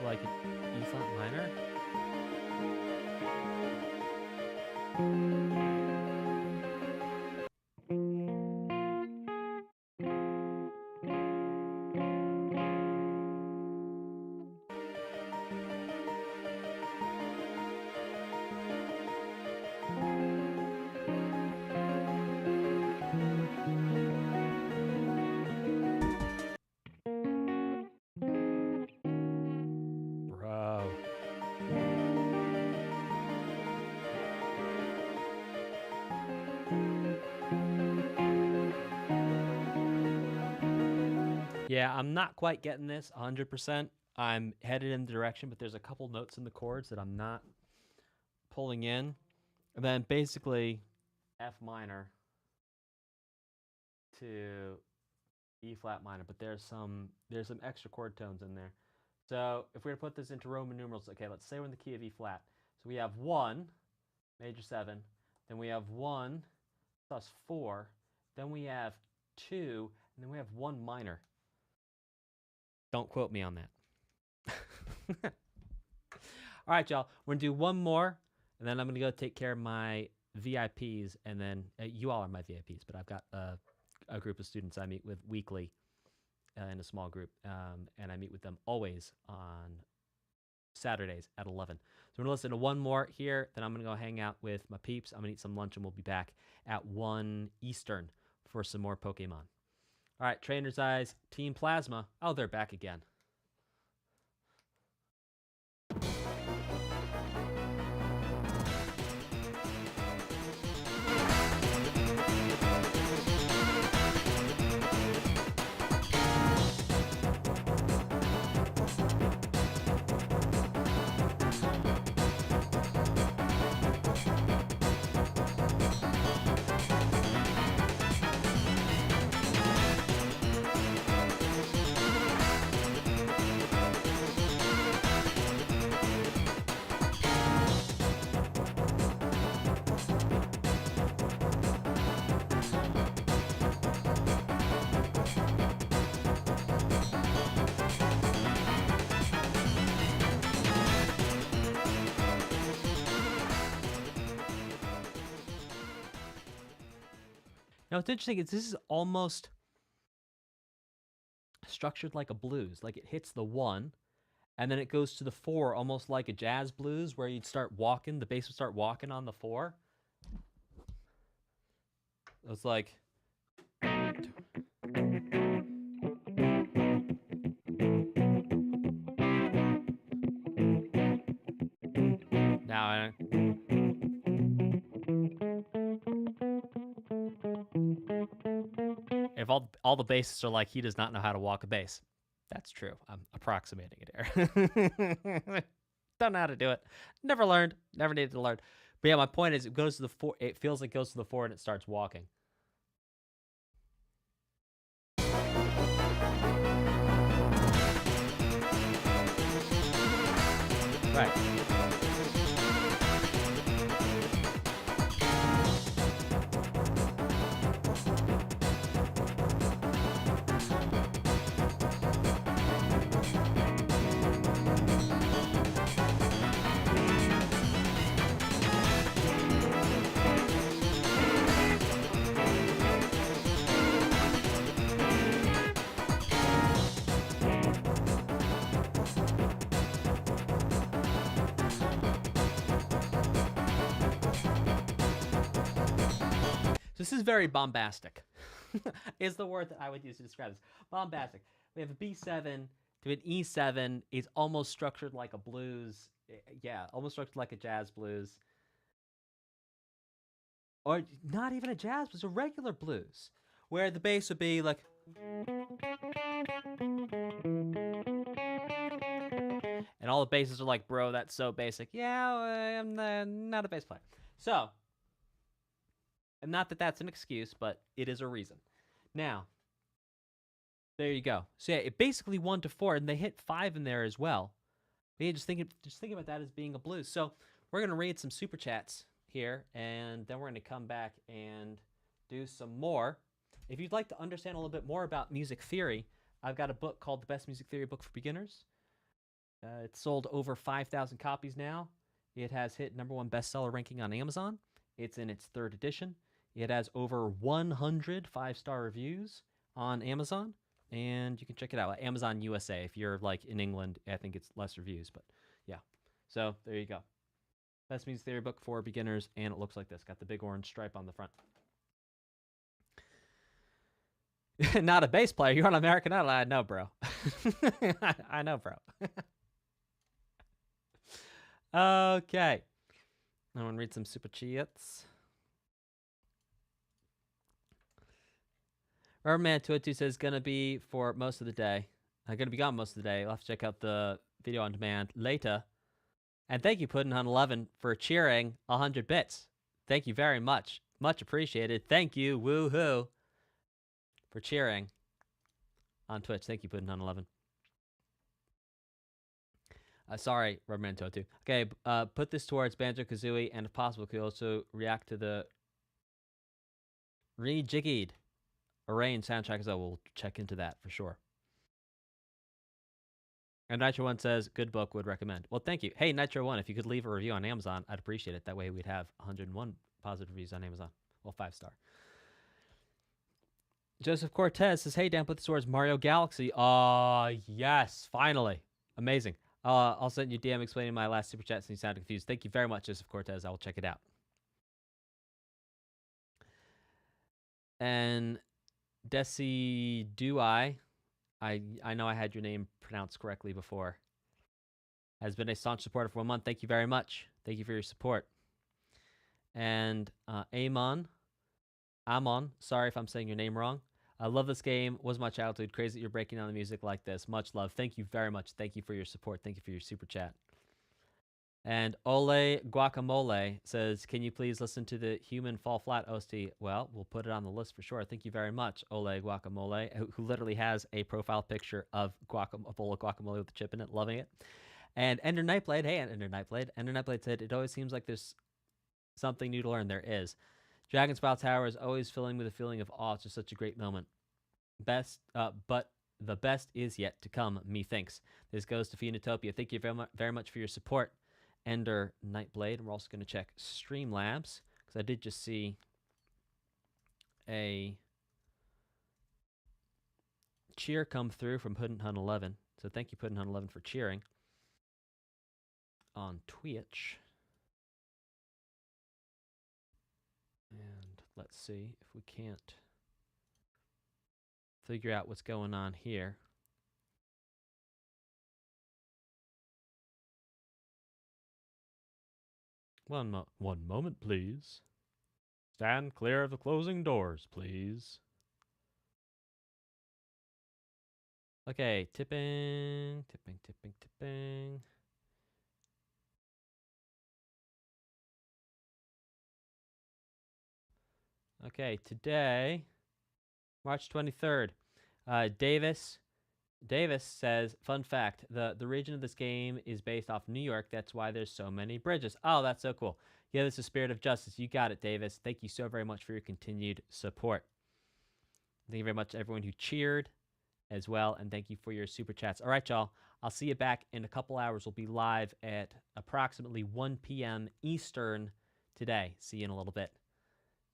Like an E flat minor? Bro. Yeah, I'm not quite getting this 100%. I'm headed in the direction, but there's a couple notes in the chords that I'm not pulling in. And then basically F minor to E flat minor, but there's some extra chord tones in there. So if we were to put this into Roman numerals, okay, let's say we're in the key of E flat. So we have 1, major 7, then we have 1, sus 4, then we have 2, and then we have 1 minor. Don't quote me on that. All right, y'all, we're gonna do one more, and then I'm gonna go take care of my VIPs, and then you all are my VIPs, but I've got a group of students I meet with weekly in a small group, and I meet with them always on Saturdays at 11. So we're going to listen to one more here, then I'm going to go hang out with my peeps. I'm going to eat some lunch, and we'll be back at 1 Eastern for some more Pokemon. All right, Trainer's Eyes, Team Plasma. Oh, they're back again. Now, what's interesting is this is almost structured like a blues. Like it hits the 1, and then it goes to the 4, almost like a jazz blues, where you'd start walking. The bass would start walking on the 4. It's like... Now, if all the bassists are like, he does not know how to walk a bass. That's true. I'm approximating it here. Don't know how to do it. Never learned. Never needed to learn. But yeah, my point is, it goes to the 4. It feels like it goes to the 4 and it starts walking. Right. This is very bombastic, is the word that I would use to describe this. Bombastic. We have a B7 to an E7. It's almost structured like a blues. Yeah, almost structured like a jazz blues. Or not even a jazz blues, a regular blues, where the bass would be like... And all the basses are like, bro, that's so basic. Yeah, I'm not a bass player. So... And not that that's an excuse, but it is a reason. Now, there you go. So yeah, it basically 1 to 4, and they hit 5 in there as well. But yeah, just think about that as being a blues. So we're gonna read some super chats here, and then we're gonna come back and do some more. If you'd like to understand a little bit more about music theory, I've got a book called The Best Music Theory Book for Beginners. It's sold over 5,000 copies now. It has hit #1 bestseller ranking on Amazon. It's in its 3rd edition. It has over 100 5-star reviews on Amazon, and you can check it out at Amazon USA. If you're like in England, I think it's less reviews, but yeah. So there you go. Best Music Theory Book for Beginners, and it looks like this. Got the big orange stripe on the front. Not a bass player. You're on American Idol. I know, bro. I know, bro. Okay. I want to read some super chats. Rubberman202 says, gonna be for most of the day. I'm gonna be gone most of the day. I'll have to check out the video on demand later. And thank you, Puddin111, for cheering 100 bits. Thank you very much. Much appreciated. Thank you, woohoo, for cheering on Twitch. Thank you, Puddin111. Sorry, Rubberman202. Okay, put this towards Banjo-Kazooie, and if possible, could also react to the rejiggied Arraign soundtrack as well. We'll check into that for sure. And Nitro1 says, good book, would recommend. Well, thank you. Hey, Nitro1, if you could leave a review on Amazon, I'd appreciate it. That way we'd have 101 positive reviews on Amazon. Well, 5-star. Joseph Cortez says, hey, Dan, put this towards Mario Galaxy. Yes, finally. Amazing. I'll send you DM explaining my last super chat since you sounded confused. Thank you very much, Joseph Cortez. I will check it out. And Desi Duai, I know I had your name pronounced correctly before, has been a staunch supporter for 1 month. Thank you very much. Thank you for your support. And Amon, sorry if I'm saying your name wrong. I love this game. Was my childhood. Crazy that you're breaking down the music like this. Much love. Thank you very much. Thank you for your support. Thank you for your super chat. And Ole Guacamole says, can you please listen to the Human Fall Flat OST? Well, we'll put it on the list for sure. Thank you very much, Ole Guacamole, who literally has a profile picture of a bowl of guacamole with a chip in it. Loving it. And Ender Nightblade, hey, Ender Nightblade. Ender Nightblade said, it always seems like there's something new to learn. There is. Dragonspiral Tower is always filling with a feeling of awe. It's just such a great moment. But the best is yet to come, methinks. This goes to Phoenotopia. Thank you very much for your support, Ender Nightblade. We're also going to check Streamlabs, because I did just see a cheer come through from Puddin11. So thank you, Puddin11, for cheering on Twitch. And let's see if we can't figure out what's going on here. One moment, please. Stand clear of the closing doors, please. Okay, tipping. Okay, today, March 23rd, Davis says, fun fact, the region of this game is based off New York. That's why there's so many bridges. Oh, that's so cool. Yeah, this is Spirit of Justice. You got it, Davis. Thank you so very much for your continued support. Thank you very much to everyone who cheered as well, and thank you for your super chats. All right, y'all. I'll see you back in a couple hours. We'll be live at approximately 1 p.m. Eastern today. See you in a little bit.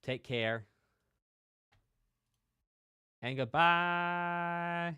Take care. And goodbye.